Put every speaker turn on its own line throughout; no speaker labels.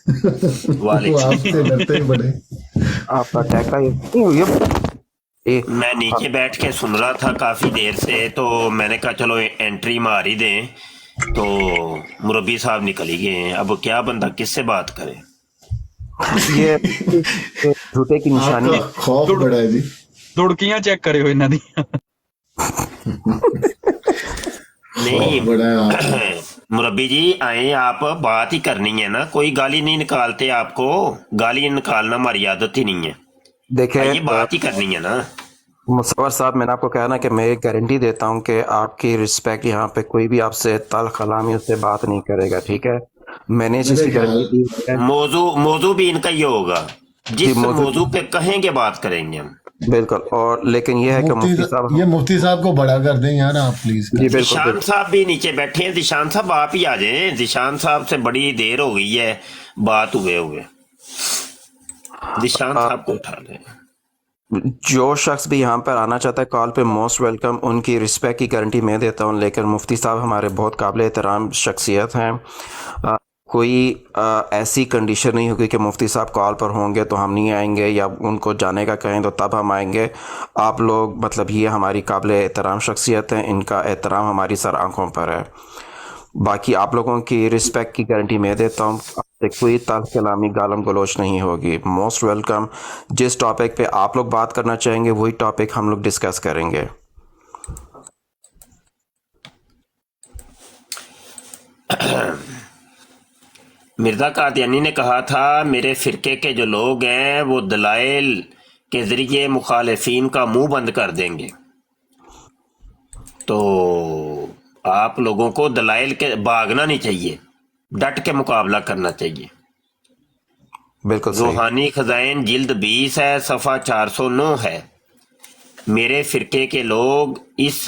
वो
वालेकुम।
आपसे डरते ही बड़े।
आपका अटैक का ये
मैं नीचे बैठ के सुन रहा था काफ़ी देर से, तो मैंने कहा चलो एंट्री मार ही दें, तो मुरब्बी साहब निकल ही गए हैं। अब क्या बंदा किससे बात करे?
ये झूठे की निशानी
आपका
है।
खौफ
दुड़
बड़ा है जी।
दुड़कियां चेक करे हो इन्हां दी।
नहीं।
खौफ बड़ा है आपका।
मुरब्बी जी आए, आप बात ही करनी है ना, कोई गाली नहीं निकालते आपको। गाली निकालना हमारी आदत ही नहीं है।
देखे
आइए बात ही करनी है ना।
मुसव्वर साहब, मैंने आपको कहा ना कि मैं गारंटी देता हूँ कि आपकी रिस्पेक्ट यहाँ पे कोई भी आपसे तल्ख कलामी उससे बात नहीं करेगा, ठीक है। मैंने
मेरे
जिसकी
ख्याल
गारंटी दी है
मौजू मौजू भी इनका ये होगा,
जी,
जिस
मौजूद
मौजू पे कहेंगे बात करेंगे हम।
बिल्कुल। और लेकिन ये है कि
मुफ्ती
मुफ्ती साहब,
ये मुफ्ती साहब को बड़ा कर दें यार आप प्लीज
जी
कर।
बिल्कुल
जिशान
बिल्कुल।
साहब भी नीचे बैठे हैं। जिशान साहब आप ही आ जाएं, जिशान साहब से बड़ी देर हो गई है बात हुए हुए। जिशान
आ,
साहब को उठा लें।
जो शख्स भी यहाँ पर आना चाहता है कॉल पे मोस्ट वेलकम, उनकी रिस्पेक्ट की गारंटी मैं देता हूँ। लेकिन मुफ्ती साहब हमारे बहुत काबिल एहतराम शख्सियत हैं। कोई ऐसी कंडीशन नहीं होगी कि मुफ्ती साहब कॉल पर होंगे तो हम नहीं आएंगे, या उनको जाने का कहें तो तब हम आएंगे। आप लोग मतलब ये हमारी काबिल एहतराम शख्सियत हैं, इनका एहतराम हमारी सर आँखों पर है। बाकी आप लोगों की रिस्पेक्ट की गारंटी मैं देता हूँ, आपसे कोई तल्ख कलामी गालम गलोच नहीं होगी। Most welcome. जिस टॉपिक पे आप लोग बात करना चाहेंगे वही टॉपिक हम लोग डिस्कस करेंगे।
मिर्जा कादियानी ने कहा था मेरे फिरके के जो लोग हैं वो दलाइल के जरिए मुखालिफिन का मुंह बंद कर देंगे। तो आप लोगों को दलाइल के भागना नहीं चाहिए, डट के मुकाबला करना चाहिए।
बिल्कुल सही।
रूहानी खजाइन जिल्द 20 है, सफ़ा 409 है। मेरे फिरके के लोग इस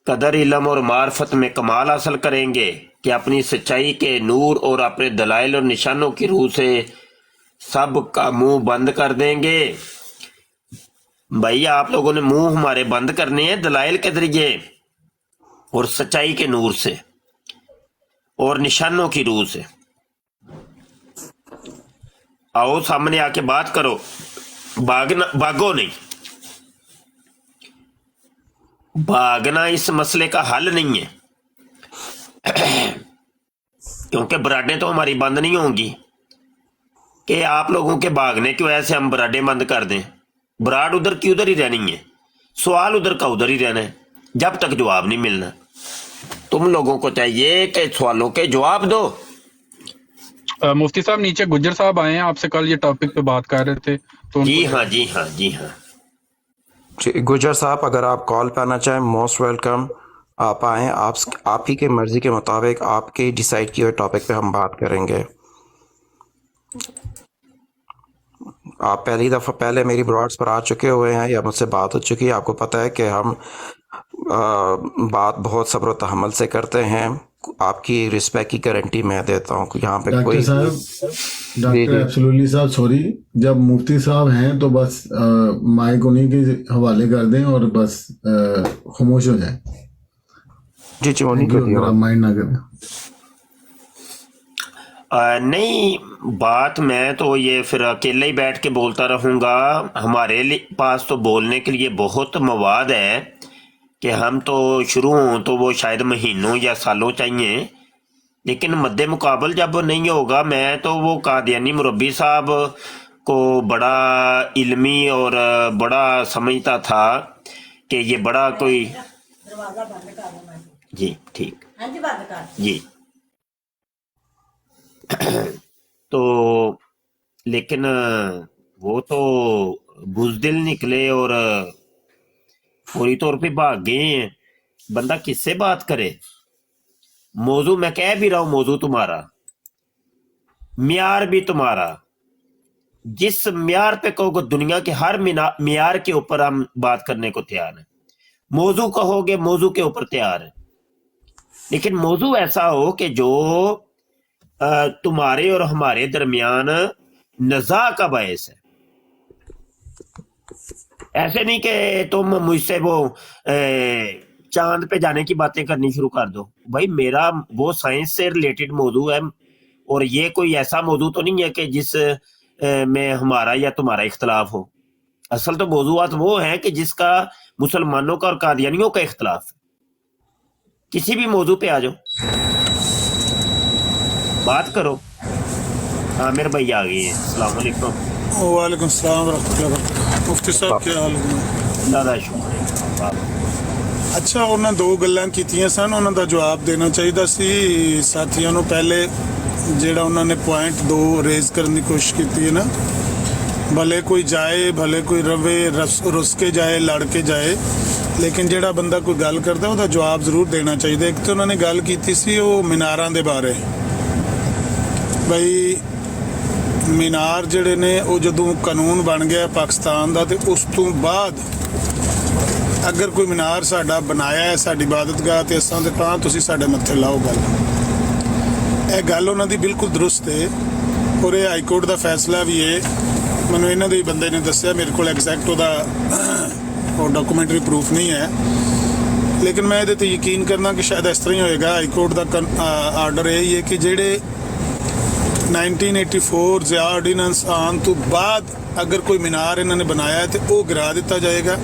कदर इल्म और मार्फत में कमाल हासिल करेंगे कि अपनी सच्चाई के नूर और अपने दलाइल और निशानों की रूह से सब का मुंह बंद कर देंगे। भाई आप लोगों ने मुंह हमारे बंद करने हैं दलाइल के जरिए और सच्चाई के नूर से और निशानों की रूह से। आओ सामने आके बात करो, भागो नहीं। भागना इस मसले का हल नहीं है, क्योंकि बराडें तो हमारी बंद नहीं होंगी कि आप लोगों के भागने की वजह से हम बराडें बंद कर दें। बराड उधर की उधर ही रहनी है, सवाल उधर का उधर ही रहना है जब तक जवाब नहीं मिलना। तुम लोगों को चाहिए कि सवालों के जवाब दो।
मुफ्ती साहब नीचे गुज्जर साहब आए हैं, आपसे कल ये टॉपिक पे बात कर रहे थे तो
जी
उनको
हाँ, जी हाँ, जी हाँ।
गुजर साहब, अगर आप कॉल पे आना चाहें मोस्ट वेलकम। आप आएँ, आप ही के मर्ज़ी के मुताबिक आपके डिसाइड किए हुए टॉपिक पे हम बात करेंगे। आप पहली दफ़ा पहले मेरी ब्रॉड्स पर आ चुके हुए हैं या मुझसे बात हो चुकी है, आपको पता है कि हम बात बहुत सब्र व तहम्मुल से करते हैं। आपकी रिस्पेक्ट की गारंटी मैं देता हूँ। यहाँ पे
डॉक्टर
कोई
साहब,
जी
डॉक्टर
जी
एब्सोल्युटली साहब सॉरी, जब मुफ्ती साहब हैं तो बस माइक उन्हीं के हवाले कर दें और बस खामोश हो जाए।
जी जी, उन्हीं
थैंक
को
यू, अगर
दिया।
आप माइंड ना करें।
नहीं, बात मैं तो ये फिर अकेले ही बैठ के बोलता रहूँगा। हमारे पास तो बोलने के लिए बहुत मवाद है कि हम तो शुरू हों तो वो शायद महीनों या सालों चाहिए, लेकिन मद्दे मुकाबल जब वो नहीं होगा, मैं तो वो कादियानी मुरब्बी साहब को बड़ा इल्मी और बड़ा समझता था कि ये बड़ा कोई। जी ठीक जी। तो लेकिन वो तो बुजदिल निकले और पूरी तौर पे भाग गए हैं। बंदा किससे बात करे? मौजू मैं कह भी रहा हूं, मौजू तुम्हारा, मियार भी तुम्हारा। जिस मियार पे कहोगे दुनिया के हर मियार के ऊपर हम बात करने को तैयार हैं। मौजू कहोगे मौजू के ऊपर तैयार है, लेकिन मौजू ऐसा हो कि जो तुम्हारे और हमारे दरमियान नज़ा का बायस है। ऐसे नहीं कि तुम मुझसे वो चांद पे जाने की बातें करनी शुरू कर दो। भाई मेरा वो साइंस से रिलेटेड मौजू है, और ये कोई ऐसा मौजू तो नहीं है कि जिस में हमारा या तुम्हारा इख्तलाफ हो। असल तो मौजूआत वो हैं कि जिसका मुसलमानों का और कादियानियों का इख्तलाफ है। किसी भी मौजू पे आ जाओ, बात करो। आमिर भाई आ गए हैं। अस्सलाम वालेकुम।
वालेकुम सलाम रहमतुल्लाहि व बरकातहू। मुफ्ती साहब क्या हाल है?
दादा शुक्रिया।
ਅੱਛਾ, ਉਹਨਾਂ ਦੋ ਗੱਲਾਂ ਕੀਤੀਆਂ ਸਨ, ਉਹਨਾਂ ਦਾ ਜਵਾਬ ਦੇਣਾ ਚਾਹੀਦਾ ਸੀ ਸਾਥੀਆਂ ਨੂੰ। ਪਹਿਲੇ ਜਿਹੜਾ ਉਹਨਾਂ ਨੇ ਪੁਆਇੰਟ 2 ਰੇਜ਼ ਕਰਨ ਦੀ ਕੋਸ਼ਿਸ਼ ਕੀਤੀ ਹੈ ਨਾ, ਭਲੇ ਕੋਈ ਜਾਏ ਭਲੇ ਕੋਈ ਰਵੇ, ਰੁੱਸ ਕੇ ਜਾਏ, ਲੜ ਕੇ ਜਾਏ, ਲੇਕਿਨ ਜਿਹੜਾ ਬੰਦਾ ਕੋਈ ਗੱਲ ਕਰਦਾ ਉਹਦਾ ਜਵਾਬ ਜ਼ਰੂਰ ਦੇਣਾ ਚਾਹੀਦਾ। ਇੱਕ ਤਾਂ ਉਹਨਾਂ ਨੇ ਗੱਲ ਕੀਤੀ ਸੀ ਉਹ ਮੀਨਾਰਾਂ ਦੇ ਬਾਰੇ, ਬਈ ਮੀਨਾਰ ਜਿਹੜੇ ਨੇ ਉਹ ਜਦੋਂ ਕਾਨੂੰਨ ਬਣ ਗਿਆ ਪਾਕਿਸਤਾਨ ਦਾ, ਤੇ ਉਸ ਤੋਂ ਬਾਅਦ ਅਗਰ ਕੋਈ ਮੀਨਾਰ ਸਾਡਾ ਬਣਾਇਆ ਹੈ ਸਾਡੀ ਇਬਾਦਤਗਾਹ ਤੇ ਅਸਾਂ ਤੇ ਤਾਂ ਤੁਸੀਂ ਸਾਡੇ ਮੱਥੇ ਲਾਓ ਗੱਲ। ਇਹ ਗੱਲ ਉਹਨਾਂ ਦੀ ਬਿਲਕੁਲ ਦਰੁਸਤ ਹੈ ਔਰ ਇਹ ਹਾਈ ਕੋਰਟ ਦਾ ਫੈਸਲਾ ਵੀ ਹੈ। ਮੈਨੂੰ ਇਹਨਾਂ ਦੇ ਬੰਦੇ ਨੇ ਦੱਸਿਆ, ਮੇਰੇ ਕੋਲ ਐਗਜ਼ੈਕਟ ਉਹਦਾ ਉਹ ਡਾਕੂਮੈਂਟਰੀ ਪ੍ਰੂਫ ਨਹੀਂ ਹੈ, ਲੇਕਿਨ ਮੈਂ ਇਹਦੇ ਤੇ ਯਕੀਨ ਕਰਨਾ ਕਿ ਸ਼ਾਇਦ ਇਸ ਤਰ੍ਹਾਂ ਹੀ ਹੋਏਗਾ। ਹਾਈ ਕੋਰਟ ਦਾ ਆਰਡਰ ਇਹ ਹੀ ਹੈ ਕਿ ਜਿਹੜੇ 1984 ਜ਼ਿਆ ਆਰਡੀਨੈਂਸ ਆਉਣ ਤੋਂ ਬਾਅਦ ਅਗਰ ਕੋਈ ਮੀਨਾਰ ਇਹਨਾਂ ਨੇ ਬਣਾਇਆ ਹੈ ਤੇ ਉਹ ਗਿਰਾ ਦਿੱਤਾ ਜਾਏਗਾ,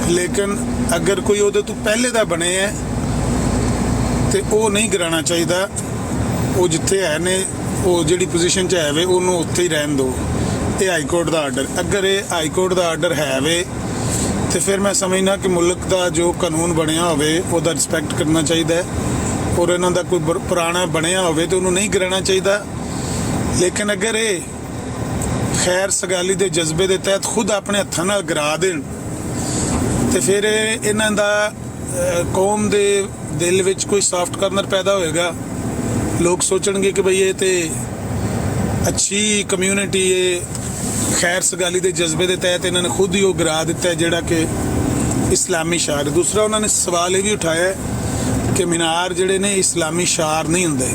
ਲੇਕਿਨ ਅਗਰ ਕੋਈ ਉਹਦੇ ਤੋਂ ਪਹਿਲੇ ਦਾ ਬਣੇ ਹੈ ਤੇ ਉਹ ਨਹੀਂ ਗਿਰਾਉਣਾ ਚਾਹੀਦਾ। ਉਹ ਜਿੱਥੇ ਹੈ ਨੇ, ਉਹ ਜਿਹੜੀ ਪੋਜੀਸ਼ਨ 'ਚ ਹੈ ਵੇ ਉਹਨੂੰ ਉੱਥੇ ਹੀ ਰਹਿਣ ਦਿਓ। ਇਹ ਹਾਈ ਕੋਰਟ ਦਾ ਆਰਡਰ, ਅਗਰ ਇਹ ਹਾਈ ਕੋਰਟ ਦਾ ਆਰਡਰ ਹੈ ਵੇ ਤੇ ਫਿਰ ਮੈਂ ਸਮਝਣਾ ਕਿ ਮੁਲਕ ਦਾ ਜੋ ਕਾਨੂੰਨ ਬਣਿਆ ਹੋਵੇ ਉਹਦਾ ਰਿਸਪੈਕਟ ਕਰਨਾ ਚਾਹੀਦਾ ਹੈ, ਔਰ ਇਹਨਾਂ ਦਾ ਕੋਈ ਪੁਰਾਣਾ ਬਣਿਆ ਹੋਵੇ ਤੇ ਉਹਨੂੰ ਨਹੀਂ ਗਿਰਾਉਣਾ ਚਾਹੀਦਾ। ਲੇਕਿਨ ਅਗਰ ਇਹ ਖੈਰ ਸਗਾਲੀ ਦੇ ਜਜ਼ਬੇ ਦੇ ਤਹਿਤ ਖੁਦ ਆਪਣੇ ਹੱਥਾਂ ਨਾਲ ਗਿਰਾ ਦੇਣ ਤੇ ਫਿਰ ਇਹਨਾਂ ਦਾ ਕੌਮ ਦੇ ਦਿਲ ਵਿੱਚ ਕੋਈ ਸੌਫਟ ਕਾਰਨਰ ਪੈਦਾ ਹੋਏਗਾ। ਲੋਕ ਸੋਚਣਗੇ ਕਿ ਬਈ ਇਹ ਤੇ ਅੱਛੀ ਕਮਿਊਨਿਟੀ ਹੈ, ਖੈਰ ਸਗਾਲੀ ਦੇ ਜਜ਼ਬੇ ਦੇ ਤਹਿਤ ਇਹਨਾਂ ਨੇ ਖੁਦ ਹੀ ਉਹ ਗਿਰਾ ਦਿੱਤਾ ਜਿਹੜਾ ਕਿ ਇਸਲਾਮੀ ਸ਼ਾਰ ਹੈ। ਦੂਸਰਾ ਉਹਨਾਂ ਨੇ ਸਵਾਲ ਇਹ ਵੀ ਉਠਾਇਆ ਕਿ ਮੀਨਾਰ ਜਿਹੜੇ ਨੇ ਇਸਲਾਮੀ ਸ਼ਾਰ ਨਹੀਂ ਹੁੰਦੇ।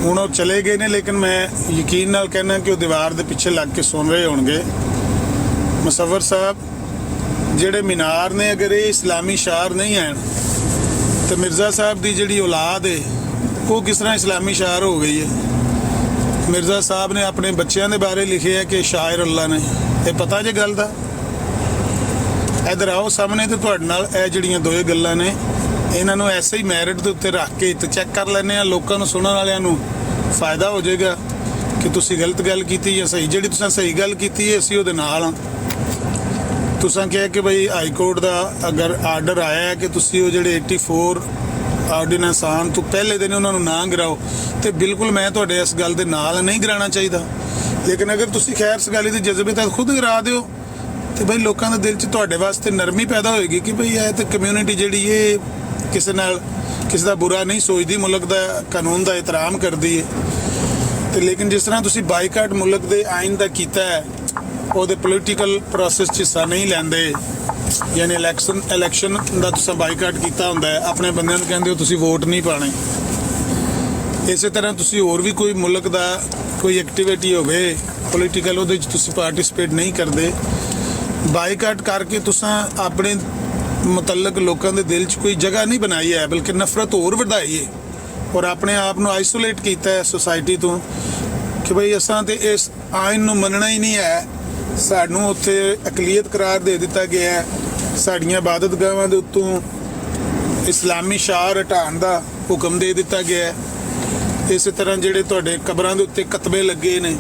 ਹੁਣ ਉਹ ਚਲੇ ਗਏ ਨੇ, ਲੇਕਿਨ ਮੈਂ ਯਕੀਨ ਨਾਲ ਕਹਿਣਾ ਕਿ ਉਹ ਦੀਵਾਰ ਦੇ ਪਿੱਛੇ ਲੱਗ ਕੇ ਸੁਣ ਰਹੇ ਹੋਣਗੇ। ਮੁਸੱਵਰ ਸਾਹਿਬ, ਜਿਹੜੇ ਮੀਨਾਰ ਨੇ ਅਗਰ ਇਹ ਇਸਲਾਮੀ ਸ਼ਾਰ ਨਹੀਂ ਹਨ ਤੇ ਮਿਰਜ਼ਾ ਸਾਹਿਬ ਦੀ ਜਿਹੜੀ ਔਲਾਦ ਹੈ ਉਹ ਕਿਸ ਤਰ੍ਹਾਂ ਇਸਲਾਮੀ ਸ਼ਾਰ ਹੋ ਗਈ ਹੈ? ਮਿਰਜ਼ਾ ਸਾਹਿਬ ਨੇ ਆਪਣੇ ਬੱਚਿਆਂ ਦੇ ਬਾਰੇ ਲਿਖਿਆ ਕਿ ਸ਼ਾਇਰ ਅੱਲਾ ਨੇ। ਇਹ ਪਤਾ ਜੇ ਗੱਲ ਦਾ? ਇੱਧਰ ਆਓ ਸਾਹਮਣੇ ਤੇ ਤੁਹਾਡੇ ਨਾਲ ਇਹ ਜਿਹੜੀਆਂ ਦੋਏ ਗੱਲਾਂ ਨੇ ਇਹਨਾਂ ਨੂੰ ਐਸੇ ਹੀ ਮੈਰਿਟ ਦੇ ਉੱਤੇ ਰੱਖ ਕੇ ਤੇ ਚੈੱਕ ਕਰ ਲੈਂਦੇ ਆ। ਲੋਕਾਂ ਨੂੰ, ਸੁਣਨ ਵਾਲਿਆਂ ਨੂੰ ਫਾਇਦਾ ਹੋ ਜਾਏਗਾ ਕਿ ਤੁਸੀਂ ਗਲਤ ਗੱਲ ਕੀਤੀ ਜਾਂ ਸਹੀ। ਜਿਹੜੀ ਤੁਸੀਂ ਸਹੀ ਗੱਲ ਕੀਤੀ ਹੈ ਅਸੀਂ ਉਹਦੇ ਨਾਲ ਹਾਂ। ਤੁਸੀਂ ਕਿਹਾ ਕਿ ਬਈ ਹਾਈ ਕੋਰਟ ਦਾ ਅਗਰ ਆਰਡਰ ਆਇਆ ਹੈ ਕਿ ਤੁਸੀਂ ਉਹ ਜਿਹੜੇ 84 ਆਰਡੀਨੈਂਸ ਆਉਣ ਤੋਂ ਪਹਿਲੇ ਦਿਨ ਉਹਨਾਂ ਨੂੰ ਨਾ ਗਿਰਾਓ, ਤੇ ਬਿਲਕੁਲ ਮੈਂ ਤੁਹਾਡੇ ਇਸ ਗੱਲ ਦੇ ਨਾਲ ਨਹੀਂ ਗਿਰਾਉਣਾ ਚਾਹੀਦਾ। ਲੇਕਿਨ ਅਗਰ ਤੁਸੀਂ ਖੈਰ ਸਗਾਲੀ ਦੇ ਜਜ਼ਬੇ ਤਹਿਤ ਖੁਦ ਗਿਰਾ ਦਿਓ ਤੇ ਬਈ ਲੋਕਾਂ ਦੇ ਦਿਲ 'ਚ ਤੁਹਾਡੇ ਵਾਸਤੇ ਨਰਮੀ ਪੈਦਾ ਹੋਏਗੀ ਕਿ ਬਈ ਇਹ ਤੇ ਕਮਿਊਨਿਟੀ ਜਿਹੜੀ ਇਹ ਕਿਸੇ ਨਾਲ ਕਿਸੇ ਦਾ ਬੁਰਾ ਨਹੀਂ ਸੋਚਦੀ, ਮੁਲਕ ਦਾ ਕਾਨੂੰਨ ਦਾ ਇਤਰਾਮ ਕਰਦੀ ਹੈ। ਤੇ ਲੇਕਿਨ ਜਿਸ ਤਰ੍ਹਾਂ ਤੁਸੀਂ ਬਾਈਕਾਟ ਮੁਲਕ ਦੇ ਆਇਨ ਦਾ ਕੀਤਾ ਹੈ, ਉਹਦੇ ਪੋਲੀਟੀਕਲ ਪ੍ਰੋਸੈਸ 'ਚ ਹਿੱਸਾ ਨਹੀਂ ਲੈਂਦੇ, ਯਾਨੀ ਇਲੈਕਸ਼ਨ ਦਾ ਤੁਸੀਂ ਬਾਈਕਾਟ ਕੀਤਾ ਹੁੰਦਾ ਹੈ, ਆਪਣੇ ਬੰਦਿਆਂ ਨੂੰ ਕਹਿੰਦੇ ਹੋ ਤੁਸੀਂ ਵੋਟ ਨਹੀਂ ਪਾਣੇ। ਇਸੇ ਤਰ੍ਹਾਂ ਤੁਸੀਂ ਹੋਰ ਵੀ ਕੋਈ ਮੁਲਕ ਦਾ ਕੋਈ ਐਕਟੀਵਿਟੀ ਹੋਵੇ ਪੋਲੀਟੀਕਲ, ਉਹਦੇ 'ਚ ਤੁਸੀਂ ਪਾਰਟਿਸਿਪੇਟ ਨਹੀਂ ਕਰਦੇ, ਬਾਈਕਾਟ ਕਰਕੇ ਤੁਸੀਂ ਆਪਣੇ ਮੁਤਲਕ ਲੋਕਾਂ ਦੇ ਦਿਲ 'ਚ ਕੋਈ ਜਗ੍ਹਾ ਨਹੀਂ ਬਣਾਈ ਹੈ, ਬਲਕਿ ਨਫ਼ਰਤ ਹੋਰ ਵਧਾਈ ਹੈ ਔਰ ਆਪਣੇ ਆਪ ਨੂੰ ਆਈਸੋਲੇਟ ਕੀਤਾ ਹੈ ਸੋਸਾਇਟੀ ਤੋਂ ਕਿ ਬਈ ਅਸਾਂ ਤੇ ਇਸ ਆਇਨ ਨੂੰ ਮੰਨਣਾ ਹੀ ਨਹੀਂ ਹੈ। ਸਾਨੂੰ ਉੱਥੇ ਅਕਲੀਅਤ ਕਰਾਰ ਦੇ ਦਿੱਤਾ ਗਿਆ ਹੈ, ਸਾਡੀਆਂ ਇਬਾਦਤਗਾਹਾਂ ਦੇ ਉੱਤੋਂ ਇਸਲਾਮੀ ਸ਼ਾਰ ਹਟਾਉਣ ਦਾ ਹੁਕਮ ਦੇ ਦਿੱਤਾ ਗਿਆ ਹੈ। ਇਸੇ ਤਰ੍ਹਾਂ ਜਿਹੜੇ ਤੁਹਾਡੇ ਕਬਰਾਂ ਦੇ ਉੱਤੇ ਕਤਬੇ ਲੱਗੇ ਨੇ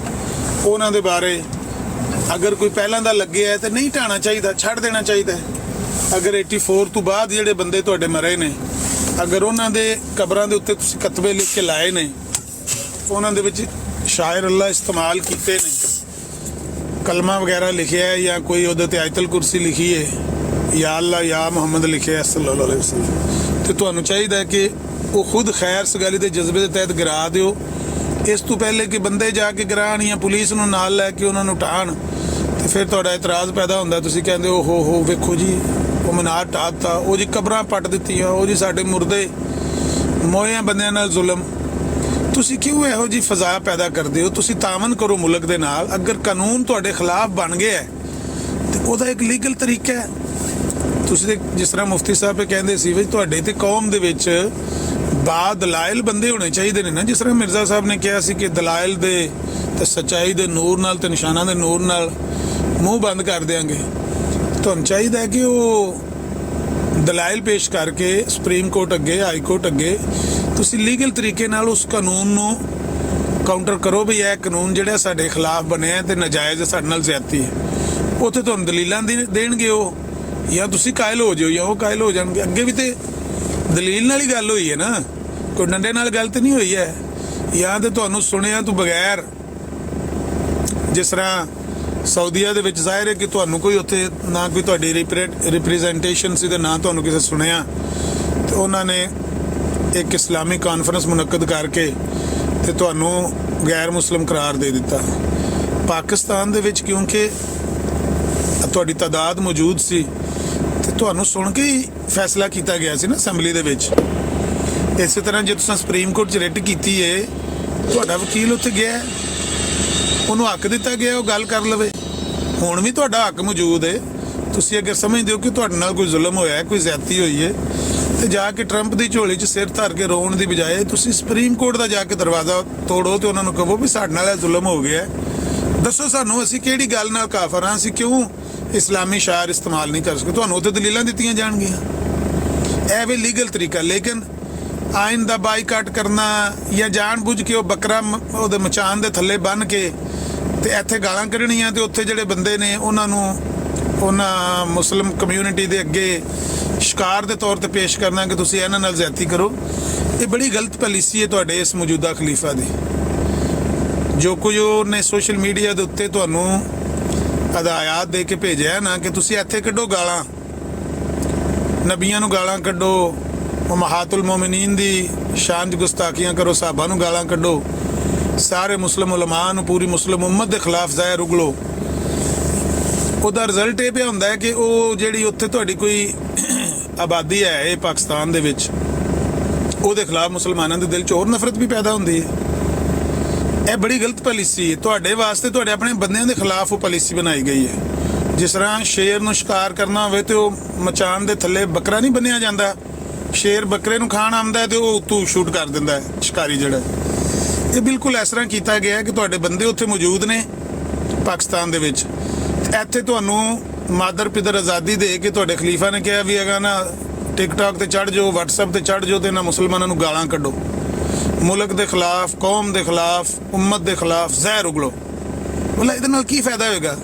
ਉਹਨਾਂ ਦੇ ਬਾਰੇ ਅਗਰ ਕੋਈ ਪਹਿਲਾਂ ਦਾ ਲੱਗਿਆ ਹੈ ਤਾਂ ਨਹੀਂ ਢਾਣਾ ਚਾਹੀਦਾ, ਛੱਡ ਦੇਣਾ ਚਾਹੀਦਾ ਹੈ। ਅਗਰ 84 ਤੋਂ ਬਾਅਦ ਜਿਹੜੇ ਬੰਦੇ ਤੁਹਾਡੇ ਮਰੇ ਨੇ, ਅਗਰ ਉਹਨਾਂ ਦੇ ਕਬਰਾਂ ਦੇ ਉੱਤੇ ਤੁਸੀਂ ਕਤਬੇ ਲਿਖ ਕੇ ਲਾਏ ਨੇ, ਉਹਨਾਂ ਦੇ ਵਿੱਚ ਸ਼ਾਇਰ ਅੱਲਾ ਇਸਤੇਮਾਲ ਕੀਤੇ ਨੇ, ਕਲਮਾ ਵਗੈਰਾ ਲਿਖਿਆ ਹੈ ਜਾਂ ਕੋਈ ਉਹਦੇ ਤੇ ਆਇਤਲ ਕੁਰਸੀ ਲਿਖੀ ਹੈ, ਯਾ ਅੱਲਾ ਯਾ ਮੁਹੰਮਦ ਲਿਖਿਆ ਸੱਲੱਲਾਹੁ ਅਲੈਹਿ ਵਸੱਲਮ, ਤੇ ਤੁਹਾਨੂੰ ਚਾਹੀਦਾ ਕਿ ਉਹ ਖੁਦ ਖੈਰ ਸਗਾਲੀ ਦੇ ਜਜ਼ਬੇ ਦੇ ਤਹਿਤ ਗਿਰਾ ਦਿਓ। ਇਸ ਤੋਂ ਪਹਿਲੇ ਕਿ ਬੰਦੇ ਜਾ ਕੇ ਗਿਰਾਣ ਜਾਂ ਪੁਲਿਸ ਨੂੰ ਨਾਲ ਲੈ ਕੇ ਉਹਨਾਂ ਨੂੰ ਢਾਣ ਤੇ ਫਿਰ ਤੁਹਾਡਾ ਇਤਰਾਜ਼ ਪੈਦਾ ਹੁੰਦਾ। ਤੁਸੀਂ ਕਹਿੰਦੇ ਹੋ ਵੇਖੋ ਜੀ ਉਹ ਮਨਾਰ ਢਾਤਾ, ਉਹ ਜੀ ਕਬਰਾਂ ਪੱਟ ਦਿੱਤੀਆਂ, ਉਹ ਜੀ ਸਾਡੇ ਮੁਰਦੇ ਮੋਏ ਬੰਦਿਆਂ ਨਾਲ ਜ਼ੁਲਮ। ਤੁਸੀਂ ਕਿਉਂ ਇਹੋ ਜੀ ਫਜ਼ਾ ਪੈਦਾ ਕਰਦੇ ਹੋ? ਤੁਸੀਂ ਤਾਮਨ ਕਰੋ ਮੁਲਕ ਦੇ ਨਾਲ। ਅਗਰ ਕਾਨੂੰਨ ਤੁਹਾਡੇ ਖਿਲਾਫ ਬਣ ਗਿਆ ਤੇ ਉਹਦਾ ਇੱਕ ਲੀਗਲ ਤਰੀਕਾ ਹੈ। ਤੁਸੀਂ ਜਿਸ ਤਰ੍ਹਾਂ ਮੁਫਤੀ ਸਾਹਿਬ ਕਹਿੰਦੇ ਸੀ ਵੀ ਤੁਹਾਡੇ ਤੇ ਕੌਮ ਦੇ ਵਿੱਚ ਦਲਾਇਲ ਬੰਦੇ ਹੋਣੇ ਚਾਹੀਦੇ ਨੇ ਨਾ, ਜਿਸ ਤਰ੍ਹਾਂ ਮਿਰਜ਼ਾ ਸਾਹਿਬ ਨੇ ਕਿਹਾ ਸੀ ਕਿ ਦਲਾਇਲ ਦੇ ਤੇ ਸੱਚਾਈ ਦੇ ਨੂਰ ਨਾਲ ਤੇ ਨਿਸ਼ਾਨਾਂ ਦੇ ਨੂਰ ਨਾਲ ਮੂੰਹ ਬੰਦ ਕਰ ਦਿਆਂਗੇ। ਤੁਹਾਨੂੰ ਚਾਹੀਦਾ ਹੈ ਕਿ ਉਹ ਦਲਾਇਲ ਪੇਸ਼ ਕਰਕੇ ਸੁਪਰੀਮ ਕੋਰਟ ਅੱਗੇ, ਹਾਈ ਕੋਰਟ ਅੱਗੇ ਤੁਸੀਂ ਲੀਗਲ ਤਰੀਕੇ ਨਾਲ ਉਸ ਕਾਨੂੰਨ ਨੂੰ ਕਾਊਂਟਰ ਕਰੋ ਵੀ ਇਹ ਕਾਨੂੰਨ ਜਿਹੜਾ ਸਾਡੇ ਖਿਲਾਫ ਬਣਿਆ ਤੇ ਨਾਜਾਇਜ਼ ਸਾਡੇ ਨਾਲ ਜ਼ਿਆਦਤੀ ਹੈ। ਉੱਥੇ ਤੁਹਾਨੂੰ ਦਲੀਲਾਂ ਦੇਣਗੇ ਉਹ, ਜਾਂ ਤੁਸੀਂ ਕਾਇਲ ਹੋ ਜਾਓ ਜਾਂ ਉਹ ਕਾਇਲ ਹੋ ਜਾਣਗੇ। ਅੱਗੇ ਵੀ ਤੇ ਦਲੀਲ ਨਾਲ ਹੀ ਗੱਲ ਹੋਈ ਹੈ ਨਾ, ਕੋਈ ਡੰਡੇ ਨਾਲ ਗੱਲ ਤੇ ਨਹੀਂ ਹੋਈ ਹੈ। ਜਾਂ ਤੇ ਤੁਹਾਨੂੰ ਸੁਣਿਆ ਤੋਂ ਬਗੈਰ, ਜਿਸ ਤਰ੍ਹਾਂ ਸਾਊਦੀਆ ਦੇ ਵਿੱਚ ਜ਼ਾਹਿਰ ਹੈ ਕਿ ਤੁਹਾਨੂੰ ਕੋਈ ਉੱਥੇ ਨਾ ਕੋਈ ਤੁਹਾਡੀ ਰਿਪਰੈਜ਼ੈਂਟੇਸ਼ਨ ਸੀ ਤੇ ਨਾ ਤੁਹਾਨੂੰ ਕਿਸੇ ਸੁਣਿਆ, ਤੇ ਉਹਨਾਂ ਨੇ ਇੱਕ ਇਸਲਾਮੀ ਕਾਨਫਰੰਸ ਮੁਨੱਕਦ ਕਰਕੇ ਤੇ ਤੁਹਾਨੂੰ ਗੈਰ ਮੁਸਲਿਮ ਕਰਾਰ ਦੇ ਦਿੱਤਾ। ਪਾਕਿਸਤਾਨ ਦੇ ਵਿੱਚ ਕਿਉਂਕਿ ਤੁਹਾਡੀ ਤਾਦਾਦ ਮੌਜੂਦ ਸੀ ਤੇ ਤੁਹਾਨੂੰ ਸੁਣ ਕੇ ਹੀ ਫੈਸਲਾ ਕੀਤਾ ਗਿਆ ਸੀ ਨਾ ਅਸੈਂਬਲੀ ਦੇ ਵਿੱਚ। ਇਸੇ ਤਰ੍ਹਾਂ ਜੇ ਤੁਸੀਂ ਸੁਪਰੀਮ ਕੋਰਟ 'ਚ ਰਿਟ ਕੀਤੀ ਹੈ, ਤੁਹਾਡਾ ਵਕੀਲ ਉੱਥੇ ਗਿਆ, ਉਹਨੂੰ ਹੱਕ ਦਿੱਤਾ ਗਿਆ ਉਹ ਗੱਲ ਕਰ ਲਵੇ। ਹੁਣ ਵੀ ਤੁਹਾਡਾ ਹੱਕ ਮੌਜੂਦ ਹੈ। ਤੁਸੀਂ ਅਗਰ ਸਮਝਦੇ ਹੋ ਕਿ ਤੁਹਾਡੇ ਨਾਲ ਕੋਈ ਜ਼ੁਲਮ ਹੋਇਆ, ਕੋਈ ਜ਼ਿਆਦਤੀ ਹੋਈ ਹੈ, ਤੇ ਜਾ ਕੇ ਟਰੰਪ ਦੀ ਝੋਲੀ 'ਚ ਸਿਰ ਧਰ ਕੇ ਰੋਣ ਦੀ ਬਜਾਏ ਤੁਸੀਂ ਸੁਪਰੀਮ ਕੋਰਟ ਦਾ ਜਾ ਕੇ ਦਰਵਾਜ਼ਾ ਤੋੜੋ ਤੇ ਉਹਨਾਂ ਨੂੰ ਕਹੋ ਵੀ ਸਾਡੇ ਨਾਲ ਇਹ ਜ਼ੁਲਮ ਹੋ ਗਿਆ, ਦੱਸੋ ਸਾਨੂੰ ਅਸੀਂ ਕਿਹੜੀ ਗੱਲ ਨਾਲ ਕਾਫਰ ਹਾਂ, ਅਸੀਂ ਕਿਉਂ ਇਸਲਾਮੀ ਸ਼ਾਇਰ ਇਸਤੇਮਾਲ ਨਹੀਂ ਕਰ ਸਕਦੇ। ਤੁਹਾਨੂੰ ਉੱਥੇ ਦਲੀਲਾਂ ਦਿੱਤੀਆਂ ਜਾਣਗੀਆਂ। ਇਹ ਵੀ ਲੀਗਲ ਤਰੀਕਾ। ਲੇਕਿਨ ਆਇਨ ਦਾ ਬਾਈਕਾਟ ਕਰਨਾ ਜਾਂ ਜਾਣ ਬੁੱਝ ਕੇ ਉਹ ਬੱਕਰਾ ਉਹਦੇ ਮਚਾਨ ਦੇ ਥੱਲੇ ਬੰਨ੍ਹ ਕੇ ਤੇ ਇੱਥੇ ਗਾਲਾਂ ਕੱਢਣੀਆਂ ਤੇ ਉੱਥੇ ਜਿਹੜੇ ਬੰਦੇ ਨੇ ਉਹਨਾਂ ਨੂੰ ਉਹਨਾਂ ਮੁਸਲਿਮ ਕਮਿਊਨਿਟੀ ਦੇ ਅੱਗੇ ਸ਼ਿਕਾਰ ਦੇ ਤੌਰ ਤੇ ਪੇਸ਼ ਕਰਨਾ ਕਿ ਤੁਸੀਂ ਇਹਨਾਂ ਨਾਲ ਜ਼ਿਆਦਤੀ ਕਰੋ, ਇਹ ਬੜੀ ਗਲਤ ਪਾਲਿਸੀ ਹੈ ਤੁਹਾਡੇ ਇਸ ਮੌਜੂਦਾ ਖਲੀਫਾ ਦੀ। ਜੋ ਕੁਝ ਉਹਨੇ ਸੋਸ਼ਲ ਮੀਡੀਆ ਦੇ ਉੱਤੇ ਤੁਹਾਨੂੰ ਹਦਾਇਤ ਦੇ ਕੇ ਭੇਜਿਆ ਨਾ ਕਿ ਤੁਸੀਂ ਇੱਥੇ ਕੱਢੋ ਗਾਲਾਂ, ਨਬੀਆਂ ਨੂੰ ਗਾਲਾਂ ਕੱਢੋ, ਉਮਹਾਤੁਲ ਮੋਮਿਨੀਨ ਦੀ ਸ਼ਾਨ 'ਚ ਗੁਸਤਾਖੀਆਂ ਕਰੋ, ਸਾਹਬਾਂ ਨੂੰ ਗਾਲਾਂ ਕੱਢੋ, ਸਾਰੇ ਮੁਸਲਿਮ ਉਲਮਾ ਨੂੰ, ਪੂਰੀ ਮੁਸਲਿਮ ਉਮਤ ਦੇ ਖਿਲਾਫ ਜ਼ਾਹਿਰ ਉਗਲੋ। ਉਹਦਾ ਰਿਜ਼ਲਟ ਇਹ ਪਿਆ ਹੁੰਦਾ ਹੈ ਕਿ ਉਹ ਜਿਹੜੀ ਉੱਥੇ ਤੁਹਾਡੀ ਕੋਈ ਆਬਾਦੀ ਹੈ ਇਹ ਪਾਕਿਸਤਾਨ ਦੇ ਵਿੱਚ, ਉਹਦੇ ਖਿਲਾਫ ਮੁਸਲਮਾਨਾਂ ਦੇ ਦਿਲ 'ਚ ਹੋਰ ਨਫ਼ਰਤ ਵੀ ਪੈਦਾ ਹੁੰਦੀ ਹੈ। ਇਹ ਬੜੀ ਗਲਤ ਪਾਲਿਸੀ ਹੈ ਤੁਹਾਡੇ ਵਾਸਤੇ। ਤੁਹਾਡੇ ਆਪਣੇ ਬੰਦਿਆਂ ਦੇ ਖਿਲਾਫ ਉਹ ਪਾਲਿਸੀ ਬਣਾਈ ਗਈ ਹੈ। ਜਿਸ ਤਰ੍ਹਾਂ ਸ਼ੇਰ ਨੂੰ ਸ਼ਿਕਾਰ ਕਰਨਾ ਹੋਵੇ ਤੇ ਉਹ ਮਚਾਨ ਦੇ ਥੱਲੇ ਬੱਕਰਾ ਨਹੀਂ ਬੰਨਿਆ ਜਾਂਦਾ, ਸ਼ੇਰ ਬੱਕਰੇ ਨੂੰ ਖਾਣ ਆਉਂਦਾ ਤੇ ਉਹ ਉੱਤੋਂ ਸ਼ੂਟ ਕਰ ਦਿੰਦਾ ਹੈ ਸ਼ਿਕਾਰੀ ਜਿਹੜਾ। ਇਹ ਬਿਲਕੁਲ ਇਸ ਤਰ੍ਹਾਂ ਕੀਤਾ ਗਿਆ ਕਿ ਤੁਹਾਡੇ ਬੰਦੇ ਉੱਥੇ ਮੌਜੂਦ ਨੇ ਪਾਕਿਸਤਾਨ ਦੇ ਵਿੱਚ, ਇੱਥੇ ਤੁਹਾਨੂੰ ਮਾਦਰ ਪਿਦਰ ਆਜ਼ਾਦੀ ਦੇ ਕੇ ਤੁਹਾਡੇ ਖਲੀਫਾ ਨੇ ਕਿਹਾ ਵੀ ਅਗਾ ਨਾ ਟਿਕਟੌਕ ਤੇ ਚੜ੍ਹ ਜਾਓ, WhatsApp ਤੇ ਚੜ੍ਹ ਜਾਓ ਤੇ ਇਹਨਾਂ ਮੁਸਲਮਾਨਾਂ ਨੂੰ ਗਾਲਾਂ ਕੱਢੋ, ਮੁਲਕ ਦੇ ਖਿਲਾਫ, ਕੌਮ ਦੇ ਖਿਲਾਫ, ਉਮਤ ਦੇ ਖਿਲਾਫ ਜ਼ਹਿਰ ਉਗਲੋ। ਬੋਲਾ ਇਹਦੇ ਨਾਲ ਕੀ ਫਾਇਦਾ ਹੋਏਗਾ?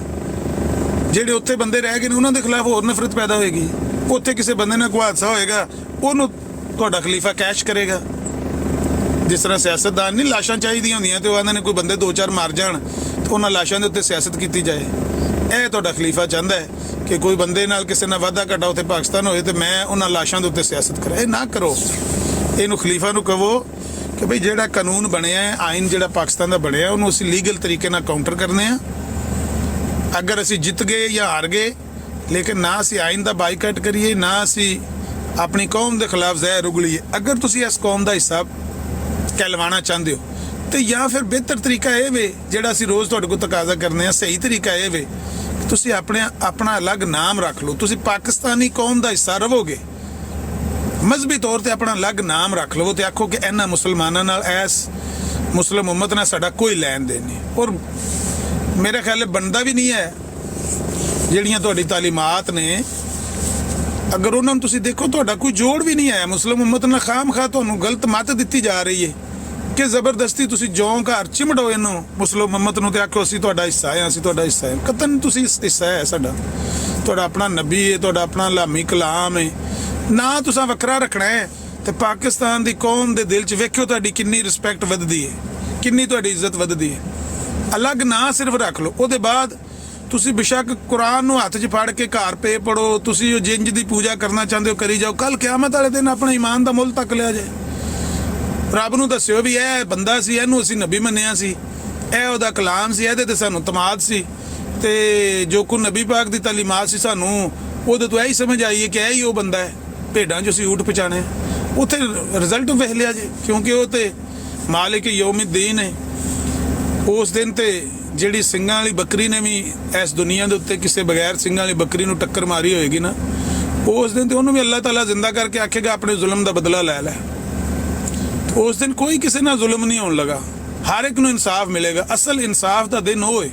ਜਿਹੜੇ ਉੱਥੇ ਬੰਦੇ ਰਹਿ ਗਏ ਨੇ ਉਹਨਾਂ ਦੇ ਖਿਲਾਫ ਹੋਰ ਨਫ਼ਰਤ ਪੈਦਾ ਹੋਏਗੀ। ਉੱਥੇ ਕਿਸੇ ਬੰਦੇ ਨਾਲ ਕੋਈ ਹਾਦਸਾ ਹੋਏਗਾ, ਉਹਨੂੰ ਤੁਹਾਡਾ ਖਲੀਫਾ ਕੈਸ਼ ਕਰੇਗਾ। ਜਿਸ ਤਰ੍ਹਾਂ ਸਿਆਸਤਦਾਨ ਨਹੀਂ ਲਾਸ਼ਾਂ ਚਾਹੀਦੀਆਂ ਹੁੰਦੀਆਂ ਤੇ ਉਹ ਆਂਦੇ ਨੇ ਕੋਈ ਬੰਦੇ 2-4 ਮਾਰ ਜਾਣ ਤੇ ਉਹਨਾਂ ਲਾਸ਼ਾਂ ਦੇ ਉੱਤੇ ਸਿਆਸਤ ਕੀਤੀ ਜਾਏ। ਇਹ ਤੁਹਾਡਾ ਖਲੀਫਾ ਚਾਹੁੰਦਾ ਹੈ ਕਿ ਕੋਈ ਬੰਦੇ ਨਾਲ ਕਿਸੇ ਨਾਲ ਵਾਧਾ ਘਾਟਾ ਉੱਥੇ ਪਾਕਿਸਤਾਨ ਹੋਏ ਤੇ ਮੈਂ ਉਹਨਾਂ ਲਾਸ਼ਾਂ ਦੇ ਉੱਤੇ ਸਿਆਸਤ ਕਰਾਂ। ਇਹ ਨਾ ਕਰੋ। ਇਹਨੂੰ ਖਲੀਫਾ ਨੂੰ ਕਹੋ ਕਿ ਭਈ ਜਿਹੜਾ ਕਾਨੂੰਨ ਬਣਿਆ ਹੈ, ਆਇਨ ਜਿਹੜਾ ਪਾਕਿਸਤਾਨ ਦਾ ਬਣਿਆ, ਉਹਨੂੰ ਅਸੀਂ ਲੀਗਲ ਤਰੀਕੇ ਨਾਲ ਕਾਊਂਟਰ ਕਰਨੇ ਆ। ਅਗਰ ਅਸੀਂ ਜਿੱਤ ਗਏ ਜਾਂ ਹਾਰ ਗਏ, ਲੇਕਿਨ ਨਾ ਅਸੀਂ ਆਇਨ ਦਾ ਬਾਈਕਾਟ ਕਰੀਏ, ਨਾ ਅਸੀਂ ਆਪਣੀ ਕੌਮ ਦੇ ਖਿਲਾਫ ਜ਼ਹਿਰ ਉਗਲੀਏ। ਅਗਰ ਤੁਸੀਂ ਇਸ ਕੌਮ ਦਾ ਹਿੱਸਾ ਕਹਿਲਵਾਉਣਾ ਚਾਹੁੰਦੇ ਹੋ ਤੇ ਜਾਂ ਫਿਰ ਬਿਹਤਰ ਤਰੀਕਾ ਇਹ ਵੇ ਜਿਹੜਾ ਅਸੀਂ ਰੋਜ਼ ਤੁਹਾਡੇ ਕੋਲ ਤਕਾਜ਼ਾ ਕਰਨੇ ਆ, ਸਹੀ ਤਰੀਕਾ ਇਹ ਵੇ ਤੁਸੀਂ ਆਪਣਾ ਅਲੱਗ ਨਾਮ ਰੱਖ ਲਓ। ਤੁਸੀਂ ਪਾਕਿਸਤਾਨੀ ਕੌਮ ਦਾ ਹਿੱਸਾ ਰਹੋਗੇ, ਮਜ਼ਹਬੀ ਤੌਰ ਤੇ ਆਪਣਾ ਅਲੱਗ ਨਾਮ ਰੱਖ ਲਵੋ ਤੇ ਆਖੋ ਕਿ ਇਹਨਾਂ ਮੁਸਲਮਾਨਾਂ ਨਾਲ, ਇਸ ਮੁਸਲਿਮ ਉਮਤ ਨਾਲ ਸਾਡਾ ਕੋਈ ਲੈਣ ਦੇਣ ਨਹੀਂ। ਔਰ ਮੇਰੇ ਖਿਆਲ ਬਣਦਾ ਵੀ ਨਹੀਂ ਹੈ। ਜਿਹੜੀਆਂ ਤੁਹਾਡੀ ਤਾਲੀਮਾਤ ਨੇ, ਅਗਰ ਉਹਨਾਂ ਨੂੰ ਤੁਸੀਂ ਦੇਖੋ, ਤੁਹਾਡਾ ਕੋਈ ਜੋੜ ਵੀ ਨਹੀਂ ਹੈ ਮੁਸਲਿਮ ਉਮਤ ਨਾਲ। ਖਾਮ-ਖਾ ਤੁਹਾਨੂੰ ਗਲਤ ਮੱਤ ਦਿੱਤੀ ਜਾ ਰਹੀ ਹੈ ਕਿ ਜ਼ਬਰਦਸਤੀ ਤੁਸੀਂ ਜੋਂ ਘਰ ਚਿਮੜੋ ਇਹਨੂੰ ਮੁਸਲਿਮ ਉਮਤ ਨੂੰ ਤੇ ਆਖੋ ਅਸੀਂ ਤੁਹਾਡਾ ਹਿੱਸਾ ਹੈ, ਅਸੀਂ ਤੁਹਾਡਾ ਹਿੱਸਾ ਹੈ। ਕਤਨ ਤੁਸੀਂ ਹਿੱਸਾ ਹੈ ਸਾਡਾ। ਤੁਹਾਡਾ ਆਪਣਾ ਨਬੀ ਹੈ, ਤੁਹਾਡਾ ਆਪਣਾ ਲਾਮੀ ਕਲਾਮ ਹੈ, ਨਾ ਤੁਸੀਂ ਵੱਖਰਾ ਰੱਖਣਾ ਹੈ। ਤੇ ਪਾਕਿਸਤਾਨ ਦੀ ਕੌਮ ਦੇ ਦਿਲ 'ਚ ਵੇਖਿਓ ਤੁਹਾਡੀ ਕਿੰਨੀ ਰਿਸਪੈਕਟ ਵੱਧਦੀ ਹੈ, ਕਿੰਨੀ ਤੁਹਾਡੀ ਇੱਜ਼ਤ ਵੱਧਦੀ ਹੈ। ਅਲੱਗ ਨਾ ਸਿਰਫ ਰੱਖ ਲਓ। ਉਹਦੇ ਬਾਅਦ ਤੁਸੀਂ ਬੇਸ਼ੱਕ ਕੁਰਾਨ ਨੂੰ ਹੱਥ 'ਚ ਫੜ ਕੇ ਘਰ ਪੇ ਪੜੋ, ਤੁਸੀਂ ਉਹ ਜਿੰਜ ਦੀ ਪੂਜਾ ਕਰਨਾ ਚਾਹੁੰਦੇ ਹੋ ਕਰੀ ਜਾਓ। ਕੱਲ ਕਿਆਮਤ ਵਾਲੇ ਦਿਨ ਆਪਣਾ ਈਮਾਨ ਦਾ ਮੁੱਲ ਤੱਕ ਲਿਆ ਜਾਏ। ਰੱਬ ਨੂੰ ਦੱਸਿਓ ਵੀ ਇਹ ਬੰਦਾ ਸੀ, ਇਹਨੂੰ ਅਸੀਂ ਨਬੀ ਮੰਨਿਆ ਸੀ, ਇਹ ਉਹਦਾ ਕਲਾਮ ਸੀ, ਇਹਦੇ ਤੇ ਸਾਨੂੰ ਤਮਾਦ ਸੀ, ਤੇ ਜੋ ਕੋ ਨਬੀ ਪਾਕ ਦੀ ਤਾਲੀਮਾਤ ਸੀ ਸਾਨੂੰ ਉਹਦੇ ਤੋਂ ਇਹੀ ਸਮਝ ਆਈ ਹੈ ਕਿ ਇਹ ਹੀ ਉਹ ਬੰਦਾ ਹੈ। ਭੇਡਾਂ 'ਚ ਅਸੀਂ ਊਠ ਪਛਾਣੇ, ਉੱਥੇ ਰਿਜ਼ਲਟ ਵੇਖ ਲਿਆ ਜੇ, ਕਿਉਂਕਿ ਉਹ ਤੇ ਮਾਲਿਕ ਯੌਮੁੱਦੀਨ ਹੈ। ਉਸ ਦਿਨ ਤੇ ਜਿਹੜੀ ਸਿੰਘਾਂ ਵਾਲੀ ਬੱਕਰੀ ਨੇ ਵੀ ਇਸ ਦੁਨੀਆ ਦੇ ਉੱਤੇ ਕਿਸੇ ਬਗੈਰ ਸਿੰਘਾਂ ਵਾਲੀ ਬੱਕਰੀ ਨੂੰ ਟੱਕਰ ਮਾਰੀ ਹੋਏਗੀ ਨਾ, ਉਸ ਦਿਨ ਤੇ ਉਹਨੂੰ ਵੀ ਅੱਲਾਹ ਤਾਲਾ ਜ਼ਿੰਦਾ ਕਰਕੇ ਆਖੇਗਾ ਆਪਣੇ ਜ਼ੁਲਮ ਦਾ ਬਦਲਾ ਲੈ ਲੈ। ਉਸ ਦਿਨ ਕੋਈ ਕਿਸੇ ਨਾਲ ਜ਼ੁਲਮ ਨਹੀਂ ਹੋਣ ਲੱਗਾ, ਹਰ ਇੱਕ ਨੂੰ ਇਨਸਾਫ ਮਿਲੇਗਾ। ਅਸਲ ਇਨਸਾਫ ਦਾ ਦਿਨ ਹੋਏ।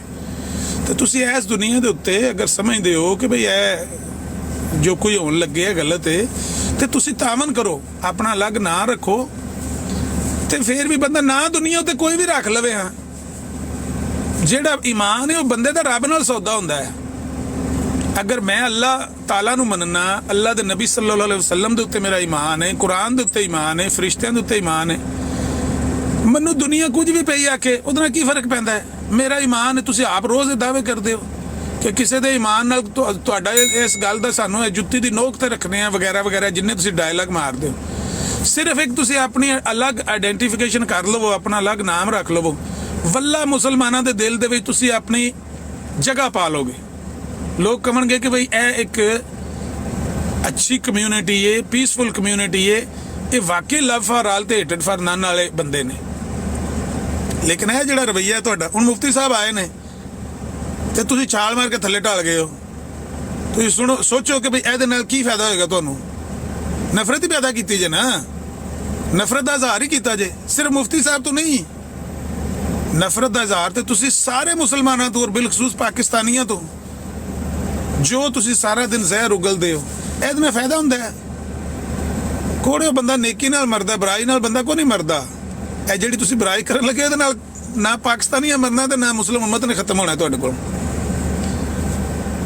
ਤੇ ਤੁਸੀਂ ਇਸ ਦੁਨੀਆ ਦੇ ਉੱਤੇ ਅਗਰ ਸਮਝਦੇ ਹੋ ਕਿ ਭਈ ਇਹ ਜੋ ਕੋਈ ਹੋਣ ਲੱਗੇ ਹੈ ਗਲਤ ਹੈ, ਤੇ ਤੁਸੀਂ ਤਾਮਨ ਕਰੋ, ਆਪਣਾ ਅਲੱਗ ਨਾਂ ਰੱਖੋ। ਤੇ ਫਿਰ ਵੀ ਬੰਦਾ ਨਾ ਦੁਨੀਆ ਉੱਤੇ ਕੋਈ ਵੀ ਰੱਖ ਲਵੇ, ਹਾਂ ਜਿਹੜਾ ਈਮਾਨ ਹੈ ਉਹ ਬੰਦੇ ਦਾ ਰੱਬ ਨਾਲ ਸੌਦਾ ਹੁੰਦਾ ਹੈ। ਅਗਰ ਮੈਂ ਅੱਲਾਹ ਤਾਲਾ ਨੂੰ ਮੰਨਣਾ, ਅੱਲਾਹ ਦੇ ਨਬੀ ਸੱਲੱਲਾਹੁ ਅਲੈਹਿ ਵਸੱਲਮ ਦੇ ਉੱਤੇ ਮੇਰਾ ਈਮਾਨ ਹੈ, ਕੁਰਾਨ ਦੇ ਉੱਤੇ ਈਮਾਨ ਹੈ, ਫਰਿਸ਼ਤਿਆਂ ਦੇ ਉੱਤੇ ਈਮਾਨ ਹੈ, ਮੈਨੂੰ ਦੁਨੀਆ ਕੁਝ ਵੀ ਪਈ ਆਖੇ ਉਹਦੇ ਨਾਲ ਕੀ ਫਰਕ ਪੈਂਦਾ ਹੈ? ਮੇਰਾ ਈਮਾਨ ਹੈ। ਤੁਸੀਂ ਆਪ ਰੋਜ਼ ਇਹ ਦਾਅਵੇ ਕਰਦੇ ਹੋ ਕਿ ਕਿਸੇ ਦੇ ਈਮਾਨ ਨਾਲ ਤੁਹਾਡਾ ਇਸ ਗੱਲ ਦਾ ਸਾਨੂੰ ਜੁੱਤੀ ਦੀ ਨੋਕ ਤੇ ਰੱਖਣੇ ਆ ਵਗੈਰਾ ਵਗੈਰਾ, ਜਿੰਨੇ ਤੁਸੀਂ ਡਾਇਲੌਗ ਮਾਰਦੇ ਹੋ। ਸਿਰਫ ਇੱਕ ਤੁਸੀਂ ਆਪਣੀ ਅਲੱਗ ਆਇਡੈਂਟੀਫਿਕੇਸ਼ਨ ਕਰ ਲਵੋ, ਆਪਣਾ ਅਲੱਗ ਨਾਮ ਰੱਖ ਲਵੋ, ਵੱਲਾ ਮੁਸਲਮਾਨਾਂ ਦੇ ਦਿਲ ਦੇ ਵਿੱਚ ਤੁਸੀਂ ਆਪਣੀ ਜਗ੍ਹਾ ਪਾ ਲੋਗੇ। ਲੋਕ ਕਹਣਗੇ ਕਿ ਬਈ ਇਹ ਇੱਕ ਅੱਛੀ ਕਮਿਊਨਿਟੀ ਹੈ, ਪੀਸਫੁਲ ਕਮਿਊਨਿਟੀ ਹੈ, ਇਹ ਵਾਕਈ ਲਵ ਫਾਰ ਆਲ ਤੇ ਹੇਟਡ ਫਾਰ ਨਨ ਵਾਲੇ ਬੰਦੇ ਨੇ। ਲੇਕਿਨ ਇਹ ਜਿਹੜਾ ਰਵੱਈਆ ਤੁਹਾਡਾ, ਹੁਣ ਮੁਫਤੀ ਸਾਹਿਬ ਆਏ ਨੇ ਤੇ ਤੁਸੀਂ ਛਾਲ ਮਾਰ ਕੇ ਥੱਲੇ ਢਾਲ ਗਏ ਹੋ। ਤੁਸੀਂ ਸੋਚੋ ਕਿ ਬਈ ਇਹਦੇ ਨਾਲ ਕੀ ਫਾਇਦਾ ਹੋਏਗਾ ਤੁਹਾਨੂੰ? ਨਫ਼ਰਤ ਹੀ ਪੈਦਾ ਕੀਤੀ ਜੇ ਨਾ, ਨਫ਼ਰਤ ਦਾ ਇਜ਼ਹਾਰ ਹੀ ਕੀਤਾ ਜੇ, ਸਿਰਫ ਮੁਫਤੀ ਸਾਹਿਬ ਤੋਂ ਨਹੀਂ। ਨਫ਼ਰਤ ਦਾ ਇਜ਼ਹਾਰ ਤੇ ਤੁਸੀਂ ਸਾਰੇ ਮੁਸਲਮਾਨਾਂ ਤੋਂ, ਔਰ ਬਿਲਖਸੂਸ ਪਾਕਿਸਤਾਨੀਆਂ ਤੋਂ, ਜੋ ਤੁਸੀਂ ਸਾਰਾ ਦਿਨ ਜ਼ਹਿਰ ਉਗਲਦੇ ਹੋ, ਇਹਦੇ ਨਾਲ ਫਾਇਦਾ ਹੁੰਦਾ ਹੈ। ਕੋੜੇ ਬੰਦਾ ਨੇਕੀ ਨਾਲ ਮਰਦਾ, ਬੁਰਾਈ ਨਾਲ ਬੰਦਾ ਕੋਈ ਨਹੀਂ ਮਰਦਾ। ਇਹ ਜਿਹੜੀ ਤੁਸੀਂ ਬੁਰਾਈ ਕਰਨ ਲੱਗੇ, ਇਹਦੇ ਨਾਲ ਨਾ ਪਾਕਿਸਤਾਨੀਆਂ ਮਰਨਾ ਤੇ ਨਾ ਮੁਸਲਿਮ ਉਮਤ ਨੇ ਖਤਮ ਹੋਣਾ। ਤੁਹਾਡੇ ਕੋਲ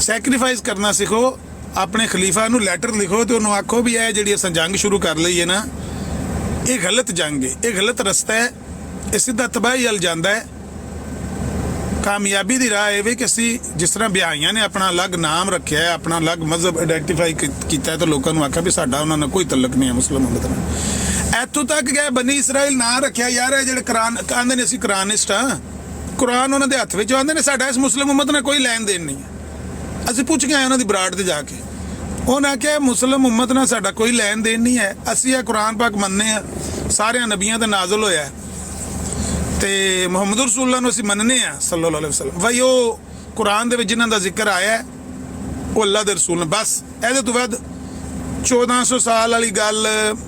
ਸੈਕਰੀਫਾਈਸ ਕਰਨਾ ਸਿੱਖੋ, ਆਪਣੇ ਖਲੀਫਾ ਨੂੰ ਲੈਟਰ ਲਿਖੋ ਤੇ ਉਹਨੂੰ ਆਖੋ ਵੀ ਇਹ ਜਿਹੜੀ ਅਸੀਂ ਜੰਗ ਸ਼ੁਰੂ ਕਰ ਲਈ ਹੈ ਨਾ, ਇਹ ਗਲਤ ਜੰਗ ਹੈ, ਇਹ ਗਲਤ ਰਸਤਾ ਹੈ, ਇਹ ਸਿੱਧਾ ਤਬਾਹੀ ਵੱਲ ਜਾਂਦਾ ਹੈ। ਕਾਮਯਾਬੀ ਦੀ ਰਾਹ ਇਹ ਵੇ ਕਿ ਅਸੀਂ ਜਿਸ ਤਰ੍ਹਾਂ ਬਿਆਹੀਆਂ ਨੇ ਆਪਣਾ ਅਲੱਗ ਨਾਮ ਰੱਖਿਆ ਹੈ, ਆਪਣਾ ਅਲੱਗ ਮਜ਼ਹਬ ਆਇਡੈਂਟੀਫਾਈ ਕੀਤਾ ਹੈ, ਤਾਂ ਲੋਕਾਂ ਨੂੰ ਆਖਿਆ ਵੀ ਸਾਡਾ ਉਹਨਾਂ ਨਾਲ ਕੋਈ ਤਲਕ ਨਹੀਂ ਹੈ ਮੁਸਲਮਾਨ ਉਮਤ ਨਾਲ। ਇੱਥੋਂ ਤੱਕ ਗਏ ਬਨੀ ਇਸਰਾਈਲ ਨਾਂ ਰੱਖਿਆ। ਯਾਰ ਇਹ ਜਿਹੜੇ ਕੁਰਾਨ ਕਹਿੰਦੇ ਨੇ ਅਸੀਂ ਕੁਰਾਨਿਸਟ ਹਾਂ, ਕੁਰਾਨ ਉਹਨਾਂ ਦੇ ਹੱਥ ਵਿੱਚ ਆਉਂਦੇ ਨੇ, ਸਾਡਾ ਇਸ ਮੁਸਲਿਮ ਉਮਤ ਨਾਲ ਕੋਈ ਲੈਣ ਦੇਣ ਨਹੀਂ ਹੈ। ਅਸੀਂ ਪੁੱਛ ਕੇ ਆਏ ਉਹਨਾਂ ਦੀ ਬਰਾੜ ਤੇ ਜਾ ਕੇ, ਉਹਨਾਂ ਆਖਿਆ ਮੁਸਲਿਮ ਉਮਤ ਨਾਲ ਸਾਡਾ ਕੋਈ ਲੈਣ ਦੇਣ ਨਹੀਂ ਹੈ, ਅਸੀਂ ਇਹ ਕੁਰਾਨ ਪਾਕ ਮੰਨਦੇ ਹਾਂ, ਸਾਰਿਆਂ ਨਬੀਆਂ ਤੇ ਨਾਜ਼ਲ ਹੋਇਆ ਤੇ ਮੁਹੰਮਦ ਰਸੂਲullah ਨੂੰ ਅਸੀਂ ਮੰਨਦੇ ਹਾਂ ਸੱਲੱਲਾਹੁ ਅਲੈਹਿ ਵਸੱਲਮ। ਬਈ ਉਹ ਕੁਰਾਨ ਦੇ ਵਿੱਚ ਜਿਨ੍ਹਾਂ ਦਾ ਜ਼ਿਕਰ ਆਇਆ ਉਹ ਅੱਲਾਹ ਦੇ ਰਸੂਲ ਨੇ, ਬਸ ਇਹਦੇ ਤੋਂ ਬਾਅਦ 1400 ਸਾਲ ਵਾਲੀ ਗੱਲ,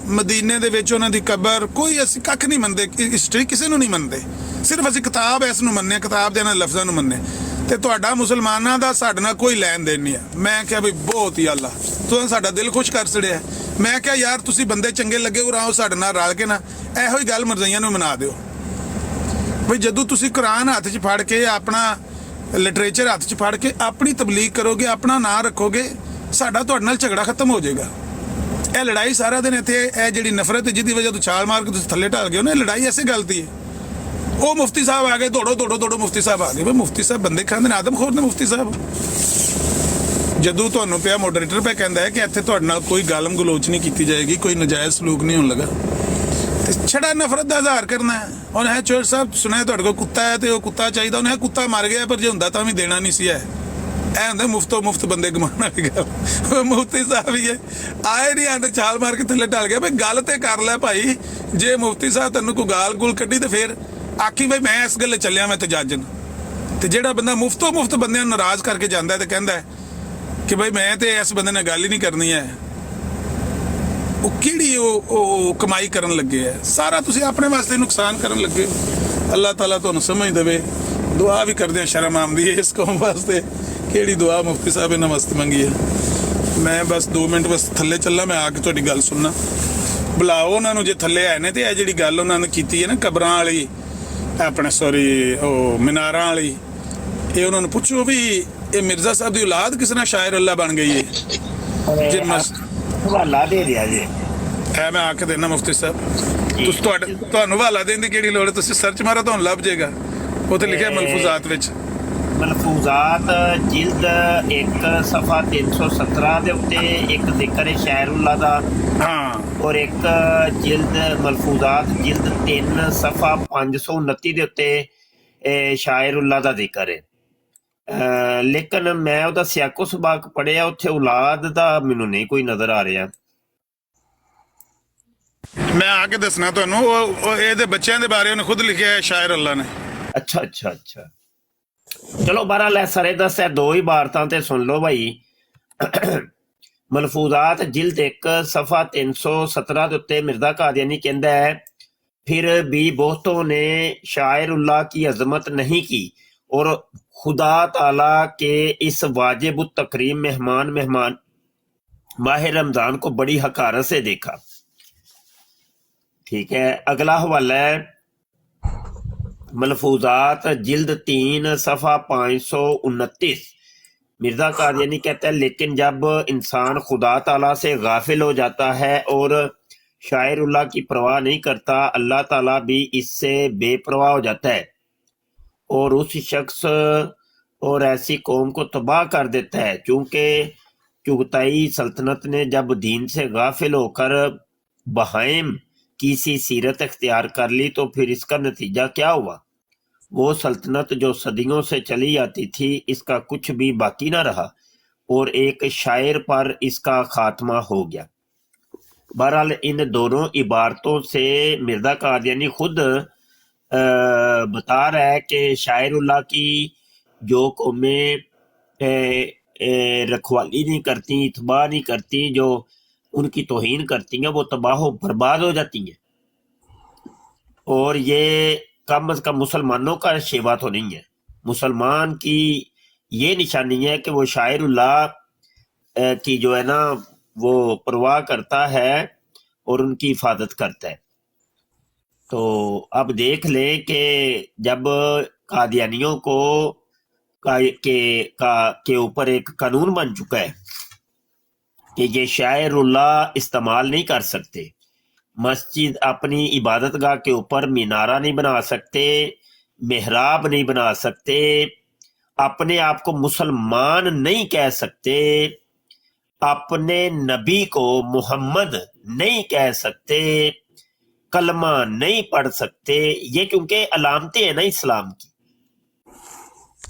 ਮਦੀਨੇ ਦੇ ਵਿੱਚ ਉਹਨਾਂ ਦੀ ਕਬਰ, ਕੋਈ ਅਸੀਂ ਕੱਖ ਨਹੀਂ ਮੰਨਦੇ, ਹਿਸਟਰੀ ਕਿਸੇ ਨੂੰ ਨਹੀਂ ਮੰਨਦੇ, ਸਿਰਫ ਅਸੀਂ ਕਿਤਾਬ ਇਸ ਨੂੰ ਮੰਨਦੇ, ਕਿਤਾਬ ਦੇ ਨਾਲ ਲਫ਼ਜ਼ਾਂ ਨੂੰ ਮੰਨਦੇ। ਤੇ ਤੁਹਾਡਾ ਮੁਸਲਮਾਨਾਂ ਦਾ ਸਾਡੇ ਨਾਲ ਕੋਈ ਲੈਣ ਦੇਣ ਨਹੀਂ ਹੈ। ਮੈਂ ਕਿਹਾ ਵੀ ਬਹੁਤ ਹੀ ਆਲਾ, ਤੁਸੀਂ ਸਾਡਾ ਦਿਲ ਖੁਸ਼ ਕਰ ਛੜਿਆ। ਮੈਂ ਕਿਹਾ ਯਾਰ ਤੁਸੀਂ ਬੰਦੇ ਚੰਗੇ ਲੱਗੇ ਹੋ, ਰਾਓ ਸਾਡੇ ਨਾਲ ਰਲ ਕੇ ਨਾ ਇਹੋ ਹੀ ਗੱਲ ਮਰਜ਼ਈਆਂ ਨੂੰ ਮਨਾ ਦਿਓ। ਬਈ ਜਦੋਂ ਤੁਸੀਂ ਕੁਰਾਨ ਹੱਥ 'ਚ ਫੜ ਕੇ, ਆਪਣਾ ਲਿਟਰੇਚਰ ਹੱਥ 'ਚ ਫੜ ਕੇ ਆਪਣੀ ਤਬਲੀਗ ਕਰੋਗੇ, ਆਪਣਾ ਨਾਂ ਰੱਖੋਗੇ, ਸਾਡਾ ਤੁਹਾਡੇ ਨਾਲ ਝਗੜਾ ਖਤਮ ਹੋ ਜਾਏਗਾ। ਇਹ ਲੜਾਈ ਸਾਰਾ ਦਿਨ ਇੱਥੇ, ਇਹ ਜਿਹੜੀ ਨਫ਼ਰਤ ਜਿਹਦੀ ਵਜ੍ਹਾ ਤੋਂ ਛਾਲ ਮਾਰ ਕੇ ਤੁਸੀਂ ਥੱਲੇ ਢਾਲ ਗਏ ਹੋ ਨਾ, ਇਹ ਲੜਾਈ ਐਸੇ ਗਲਤੀ ਹੈ। ਉਹ ਮੁਫਤੀ ਸਾਹਿਬ ਆ ਗਏ, ਦੌੜੋ ਦੌੜੋ ਦੌੜੋ, ਮੁਫਤੀ ਸਾਹਿਬ ਆ ਗਏ। ਬਈ ਮੁਫਤੀ ਸਾਹਿਬ ਬੰਦੇ ਖਾਂਦੇ ਨੇ, ਆਦਮਖੋਰ ਨੇ ਮੁਫਤੀ ਸਾਹਿਬ। ਜਦੋਂ ਤੁਹਾਨੂੰ ਪਿਆ ਮੋਡਰੇਟਰ ਪਿਆ ਕਹਿੰਦਾ ਹੈ ਕਿ ਇੱਥੇ ਤੁਹਾਡੇ ਨਾਲ ਕੋਈ ਗਾਲਮ ਗਲੋਚ ਨਹੀਂ ਕੀਤੀ ਜਾਏਗੀ, ਕੋਈ ਨਜਾਇਜ਼ ਸਲੂਕ ਨਹੀਂ ਹੋਣ ਲੱਗਾ, ਤੇ ਛੜਾ ਨਫ਼ਰਤ ਦਾ ਇਜ਼ਹਾਰ ਕਰਨਾ ਹੈ। ਹੁਣ ਹੈ ਚੋਰ ਸਾਹਿਬ ਸੁਣਿਆ ਤੁਹਾਡੇ ਕੋਲ ਕੁੱਤਾ ਹੈ ਤੇ ਉਹ ਕੁੱਤਾ ਚਾਹੀਦਾ, ਉਹਨੇ ਕੁੱਤਾ ਮਰ ਗਿਆ, ਪਰ ਜੇ ਹੁੰਦਾ ਤਾਂ ਵੀ ਦੇਣਾ ਨਹੀਂ ਸੀ। ਇਹ ਹੁੰਦਾ ਮੁਫਤੋ ਮੁਫਤ ਬੰਦੇ ਗਮਾਉਣ ਵਾਲੀ ਗੱਲ। ਮੁਫਤੀ ਸਾਹਿਬ ਹੀ ਹੈ ਆਏ ਨਹੀਂ, ਆਂਦੇ ਛਾਲ ਮਾਰ ਕੇ ਥੱਲੇ ਢਲ ਗਿਆ। ਬਈ ਗੱਲ ਤੇ ਕਰ ਲੈ ਭਾਈ, ਜੇ ਮੁਫਤੀ ਸਾਹਿਬ ਤੈਨੂੰ ਕੋਈ ਗਾਲ ਗੂਲ ਕੱਢੀ ਤੇ ਫਿਰ ਆਖੀ ਬਈ ਮੈਂ ਇਸ ਗੱਲੇ ਚੱਲਿਆ, ਮੈਂ ਤੇ ਜੱਜਨ। ਤੇ ਜਿਹੜਾ ਬੰਦਾ ਮੁਫਤੋ ਮੁਫਤ ਬੰਦਿਆਂ ਨੂੰ ਨਾਰਾਜ਼ ਕਰਕੇ ਜਾਂਦਾ ਤੇ ਕਹਿੰਦਾ ਕਿ ਬਈ ਮੈਂ ਤੇ ਇਸ ਬੰਦੇ ਨਾਲ ਗੱਲ ਹੀ ਨਹੀਂ ਕਰਨੀ ਹੈ, ਉਹ ਕਿਹੜੀ ਉਹ ਕਮਾਈ ਕਰਨ ਲੱਗੇ ਹੈ? ਸਾਰਾ ਤੁਸੀਂ ਆਪਣੇ ਵਾਸਤੇ ਨੁਕਸਾਨ ਕਰਨ ਲੱਗੇ ਹੋ। ਅੱਲਾਹ ਤਾਲਾ ਤੁਹਾਨੂੰ ਸਮਝ ਦੇਵੇ। ਦੁਆ ਵੀ ਕਰਦੇ ਆ, ਸ਼ਰਮ ਆਉਂਦੀ ਹੈ ਇਸ ਕੌਮ ਵਾਸਤੇ। ਕਿਹੜੀ ਦੁਆ ਮੁਫਤੀ ਸਾਹਿਬ ਇਹਨਾਂ ਵਾਸਤੇ ਮੰਗੀ ਹੈ? ਮੈਂ ਬਸ 2 ਮਿੰਟ ਬਸ ਥੱਲੇ ਚੱਲਾਂ, ਮੈਂ ਆ ਕੇ ਤੁਹਾਡੀ ਗੱਲ ਸੁਣਨਾ। ਬੁਲਾਓ ਉਹਨਾਂ ਨੂੰ ਜੇ ਥੱਲੇ ਆਏ ਨੇ। ਤੇ ਇਹ ਜਿਹੜੀ ਗੱਲ ਉਹਨਾਂ ਨੇ ਕੀਤੀ ਹੈ ਨਾ ਕਬਰਾਂ ਵਾਲੀ, ਆਪਣੇ ਸੌਰੀ ਉਹ ਮੀਨਾਰਾਂ ਵਾਲੀ, ਇਹ ਉਹਨਾਂ ਨੂੰ ਪੁੱਛੋ ਵੀ ਇਹ ਮਿਰਜ਼ਾ ਸਾਹਿਬ ਦੀ ਔਲਾਦ ਕਿਸ ਨਾਲ ਸ਼ਾਇਰ ਅੱਲਾ ਬਣ ਗਈ ਹੈ। ਜੇ
ਹਵਾਲਾ ਦੇ ਦਿਆ ਜੀ,
ਐ ਮੈਂ ਆ ਕੇ ਦੇਣਾ ਮੁਫਤੀ ਸਾਹਿਬ। ਤੁਸੀਂ ਤੁਹਾਨੂੰ ਹਵਾਲਾ ਦੇਣ ਦੀ ਕਿਹੜੀ ਲੋੜ ਹੈ? ਤੁਸੀਂ ਸਰਚ ਮਾਰੋ ਤੁਹਾਨੂੰ ਲੱਭ ਜਾਏਗਾ, ਉੱਥੇ ਲਿਖਿਆ ਮਲਫੂਜ਼ਾਤ ਵਿੱਚ।
ਮਲਫੂਜ਼ਾਤ ਜਿਲਦ 1 ਸਫਾ 317 ਦੇ ਉੱਤੇ ਇੱਕ ਜ਼ਿਕਰ ਹੈ ਸ਼ਾਇਰੁੱਲਾ ਦਾ,
ਹਾਂ,
ਔਰ ਇੱਕ ਜਿਲਦ ਮਲਫੂਜ਼ਾਤ ਜਿਲਦ 3 ਸਫਾ 529 ਦੇ ਉੱਤੇ ਸ਼ਾਇਰੁੱਲਾ ਦਾ ਜ਼ਿਕਰ ਹੈ। ਲੇਕਿਨ ਮੈਂ ਉਹਦਾ ਸਿਆਕੋ ਸਬਾਕ ਪੜ੍ਹਿਆ, ਉੱਥੇ ਔਲਾਦ ਦਾ ਮੈਨੂੰ ਨਹੀਂ ਕੋਈ ਨਜ਼ਰ ਆ ਰਿਹਾ।
ਮੈਂ ਆ ਕੇ ਦੱਸਣਾ ਤੁਹਾਨੂੰ, ਉਹ ਇਹਦੇ ਬੱਚਿਆਂ ਦੇ ਬਾਰੇ ਉਹਨੇ ਖੁਦ ਲਿਖਿਆ ਹੈ ਸ਼ਾਇਰ ਅੱਲਾ ਨੇ।
ਅੱਛਾ ਅੱਛਾ ਅੱਛਾ, ਚਲੋ ਬਾਰਾ ਲੈ ਸਾਰੇ ਦੱਸਿਆ, 2 ਹੀ ਇਬਾਰਤਾਂ ਤੇ ਸੁਣ ਲਓ ਭਾਈ। ਮਲਫੂਜ਼ਾਤ ਜਿਲਦ 1 ਸਫਾ 317 ਦੇ ਉੱਤੇ ਮਿਰਜ਼ਾ ਕਾਦੀਆਨੀ ਕਹਿੰਦਾ ਹੈ پھر بھی بہتوں نے شاعر اللہ کی عظمت نہیں کی اور خدا تعالی کے اس واجب التکریم مہمان ماہ رمضان کو بڑی حقارت سے دیکھا. ٹھیک ہے. اگلا حوالہ ہے ملفوظات جلد 3 صفحہ 529. مرزا قادیانی کہتا ہے لیکن جب انسان خدا تعالیٰ سے غافل ہو جاتا ہے اور شاعر اللہ کی پرواہ نہیں کرتا، اللہ تعالیٰ بھی اس سے بے پرواہ ہو جاتا ہے اور اس شخص اور ایسی قوم کو تباہ کر دیتا ہے. چونکہ چغتائی سلطنت نے جب دین سے غافل ہو کر بہائم کی سی سیرت اختیار کر لی تو پھر اس کا نتیجہ کیا ہوا؟ وہ سلطنت جو صدیوں سے چلی آتی تھی اس کا کچھ بھی باقی نہ رہا اور ایک شاعر پر اس کا خاتمہ ہو گیا. بہرحال ان دونوں عبارتوں سے مرزا قادیانی خود بتا رہا ہے کہ شاعر اللہ کی جو قومیں رکھوالی نہیں کرتی، اتباع نہیں کرتی، جو ان کی توہین کرتی ہیں وہ تباہ و برباد ہو جاتی ہیں. اور یہ کم از کم مسلمانوں کا شیوا تو نہیں ہے. مسلمان کی یہ نشانی ہے کہ وہ شاعر اللہ کی جو ہے نا وہ پرواہ کرتا ہے اور ان کی حفاظت کرتا ہے. تو اب دیکھ لیں کہ جب قادیانیوں کے اوپر ایک قانون بن چکا ہے کہ یہ شاعر اللہ استعمال نہیں کر سکتے، مسجد اپنی عبادت گاہ کے اوپر مینارہ نہیں بنا سکتے، محراب نہیں بنا سکتے، اپنے آپ کو مسلمان نہیں کہہ سکتے، اپنے نبی کو محمد نہیں کہہ سکتے، کلمہ نہیں پڑھ سکتے. یہ کیونکہ علامتیں ہیں نا اسلام کی،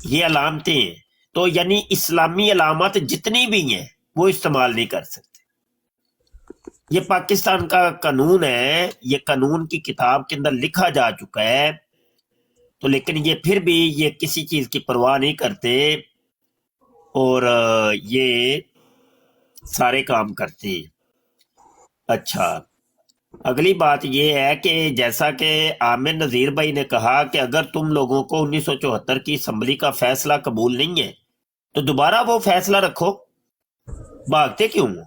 یہ علامتیں ہیں تو یعنی اسلامی علامات جتنی بھی ہیں وہ استعمال نہیں کر سکتے. یہ پاکستان کا قانون ہے، یہ قانون کی کتاب کے اندر لکھا جا چکا ہے. تو لیکن یہ پھر بھی یہ کسی چیز کی پرواہ نہیں کرتے اور یہ سارے کام کرتے ہیں. اچھا، اگلی بات یہ ہے کہ جیسا کہ عامر نذیر بھائی نے کہا کہ اگر تم لوگوں کو 1974 کی اسمبلی کا فیصلہ قبول نہیں ہے تو دوبارہ وہ فیصلہ رکھو، بھاگتے کیوں ہو؟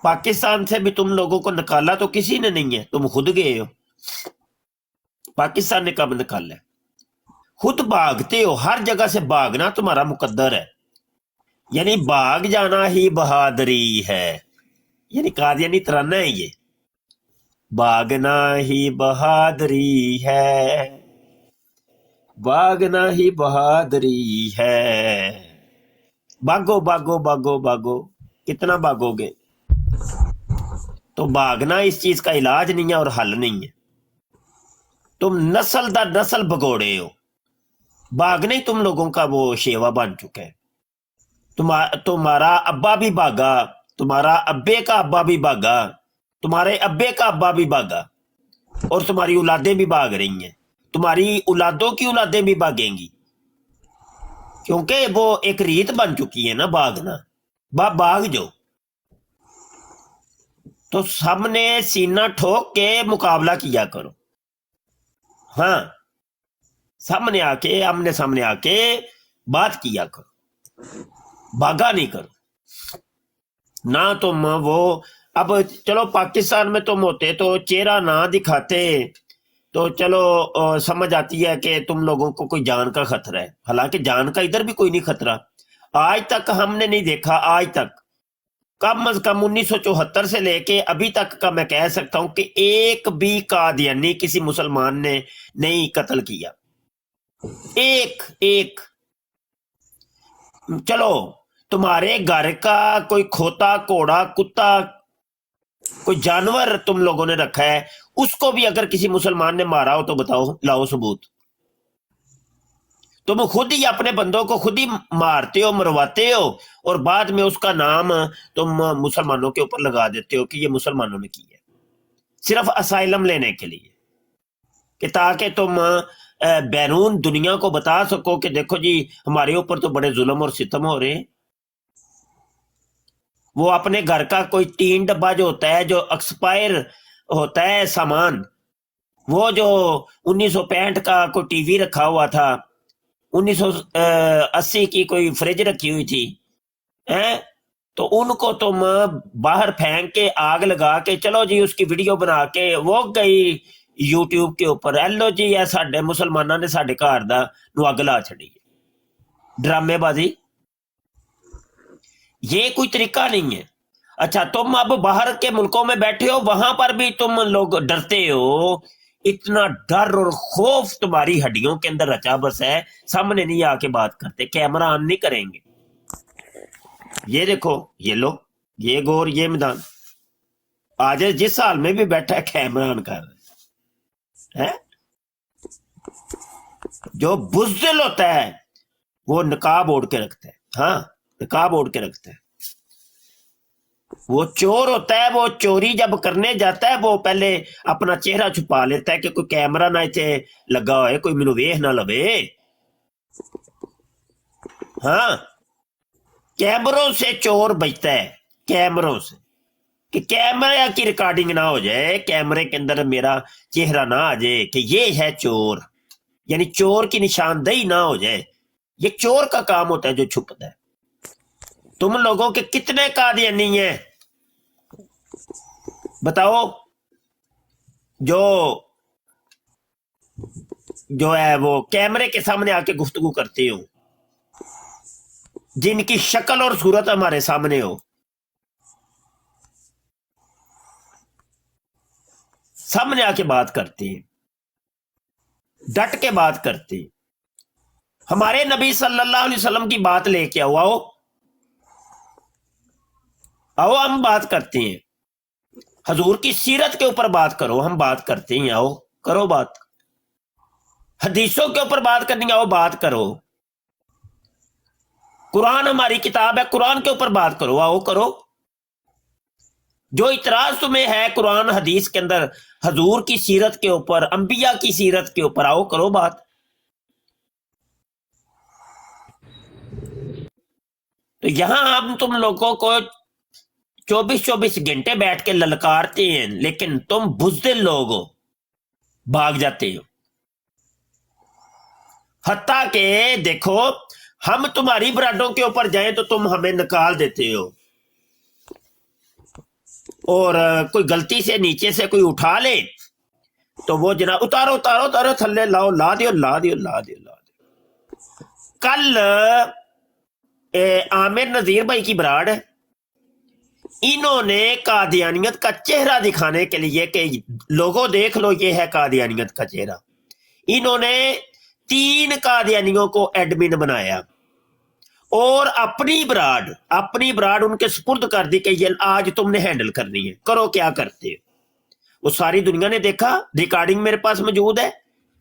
پاکستان سے بھی تم لوگوں کو نکالا تو کسی نے نہیں ہے، تم خود گئے ہو. پاکستان نے کب نکالا ہے؟ خود بھاگتے ہو، ہر جگہ سے بھاگنا تمہارا مقدر ہے. یعنی بھاگ جانا ہی بہادری ہے، یعنی قادیانی ترانہ ہے یہ، بھاگنا ہی بہادری ہے، بھاگنا ہی بہادری ہے. بھاگو بھاگو بھاگو بھاگو، کتنا بھاگو گے؟ تو بھاگنا اس چیز کا علاج نہیں ہے اور حل نہیں ہے. تم نسل در نسل بھگوڑے ہو، بھاگنا ہی تم لوگوں کا وہ شیوا بن چکا ہے. تمہارا ابا بھی بھاگا، تمہارا ابے کا ابا بھی بھاگا، تمہارے ابے کا ابا بھی بھاگا اور تمہاری اولادیں بھی بھاگ رہی ہیں، تمہاری اولادوں کی اولادیں بھی بھاگیں گی کیونکہ وہ ایک ریت بن چکی ہے نا بھاگنا. بھاگ جو تو سامنے سینہ ٹھوک کے مقابلہ کیا کرو. ہاں، سامنے آ کے آمنے سامنے آ کے بات کیا کرو، بھاگا نہیں کرو. نہ تم وہ اب چلو پاکستان میں تم ہوتے تو چہرہ نہ دکھاتے تو چلو سمجھ آتی ہے کہ تم لوگوں کو کوئی جان کا خطرہ ہے، حالانکہ جان کا ادھر بھی کوئی نہیں خطرہ. آج تک ہم نے نہیں دیکھا، آج تک کم از کم 1974 سے لے کے ابھی تک کا میں کہہ سکتا ہوں کہ ایک بھی قادیانی کسی مسلمان نے نہیں قتل کیا. ایک چلو تمہارے گھر کا کوئی کھوتا کوڑا کتا کوئی جانور تم لوگوں نے رکھا ہے، اس کو بھی اگر کسی مسلمان نے مارا ہو تو بتاؤ، لاؤ ثبوت. تم خود ہی اپنے بندوں کو خود ہی مارتے ہو، مرواتے ہو اور بعد میں اس کا نام تم مسلمانوں کے اوپر لگا دیتے ہو کہ یہ مسلمانوں نے کی ہے، صرف اسائلم لینے کے لیے، کہ تاکہ تم بیرون دنیا کو بتا سکو کہ دیکھو جی ہمارے اوپر تو بڑے ظلم اور ستم ہو رہے ہیں. وہ اپنے گھر کا کوئی 3 ڈبہ جو ہوتا ہے، جو ایکسپائر ہوتا ہے سامان، वो जो 1965 का कोई टीवी रखा हुआ था, 1980 की कोई फ्रिज रखी हुई थी, हैं, तो उनको तुम बाहर फेंक के आग लगा के चलो जी उसकी वीडियो बना के वो गई यूट्यूब के ऊपर, हेलो जी ये साडे मुसलमाना ने साडे घर दा नूं अग ला छड़ी है। ड्रामेबाजी, ये कोई तरीका नहीं है। अच्छा, तुम अब बाहर के मुल्कों में बैठे हो, वहां पर भी तुम लोग डरते हो, इतना डर और खौफ तुम्हारी हड्डियों के अंदर रचा बस है, सामने नहीं आके बात करते, कैमरा ऑन नहीं करेंगे। ये देखो, ये लो, ये गोर, ये मैदान, आज जिस हाल में भी बैठा है कैमरा ऑन कर रहे हैं। जो बुज़दिल होता है वो नकाब ओढ़ के रखता है, हाँ नकाब ओढ़ के रखता है। वो चोर होता है, वो चोरी जब करने जाता है वो पहले अपना चेहरा छुपा लेता है कि कोई कैमरा ना इथे लगा होए, कोई मैनू वेख ना लवे। हाँ, कैमरों से चोर बचता है, कैमरों से, कि कैमरे की रिकॉर्डिंग ना हो जाए, कैमरे के अंदर मेरा चेहरा ना आ जाए कि ये है चोर, यानी चोर की निशानदेही ना हो जाए। ये चोर का काम होता है जो छुपता है। तुम लोगों के कितने कादियानी हैं बताओ, जो है वो कैमरे के सामने आके गुफ्तगू करते हो, जिनकी शक्ल और सूरत हमारे सामने हो, सामने आके बात करते हैं, डट के बात करते हैं। हमारे नबी सल्लल्लाहु अलैहि वसल्लम की बात लेके आओ, आओ हम बात करते हैं। हजूर की सीरत के ऊपर बात करो, हम बात करते हैं, आओ करो बात। हदीसों के ऊपर बात करनी, आओ बात करो। कुरान हमारी किताब है, कुरान के ऊपर बात करो, आओ करो। जो इतराज तुम्हें है कुरान हदीस के अंदर हजूर की सीरत के ऊपर, अंबिया की सीरत के ऊपर, आओ करो बात। तो यहां हम तुम लोगों को 24-24 घंटे बैठ के ललकारते हैं, लेकिन तुम बुज़दिल लोग हो, भाग जाते हो। हत्ता के देखो, हम तुम्हारी बराडों के ऊपर जाएं तो तुम हमें निकाल देते हो, और कोई गलती से नीचे से कोई उठा ले तो वो जना उतारो उतारो उतारो, थल्ले लाओ, ला दियो ला दियो ला दियो ला दियो। कल आमिर नजीर भाई की बराड़ है, इन्होंने कादियानियत का चेहरा दिखाने के लिए कि लोगों देख लो ये है कादियानियत का चेहरा, इन्होंने 3 कादियानियों को एडमिन बनाया और अपनी ब्राड उनके सुपुर्द कर दी कि ये आज तुमने हैंडल करनी है, करो क्या करते हो। वो सारी दुनिया ने देखा, रिकॉर्डिंग मेरे पास मौजूद है,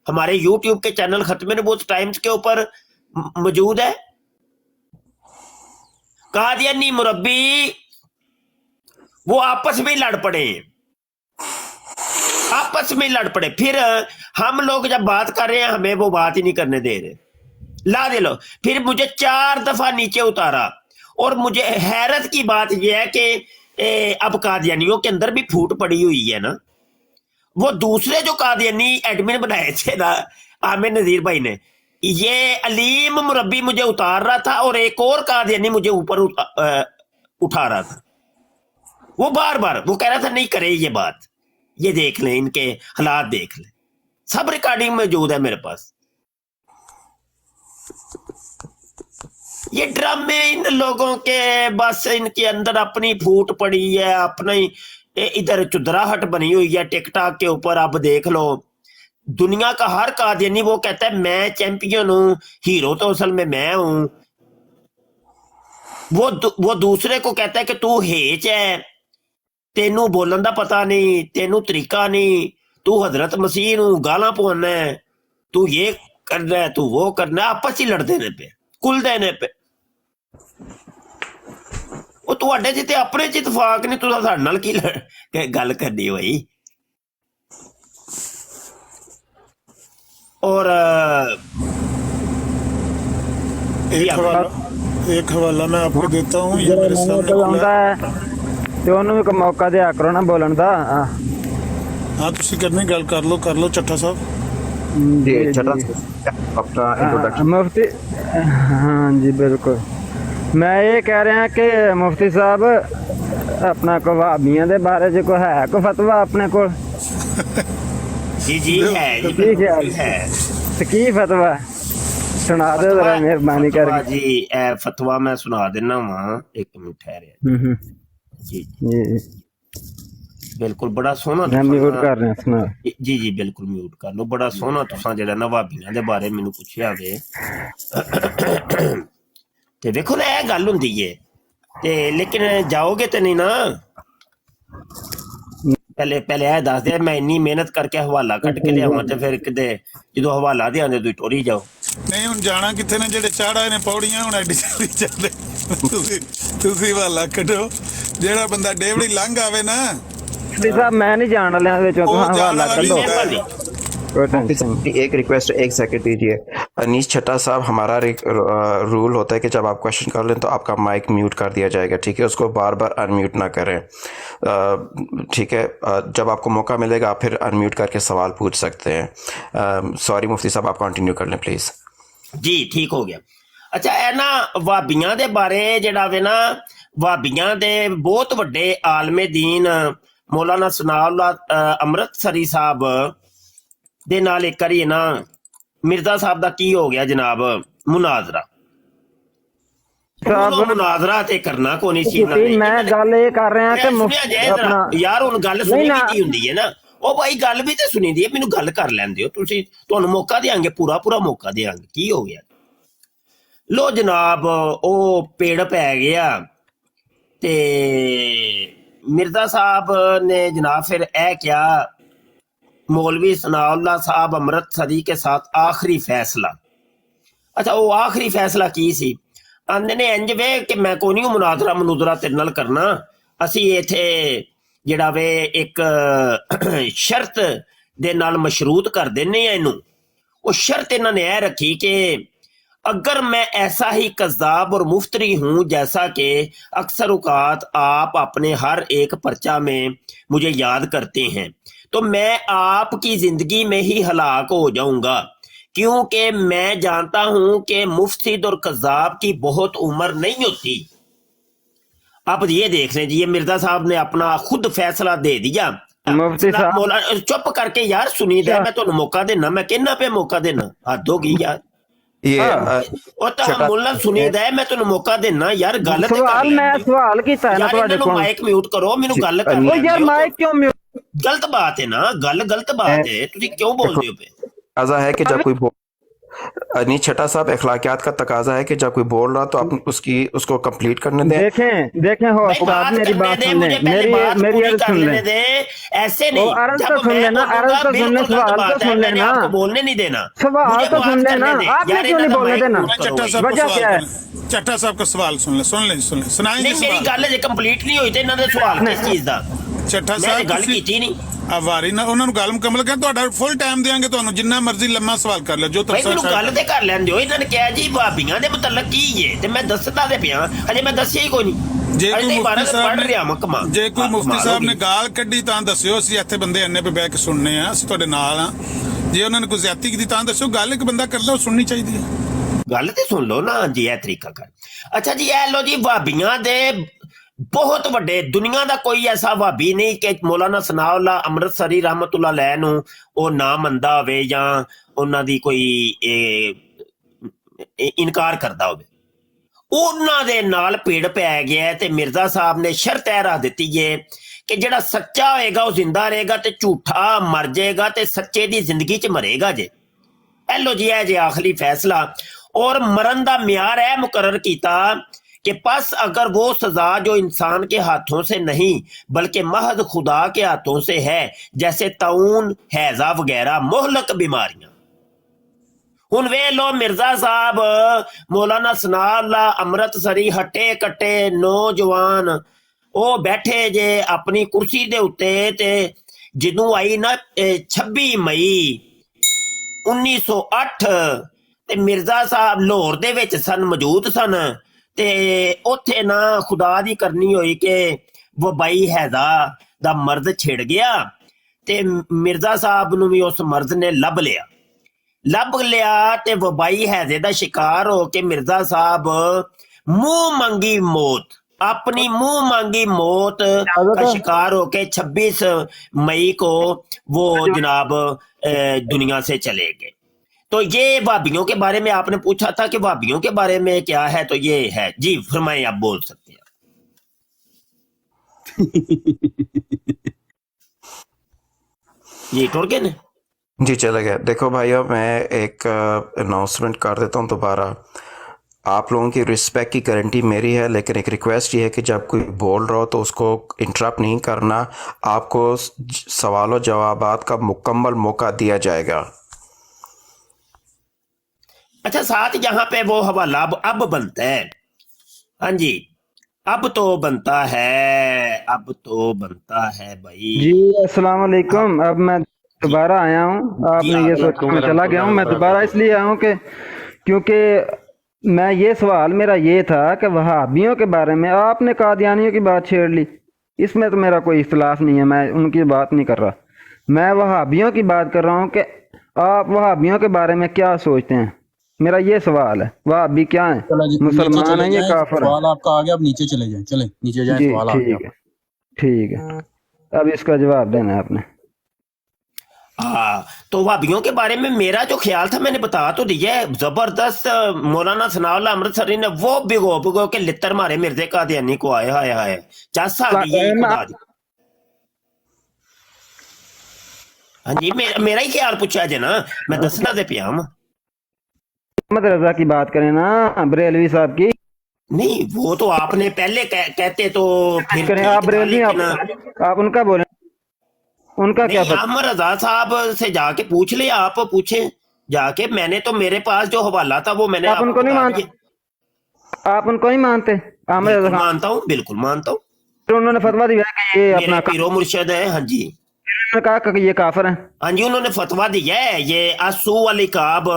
हमारे यूट्यूब के चैनल खत्म नबूवत टाइम्स के ऊपर मौजूद है। कादियानी मुरब्बी वो आपस में लड़ पड़े, आपस में लड़ पड़े। फिर हम लोग जब बात कर रहे हैं हमें वो बात ही नहीं करने दे रहे, ला दे लो। फिर मुझे 4 दफा नीचे उतारा, और मुझे हैरत की बात यह है कि अब कादियानियों के अंदर भी फूट पड़ी हुई है ना। वो दूसरे जो कादियानी एडमिन बनाए थे ना आमिर नजीर भाई ने, ये अलीम मुरब्बी मुझे उतार रहा था और एक और कादियानी मुझे ऊपर उठा रहा था। वो बार बार वो कह रहा था नहीं करे ये बात, ये देख लें, इनके हालात देख लें, सब रिकॉर्डिंग मौजूद है मेरे पास। ये ड्रामे इन लोगों के, बस इनके अंदर अपनी फूट पड़ी है, अपनी इधर चुदराहट बनी हुई है टिकटॉक के ऊपर। अब देख लो, दुनिया का हर कादियानी वो कहता है मैं चैंपियन हूं, हीरो तो असल में मैं हूं। वो दूसरे को कहता है कि तू हेच है, तेनू बोलन दा पता नहीं, तेनू तरीका नहीं, तू हजरत मसीह नू गालां पवाना है, तू ये करना है, तू वो करना है। आपस ही लड़ते ने पे, कुल देने पे। ਉਹ ਤੁਹਾਡੇ ਚ ਤੇ ਆਪਣੇ ਚ ਇਤਫਾਕ ਨਹੀਂ, ਤੁਸੀਂ ਸਾਡੇ ਨਾਲ ਕੀ ਗੱਲ ਕਰਨੀ ਹੋਈ। और
एक हवाला मैं आपको देता हूँ, ये मेरे सामने खुला है।
ਤੇ ਉਹਨੂੰ ਵੀ ਇੱਕ ਮੌਕਾ ਦਿਆ ਕਰੋ ਨਾ ਬੋਲਣ ਦਾ।
हाँ तुसी करनी गल कर लो चट्टा साहब।
जी चट्टा साहब अपना इंट्रोडक्शन।
मुफ्ती हाँ जी बिल्कुल। मैं ये कह रहा कि मुफ्ती साहब अपना को भाबियां दे बारे च कोई है कोई फतवा अपने को?
जी जी है जी
ठीक है
बिल्कुल है
तो की फतवा सुना दो जरा मेहरबानी
फतवा
करके।
जी फतवा मैं सुना देना वहाँ, एक मिनट ठहरे जी
जी
बिल्कुल। बड़ा सोहना
मैं म्यूट
तुसां-
कर रहा सुना।
जी जी बिल्कुल म्यूट कर लो। बड़ा सोहना तुसां जेह्ड़ा ना भाबियां दे बारे मैनू पुछया वे ते देखो ना यह गल हुंदी है ते लेकिन जाओगे तो नहीं ना। पहले पहले यह दस दे मैं इन्नी मेहनत करके हवाला कट के लियावां ते फिर किते जो हवाला दे आंदे तुसीं टोरी जाओ।
नहीं हुण जाना कित्थे ने जेह्ड़े चाढ़ा ने पौड़ियां हुण एड्डी जल्दी चलदे तुसी वाला कड्ढो जेह्ड़ा बंदा डेवड़ी लंघ आवे ना
मुफ्ती साहब मैं नहीं जान लिया विचों
वो
तुहां हवाला
जाना
कर लो।
नहीं है।
मेहरबानी।
कोई टेंशन नहीं।
एक रिक्वेस्ट, एक सेकंड दीजिए। अनीस छट्टा साहब, हमारा रूल होता है कि जब आप क्वेश्चन कर लें तो आपका माइक म्यूट कर दिया जाएगा, ठीक है? उसको बार बार अनम्यूट ना करें, ठीक है? जब आपको मौका मिलेगा आप फिर अनम्यूट करके सवाल पूछ सकते हैं। सॉरी मुफ्ती साहब, आप कंटिन्यू कर लें प्लीज़।
जी ठीक हो गया। अच्छा ਇਹ ਨਾ ਵਾਬੀਆਂ ਦੇ ਬਾਰੇ ਜਿਹੜਾ ਵੇ ਨਾ ਵਾਬੀਆਂ ਦੇ ਬਹੁਤ ਵੱਡੇ ਆਲਮੇ ਦੀਨ ਮੌਲਾਨਾ ਸਨਾਉल्ला ਅੰਮ੍ਰਿਤਸਰੀ ਸਾਹਿਬ ਦੇ ਨਾਲ ਇੱਕ ਵਾਰੀ ਨਾ ਮਿਰਜ਼ਾ ਸਾਹਿਬ ਦਾ ਕੀ ਹੋ ਗਿਆ ਜਨਾਬ ਮੁਨਾਜ਼ਰਾ।
ਸਾਹਿਬ
ਮੁਨਾਜ਼ਰਾ ਤੇ ਕਰਨਾ ਕੋਈ ਨਹੀਂ ਸੀ
ਤੁਸੀਂ ਮੈਂ ਗੱਲ ਇਹ ਕਰ ਰਿਹਾ ਕਿ
ਸੁਣਿਆ ਜਾਏ ਜ਼ਰਾ।
ਆਪਣਾ
ਯਾਰ ਹੁਣ ਗੱਲ
ਨਹੀਂ
ਸੁਣੀ
ਨਾ।
ਕੀ ਹੁੰਦੀ ਹੈ ਨਾ, ਉਹ ਭਾਈ ਗੱਲ ਵੀ ਤੇ ਸੁਣੀ ਦੀ ਹੈ, ਮੈਨੂੰ ਗੱਲ ਕਰ ਲੈਂਦੇ ਹੋ ਤੁਸੀਂ, ਤੁਹਾਨੂੰ ਮੌਕਾ ਦੇਾਂਗੇ, ਪੂਰਾ ਮੌਕਾ ਦੇਾਂਗੇ। ਕੀ ਹੋ ਗਿਆ? ਲੋ ਜਨਾਬ ਉਹ ਪੇੜ ਪੈ ਗਿਆ ਤੇ ਮਿਰਜ਼ਾ ਸਾਹਿਬ ਨੇ ਜਨਾਬ ਫਿਰ ਇਹ ਕਿਹਾ मौलवी सनाउल्ला साहब अमृतसरी के साथ आखिरी फैसला। अच्छा वो आखिरी फैसला की सी? आंदे ने इंज वे कि मैं कोई नहीं मुनाजरा मनुजरा तेरे नाल करना, असी इत्थे जिहड़ा वे एक शर्त दे नाल मशरूत कर देने आ इनू। वो शर्त इन्हां ने यह रखी कि अगर मैं ऐसा ही कज़्ज़ाब और मुफ्तरी हूँ जैसा कि अक्सर औकात आप अपने हर एक पर्चा में मुझे याद करते हैं, तो मैं आपकी जिंदगी में ही हलाक हो जाऊंगा, क्योंकि मैं जानता हूं कि मुफ्तिद और कज़्ज़ाब की बहुत उम्र नहीं होती। आप ये देख रहे हैं जी, ये मिर्जा साहब ने अपना खुद फैसला दे दिया।
मुफ्ती साहब
मौलाना चुप करके यार सुनी दे, मैं तो मौका देना, मैं कहना पे मौका देना, हद होगी यार।
ये
ਉਹ ਤਾਂ ਮੁੱਲਾ ਸੁਣੀਦਾ ਮੈਂ ਤੁਹਾਨੂੰ ਮੌਕਾ ਦੇਣਾ ਯਾਰ, ਗੱਲ ਤੇ
ਸਵਾਲ ਮੈਂ ਸਵਾਲ ਕੀਤਾ ਹੈ ਨਾ ਤੁਹਾਡੇ ਕੋਲ।
ਮਾਈਕ ਮਿਊਟ ਕਰੋ, ਮੈਨੂੰ ਗੱਲ ਕਰ
ਉਹ ਯਾਰ ਮਾਈਕ ਕਿਉਂ ਮਿਊਟ?
गलत बात है ना, गलत बात है, तुझे क्यों बोल रहे हो पे?
तकाजा है कि जब कोई अनीस छट्टा साहब, अखलाकियात का तकाजा है कि जब कोई बोल रहा तो आप उसको कंप्लीट करने दें।
देखें हो उस्ताद, मेरी बात सुन ले, मेरी अर्ज सुन ले।
ऐसे नहीं,
अर्ज तो सुन लेना, अर्ज तो सुन ले, सवाल तो सुन लेना,
बोलने नहीं देना,
सवाल तो सुन लेना। आपने क्यों नहीं बोलने देना?
चट्टा साहब का
वजह क्या है?
सवाल चट्टा साहब का सवाल सुन ले सुनाएंगे
नहीं मेरी
सवाल।
गल जे कंप्लीट नहीं होई ते इन्हां दे सवाल किस चीज दा?
ਚੱਠਾ
मैं
ਸਾਹਿਬ
गल
ਤੁਸੀਂ
कीती नहीं
ਆ ਵਾਰੀ ਨਾਲ ਉਹਨਾਂ ਨੂੰ ਗੱਲ ਮੁਕੰਮਲ ਕਰ, ਤੁਹਾਡਾ ਫੁੱਲ ਟਾਈਮ ਦੇਾਂਗੇ ਤੁਹਾਨੂੰ, ਜਿੰਨਾ ਮਰਜ਼ੀ ਲੰਮਾ ਸਵਾਲ ਕਰ ਲਿਓ ਜੋ
ਭਾਈ
ਤੁਸੀਂ
ਮੈਨੂੰ ਗੱਲ ਤੇ ਕਰ ਲੈਂਦੇ ਹੋ। ਇਹਨਾਂ ਨੇ ਕਿਹਾ ਜੀ ਭਾਬੀਆਂ ਦੇ ਮੁਤਲਕ ਕੀ ਏ ਤੇ ਮੈਂ ਦੱਸਦਾ ਤੇ ਪਿਆ, ਹਜੇ ਮੈਂ ਦੱਸਿਆ ਹੀ ਕੋਈ ਨਹੀਂ।
ਜੇ ਕੋਈ ਮੁਫਤੀ ਸਾਹਿਬ
ਪੜ ਰਿਹਾ ਮਕਮਾ,
ਜੇ ਕੋਈ ਮੁਫਤੀ ਸਾਹਿਬ ਨੇ ਗਾਲ ਕੱਢੀ ਤਾਂ ਦੱਸਿਓ, ਅਸੀਂ ਇੱਥੇ ਬੰਦੇ ਇੰਨੇ ਪੇ ਬਹਿ ਕੇ ਸੁਣਨੇ ਆ, ਅਸੀਂ ਤੁਹਾਡੇ ਨਾਲ ਆ। ਜੇ ਉਹਨਾਂ ਨੇ ਕੋਈ ਜ਼ਿਆਦਤੀ ਕੀਤੀ ਤਾਂ ਦੱਸਿਓ, ਗੱਲ ਇੱਕ ਬੰਦਾ ਕਰਦਾ ਉਹ ਸੁਣਨੀ ਚਾਹੀਦੀ ਹੈ।
ਗੱਲ ਤੇ ਸੁਣ ਲਓ ਨਾ ਜੀ, ਇਹ ਤਰੀਕਾ ਕਰ। ਅੱਛਾ ਜੀ ਇਹ ਲੋ ਜੀ, ਭਾਬੀਆਂ ਦੇ ਬਹੁਤ ਵੱਡੇ, ਦੁਨੀਆ ਦਾ ਕੋਈ ਐਸਾ ਭਾਬੀ ਨਹੀਂ ਕਿ ਮੌਲਾਨਾ ਸਨਾਉल्ला ਅੰਮ੍ਰਿਤਸਰੀ ਰਹਿਮਤੁल्लाह अलैह ਨੂੰ ਉਹ ਨਾ ਮੰਨਦਾ ਹੋਵੇ ਜਾਂ ਉਹਨਾਂ ਦੀ ਕੋਈ ਇਨਕਾਰ ਕਰਦਾ ਹੋਵੇ। ਉਹਨਾਂ ਦੇ ਨਾਲ ਭੀੜ ਪੈ ਗਿਆ ਤੇ ਮਿਰਜ਼ਾ ਸਾਹਿਬ ਨੇ ਸ਼ਰਤ ਇਹ ਰੱਖ ਦਿੱਤੀ ਏ ਕਿ ਜਿਹੜਾ ਸੱਚਾ ਹੋਏਗਾ ਉਹ ਜ਼ਿੰਦਾ ਰਹੇਗਾ ਤੇ ਝੂਠਾ ਮਰ ਜਾਏਗਾ ਤੇ ਸੱਚੇ ਦੀ ਜ਼ਿੰਦਗੀ 'ਚ ਮਰੇਗਾ ਜੇ। ਐਲੋ ਜੀ ਇਹ ਜੇ ਆਖਰੀ ਫੈਸਲਾ। और मरण का म्यार है मुकर्रर किया कि बस अगर वो सजा जो इंसान के हाथों से नहीं बल्कि महज खुदा के हाथों से है, जैसे ताउन, हैजा वगैरह मोहलक बीमारियां। हुण वे लो मिर्जा साहब मौलाना सनाउल्ला अमृतसरी हट्टे कट्टे नौजवान ਉਹ बैठे जे अपनी कुर्सी दे उत्ते ते ਜਦੋਂ आई ना 26 मई 1908 ਤੇ ਮਿਰਜ਼ਾ ਸਾਹਿਬ ਲਾਹੌਰ ਦੇ ਵਿੱਚ ਸਨ, ਮੌਜੂਦ ਸਨ ਤੇ ਉੱਥੇ ਨਾ ਖੁਦਾ ਦੀ ਕਰਨੀ ਹੋਈ ਕਿ ਵਬਾਈ ਹੈਜ਼ਾ ਦਾ ਮਰਜ਼ ਛਿੜ ਗਿਆ ਤੇ ਮਿਰਜ਼ਾ ਸਾਹਿਬ ਨੂੰ ਵੀ ਉਸ ਮਰਦ ਨੇ ਲੱਭ ਲਿਆ ਤੇ ਵਬਾਈ ਹੈਜ਼ੇ ਦਾ ਸ਼ਿਕਾਰ ਹੋ ਕੇ ਮਿਰਜ਼ਾ ਸਾਹਿਬ अपनी मुंह मांगी मौत का शिकार होके 26 मई को वो जनाब दुनिया से चले गए। तो ये भाभियों के बारे में आपने पूछा था कि भाभियों के बारे में क्या है, तो ये है जी, फरमाएं, आप बोल सकते हैं। ये टुर गए ने
जी, चले गए। देखो भाइयों, मैं एक अनाउंसमेंट कर देता हूँ दोबारा। आप लोगों की रिस्पेक्ट की गारंटी मेरी है, लेकिन एक रिक्वेस्ट ये है कि जब कोई बोल रहा हो तो उसको इंटरप्ट नहीं करना। आपको सवालों जवाबात का मुकम्मल मौका दिया जाएगा।
अच्छा, साथ यहाँ पे वो हवाला अब बनता है। हाँ जी, अब तो बनता है भाई
जी। अस्सलाम वालेकुम। अब मैं दोबारा आया हूँ, आपने ये सोच के मैं चला गया हूँ। मैं दोबारा इसलिए आया हूँ कि क्योंकि मैं ये सवाल मेरा ये था कि वहाबियों के बारे में आपने कादियानियों की बात छेड़ ली। इसमें तो मेरा कोई इख्तिलाफ नहीं है, मैं उनकी बात नहीं कर रहा, मैं वहाबियों की बात कर रहा हूँ कि आप वहाबियों के बारे में क्या सोचते हैं। मेरा ये सवाल है, वहाबी क्या है, मुसलमान है या काफिर है?
सवाल आपका आ गया, अब नीचे चले जाएं, चले नीचे जाएं, सवाल आ गया।
ठीक है, अब इसका जवाब देना है आपने।
हाँ, तो वहाबियों के बारे में मेरा जो ख्याल था मैंने बता तो दिया है। जबरदस्त मौलाना सनाउल्लाह अमृतसरी ने वो भिगो के लित्तर मारे मिर्जे कादियानी को, आए हाय चस आ गई है खुदा दी। हाँ जी, मेरा ही ख्याल पूछा जे ना, मैं दसना दे पिया हूं।
अहमद रजा की बात करें ना, बरेलवी साहब की
नहीं, वो तो आपने पहले कहते तो फिर
करें। आप बरेलवी, आप उनका बोले, उनका क्या पता?
अहमद रजा साहब से जाके पूछ ले, आप पूछे जाके। मैंने तो मेरे पास जो हवाला था वो मैंने
आप उनको नहीं मानते? आप उनको नहीं मानते? अहमद रजा
मानता हूँ, बिल्कुल मानता हूँ।
तो उन्होंने फतवा दिया कि ये अपना
पीरो मुर्शिद है। हाँ जी,
उन्होंने कहा कि ये काफिर है।
हाँ जी, उन्होंने फतवा दिया है। ये असू अल इकाब,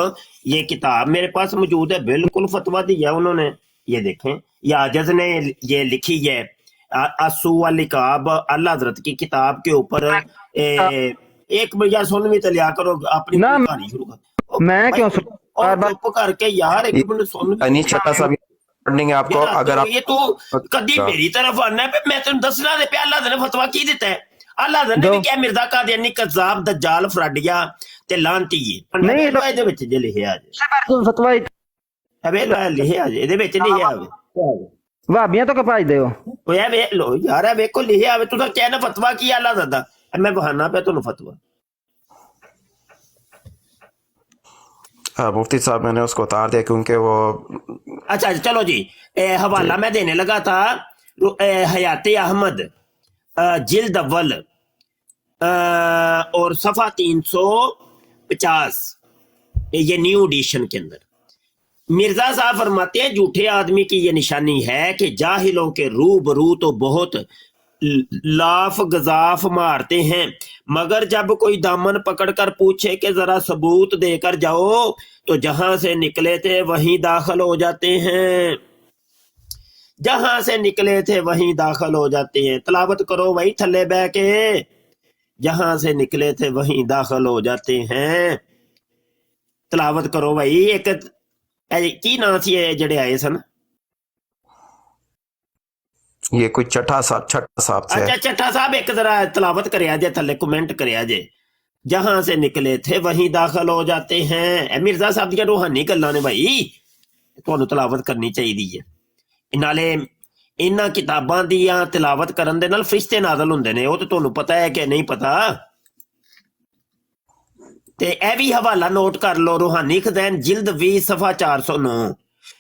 ये किताब मेरे पास मौजूद है, बिल्कुल फतवा दिया उन्होंने। ये देखें, ये आजज ने ये लिखी है, असू अल इकाब, अल्लाह हजरत की किताब के ऊपर। एक यार सुन भी तो लिया करो, अपनी कहानी शुरू कर। मैं क्यों चुप करके यार एक मिनट सुन।
अनीश छट्टा साहब आपको, अगर आप
ये तो कदी मेरी तरफ आना है, मैं तुम दसना दे पे अल्लाह ने फतवा की दिता है। अल्लाह ने भी क्या मिर्जा कादियानी कज़ाब दज्जाल फराडिया ते लानती है नहीं ਇਹਦੇ ਵਿੱਚ ਜੇ ਲਿਖਿਆ ਆ ਜੇ
ਫਤਵਾ
ਅਬੇ ਲਿਖਿਆ ਜੇ ਇਹਦੇ ਵਿੱਚ ਲਿਖਿਆ ਆਵੇ
ਵਾਬੀਆਂ ਤੋਂ ਕਪਾਈਦੇ ਹੋ
ਓਏ ਵੇ ਲੋ ਯਾਰ ਇਹ ਵੇਖੋ ਲਿਖਿਆ ਆਵੇ ਤੂੰ ਤਾਂ ਕਹਿਣਾ ਫਤਵਾ ਕੀ ਅੱਲਾਹ ਦਾ मैं बहाना पे ਤੁਹਾਨੂੰ फतवा।
मुफ्ती साहब मैंने उसको उतार दिया क्योंकि वो
अच्छा चलो जी, हवाला मैं देने लगा था हयाते अहमद जिल्द अव्वल और सफ़ा 350, ये न्यू एडिशन के अंदर मिर्जा साहब फरमाते हैं झूठे आदमी की ये निशानी है कि जाहिलों के रूबरू तो बहुत लाफ गजाफ मारते हैं, मगर जब कोई दामन पकड़कर पूछे कि जरा सबूत देकर जाओ तो जहां से निकले थे वहीं दाखिल हो जाते हैं, जहां से निकले थे वहीं दाखिल हो जाते हैं। तलावत करो वही थल्ले बह के, जहां से निकले थे वहीं दाखिल हो जाते हैं। तलावत करो भाई। एक की नाम सी जड़े आए सन,
ये कोई छठा साहब थे।
अच्छा छठा साहब एक जरा तलावत करया जे, थले कमेंट करया जे। जहां से निकले थे वहीं दाखिल हो जाते हैं। मिर्जा साहब दी रूहानी गल्लां ने भाई, तुहानू तलावत करनी चाहिदी है। नाले इन्हां किताबां दियां तिलावत करन दे नाल फरिश्ते नाज़िल हुंदे ने, वो तो तुहानू पता है कि नहीं पता? ते ए भी हवाला नोट कर लो, रूहानी खज़ैन जिल्द 20 सफ़ा 409।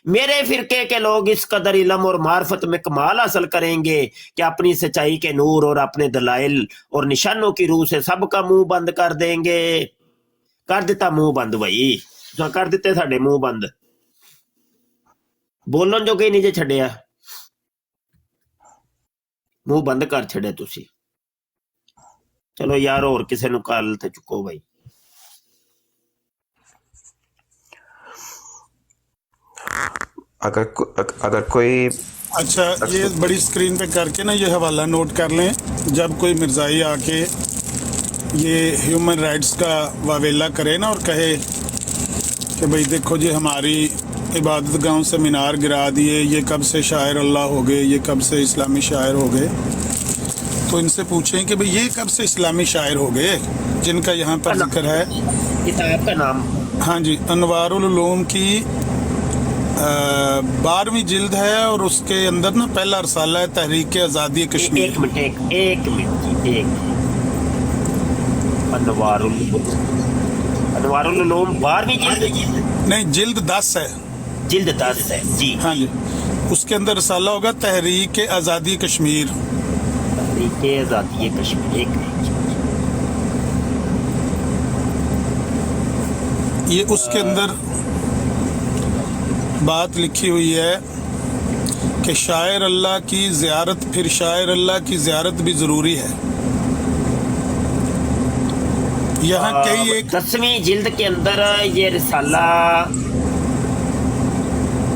मेरे फिरके के लोग इस कदर इल्म और मार्फत में कमाल हासिल करेंगे कि अपनी सच्चाई के नूर और अपने दलाइल और निशानों की रूह से सबका मुंह बंद कर देंगे। कर दिता मुंह बंद भाई, कर दिते साडे मुंह बंद, बोलन जो नहीं जे छड़िया, मुंह बंद कर छड़े तुसी। चलो यार और किसी नू कल ते चुको भाई।
अगर कोई
अच्छा, ये बड़ी स्क्रीन पे करके ना ये हवाला नोट कर लें। जब कोई मिर्ज़ाई आके ये ह्यूमन राइट्स का वावेला करे ना और कहे कि भाई देखो जी हमारी इबादत गांव से मीनार गिरा दिए, ये कब से शायर अल्लाह हो गए, ये कब से इस्लामी शायर हो गए। तो इनसे पूछें कि भाई ये कब से इस्लामी शायर हो गए जिनका यहाँ पर जिक्र है।
किताब का नाम?
हाँ जी, अनवारुल उलूम की 12वीं जिल्द है और उसके अंदर ना पहला रसाला है तहरीक आज़ादी कश्मीर।
एक मिनट अनवारुल उलूम 12वीं जिल्द?
नहीं, जिल्द 10 है।
जिल्द 10 है जी।
हाँ जी, उसके अंदर रसाला होगा तहरीक आज़ादी कश्मीर।
तहरीक आज़ादी कश्मीर, एक मिनट।
ये उसके अंदर बात लिखी हुई है कि शायर अल्लाह की ज़ियारत, फिर शायर अल्लाह की ज़ियारत भी ज़रूरी है। यहाँ कई एक
10वीं जिल्द के अंदर ये रिसाला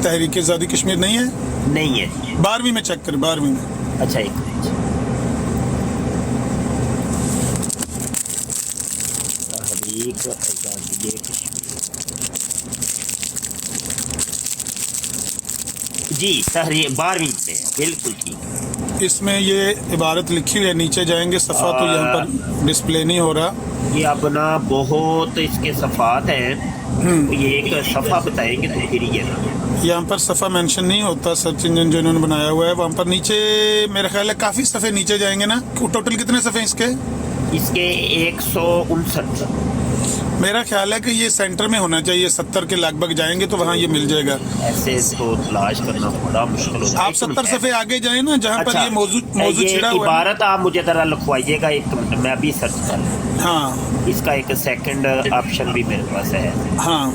तहरीक आज़ादी कश्मीर नहीं है?
नहीं है।
12वीं में चेक करें, 12वीं में।
अच्छा, एक मिनट। तहरीक आज़ादी कश्मीर जी, तहरीक 12वीं में, बिल्कुल ठीक।
इसमें ये इबारत लिखी हुई है, नीचे जाएंगे सफ़ा तो यहाँ पर डिस्प्ले नहीं हो रहा।
ये अब ना बहुत इसके सफ़ात हैं, तो ये एक सफ़ा बताएंगे तो फिर ये ना।
यहाँ पर सफ़ा मेंशन नहीं होता, सर्च इंजन जो इन्होंने बनाया हुआ है वहाँ पर नीचे मेरा ख्याल है काफ़ी सफ़े नीचे जाएंगे ना। टोटल कितने सफ़े इसके?
इसके 159।
मेरा ख्याल है कि ये सेंटर में होना चाहिए, 70 के लगभग जाएंगे तो वहाँ ये मिल जाएगा।
ऐसे तो तलाश करना बड़ा मुश्किल होता है।
आप 70 सफ़े आगे जाए ना जहाँ पर ये मौजू
ये
छिड़ा हुआ है।
इबारत आप मुझे जरा लिखवाइएगा, एक मिनट मैं अभी सर्च कर लूँ।
हाँ,
इसका एक सेकंड ऑप्शन भी मेरे पास है।
हाँ,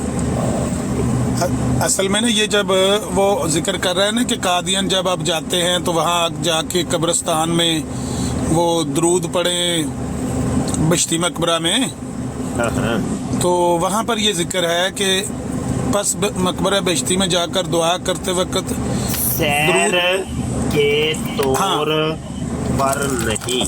असल में ना ये जब वो जिक्र कर रहे हैं ना कि कादियान जब आप जाते हैं तो वहाँ जाके कब्रिस्तान में वो दरूद पढ़े बश्ती मकबरा में, तो वहाँ पर ये जिक्र है कि बस मकबरा बश्ती में जाकर दुआ करते वक्त
सैर के तौर पर नहीं।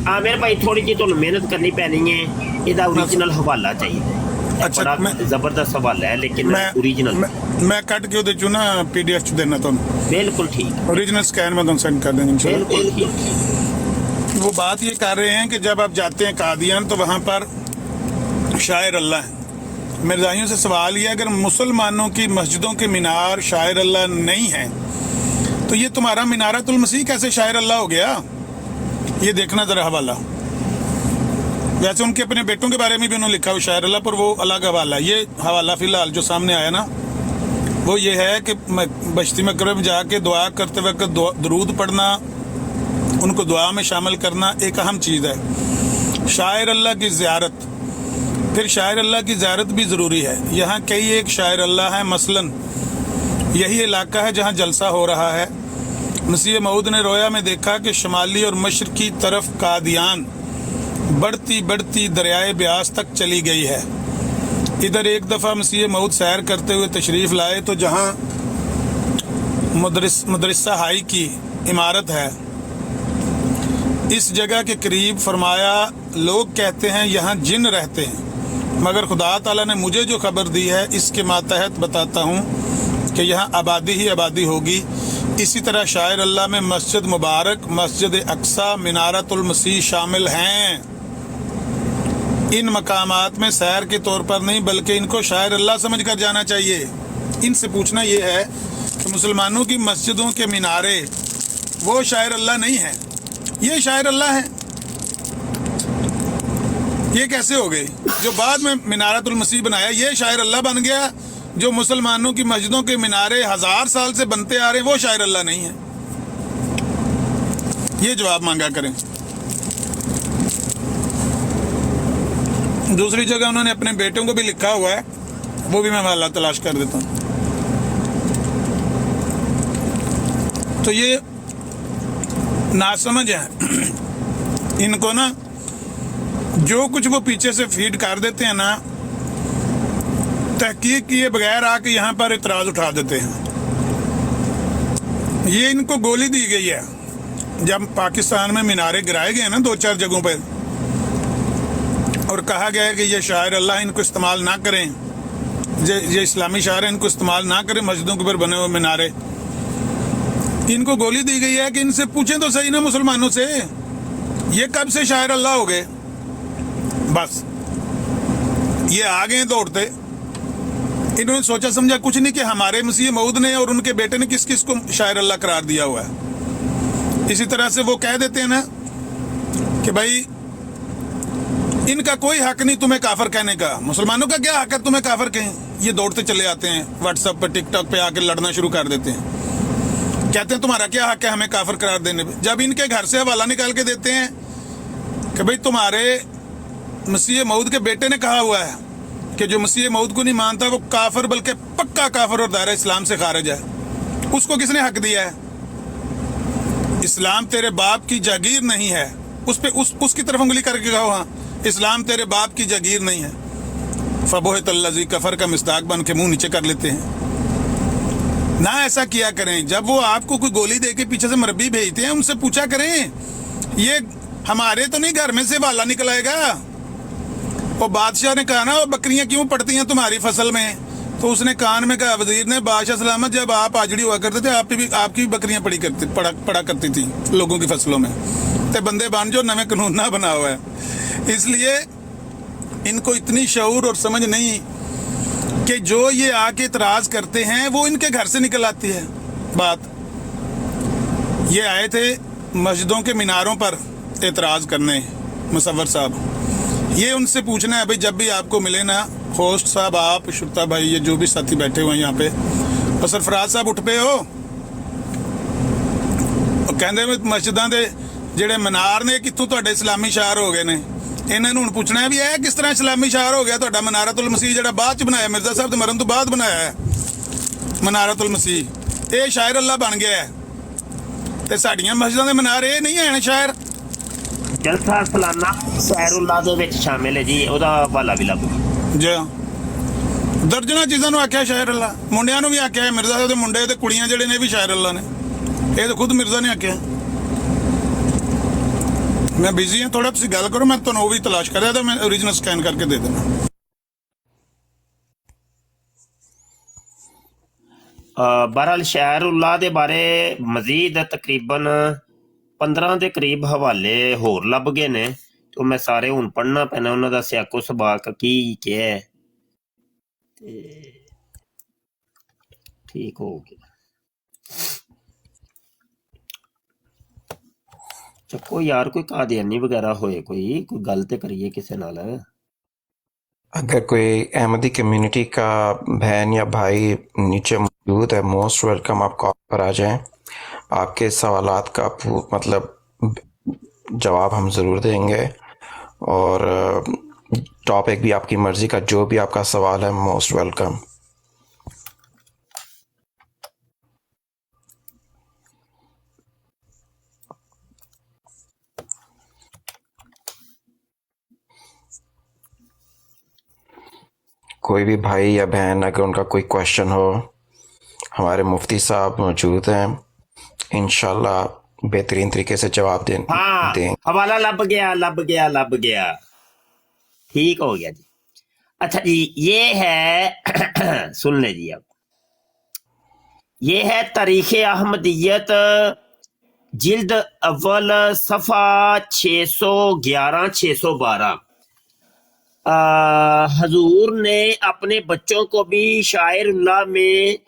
आमिर भाई थोड़ी जी तो मेहनत करनी पैनी है, ਇਹਦਾ ओरिजिनल हवाला चाहिए।
अच्छा,
बड़ा जबरदस्त हवाला है लेकिन ओरिजिनल
मैं कट के ਉਹਦੇ ਚੋਂ ਨਾ PDF ਚ ਦੇਣਾ ਤੁਹਾਨੂੰ।
बिल्कुल ठीक,
ओरिजिनल स्कैन में तुम सेंड कर देंगे इंशाल्लाह।
बिल्कुल ठीक।
वो बात ये कर रहे हैं कि जब आप जाते हैं कादियान तो वहाँ पर शायर अल्लाह है। मेरे भाइयों से सवाल ये, अगर मुसलमानों की मस्जिदों के मीनार शायर अल्लाह नहीं है तो ये तुम्हारा मीनारतुल मसीह कैसे शायर अल्लाह हो गया? ये देखना जरा हवाला। वैसे उनके अपने बेटों के बारे में भी उन्होंने लिखा हुआ शायर अल्लाह, पर वो अलग हवाला। ये हवाला फिलहाल जो सामने आया ना वो ये है कि बश्ती मकबरे में जाके दुआ करते वक्त दरूद पढ़ना, उनको दुआ में शामिल करना एक अहम चीज़ है। शायर अल्लाह की ज़ियारत, फिर शायर अल्लाह की ज़ियारत भी ज़रूरी है। यहाँ कई एक शायर अल्लाह है, मसलन यही इलाका है जहाँ जलसा हो रहा है। मसीह मऊद ने रोया में देखा कि शुमाली और मशरकी तरफ कादियान बढ़ती बढ़ती दरियाए ब्यास तक चली गई है। इधर एक दफ़ा मसीह मऊद सैर करते हुए तशरीफ़ लाए तो जहाँ मदरसा हाई की इमारत है, इस जगह के करीब फरमाया लोग कहते हैं यहाँ जिन रहते हैं, मगर खुदा ताला ने मुझे जो खबर दी है इसके मातहत बताता हूँ कि यहाँ आबादी ही आबादी होगी। इसी तरह शायर अल्लाह में मस्जिद मुबारक, मस्जिद अक्सा, मीनारतुल मसीह शामिल हैं। इन मकामात में सैर के तौर पर नहीं बल्कि इनको शायर अल्लाह समझ कर जाना चाहिए। इनसे पूछना ये है कि मुसलमानों की मस्जिदों के मीनारे वो शायर अल्लाह नहीं है, ये शायर अल्लाह है। ये कैसे हो गई? जो बाद में मीनारतुल मसीह बनाया ये शायर अल्लाह बन गया, जो मुसलमानों की मस्जिदों के मीनारे 1000 साल से बनते आ रहे हैं वो शायर अल्लाह नहीं है। ये जवाब मांगा करें। दूसरी जगह उन्होंने अपने बेटों को भी लिखा हुआ है, वो भी मैं हवाला तलाश कर देता हूँ। तो ये नासमझ है, इनको ना जो कुछ वो पीछे से फीड कर देते हैं ना, तहकीक किए बगैर आके यहाँ पर इतराज उठा देते हैं। ये इनको गोली दी गई है जब पाकिस्तान में मीनारे गिराए गए ना 2-4 जगहों पर, और कहा गया है कि ये शायर अल्लाह इनको इस्तेमाल ना करें, ये इस्लामी शायर है, इनको इस्तेमाल ना करें मस्जिदों के ऊपर बने हुए मीनारे। इनको गोली दी गई है कि इनसे पूछें तो सही ना मुसलमानों से, ये कब से शायर अल्लाह हो गए। बस ये आ गए दौड़ते, इन्होंने सोचा समझा कुछ नहीं कि हमारे मसीह मऊद ने और उनके बेटे ने किस किस को शायर अल्लाह करार दिया हुआ है। इसी तरह से वो कह देते हैं ना कि भाई इनका कोई हक नहीं तुम्हें काफर कहने का, मुसलमानों का क्या हक है तुम्हें काफर कहें। ये दौड़ते चले आते हैं व्हाट्सएप पर, टिकटॉक पे आके लड़ना शुरू कर देते हैं, कहते हैं तुम्हारा क्या हक है हमें काफर करार देने पे। जब इनके घर से हवाला निकाल के देते हैं कि भाई तुम्हारे मसीह मऊद के बेटे ने कहा हुआ है कि जो मसीह मऊद को नहीं मानता वो काफर, बल्कि पक्का काफर और दायरा इस्लाम से खारिज है, उसको किसने हक दिया है। इस्लाम तेरे बाप की जागीर नहीं है, उस पे उसकी तरफ उंगली करके कहो हाँ इस्लाम तेरे बाप की जागीर नहीं है। फबोहत अल्लज़ी कफर का मिस्ताक बन के मुंह नीचे कर लेते हैं। ना ऐसा किया करें। जब वो आपको कोई गोली दे के पीछे से मरबी भेजते हैं, उनसे पूछा करें ये हमारे तो नहीं घर में से वाला निकल आएगा। वो बादशाह ने कहा ना वो बकरियां क्यों पड़ती हैं तुम्हारी फसल में, तो उसने कान में कहा वजीर ने, बादशाह सलामत जब आप आजड़ी हुआ करते थे आपकी भी बकरियां पड़ा करती थी लोगों की फसलों में, ते बंदे बन जो नवे कानून ना बना हुआ है। इसलिए इनको इतनी शऊर और समझ नहीं कि जो ये आके इतराज करते हैं वो इनके घर से निकल आती है बात। ये आए थे मस्जिदों के मीनारों पर एतराज करने मुसव्वर साहब, ये उनसे पूछना है भाई जब भी आपको मिले ना, होस्ट साहब आप शुरता भाई ये जो भी साथी बैठे हुए हैं यहाँ पे, और सरफराज साहब उठ पे हो कहते मस्जिदां दे ਜਿਹੜੇ ਮਨਾਰ ਨੇ ਕਿੱਥੋਂ ਤੁਹਾਡੇ ਇਸਲਾਮੀ ਸ਼ਾਇਰ ਹੋ ਗਏ ਨੇ। ਇਹਨਾਂ ਨੂੰ ਹੁਣ ਪੁੱਛਣਾ ਹੈ ਵੀ ਇਹ ਕਿਸ ਤਰ੍ਹਾਂ ਇਸਲਾਮੀ ਸ਼ਾਇਰ ਹੋ ਗਿਆ ਤੁਹਾਡਾ ਮਨਾਰਤੁਲ ਮਸੀਹ, ਜਿਹੜਾ ਬਾਅਦ ਚ ਬਣਾਇਆ ਮਿਰਜ਼ਾ ਸਾਹਿਬ ਦੇ ਮਰਨ ਤੋਂ ਬਾਅਦ ਬਣਾਇਆ ਹੈ ਮਨਾਰਤੁਲ ਮਸੀਹ, ਇਹ ਸ਼ਾਇਰ ਅੱਲਾ ਬਣ ਗਿਆ ਹੈ ਤੇ ਸਾਡੀਆਂ ਮਸਜਿਦਾਂ ਦੇ ਮਨਾਰ ਇਹ ਨਹੀਂ ਹਨ ਸ਼ਾਇਰ।
ਜਲਸਾ ਸਾਲਾਨਾ ਸ਼ਾਇਰੁੱਲਾ ਦੇ ਵਿੱਚ ਸ਼ਾਮਿਲ ਹੈ ਜੀ, ਉਹਦਾ ਹਵਾਲਾ ਵੀ ਲੱਭ
ਜੀ ਦਰਜਨਾਂ ਚੀਜ਼ਾਂ ਨੂੰ ਆਖਿਆ ਸ਼ਾਇਰ ਅੱਲਾ, ਮੁੰਡਿਆਂ ਨੂੰ ਵੀ ਆਖਿਆ ਮਿਰਜ਼ਾ ਸਾਹਿਬ ਦੇ ਮੁੰਡੇ ਤੇ ਕੁੜੀਆਂ ਜਿਹੜੇ ਨੇ ਵੀ ਸ਼ਾਇਰ ਅੱਲਾ ਨੇ, ਇਹ ਤਾਂ ਖੁਦ ਮਿਰਜ਼ਾ ਨੇ ਆਖਿਆ। मैं बिजी हूँ थोड़ा, तुम गल करो, मैं तुम्हें वो भी तलाश कर रहा था, मैं ओरिजिनल स्कैन करके दे देना।
बहरहाल शायरुल्लाह ਦੇ ਬਾਰੇ ਮਜ਼ੀਦ ਤਕਰੀਬਨ 15 ਦੇ ਕਰੀਬ ਹਵਾਲੇ ਹੋਰ ਲੱਭ ਗਏ ਨੇ, ਤੇ ਮੈਂ ਸਾਰੇ ਹੁਣ ਪੜ੍ਹਨਾ ਪੈਣਾ ਉਹਨਾਂ ਦਾ ਸਿਆਕੋ ਸਬਾਕ ਕੀ ਹੈ ਤੇ ਠੀਕ ਹੋ ਗਿਆ। ਚੱਕੋ यार कोई कादियानी वगैरह होए, कोई गल ते करिए किसी नाल।
अगर कोई अहमदी कम्युनिटी का बहन या भाई नीचे मौजूद है, मोस्ट वेलकम, आप कॉल पर आ जाएं। आपके सवालात का मतलब जवाब हम ज़रूर देंगे, और टॉपिक भी आपकी मर्ज़ी का, जो भी आपका सवाल है मोस्ट वेलकम। कोई भी भाई या बहन अगर उनका कोई क्वेश्चन हो, हमारे मुफ्ती साहब मौजूद हैं, इंशाल्लाह बेहतरीन तरीके से जवाब दें।
हवाला लभ गया, ठीक हो गया जी। अच्छा जी, ये है सुन ले जी, अब ये है तारीख अहमदियत जिल्द अव्वल सफ़ा 611-612। हजूर ने अपने बच्चों को भी शायरुल्लाह में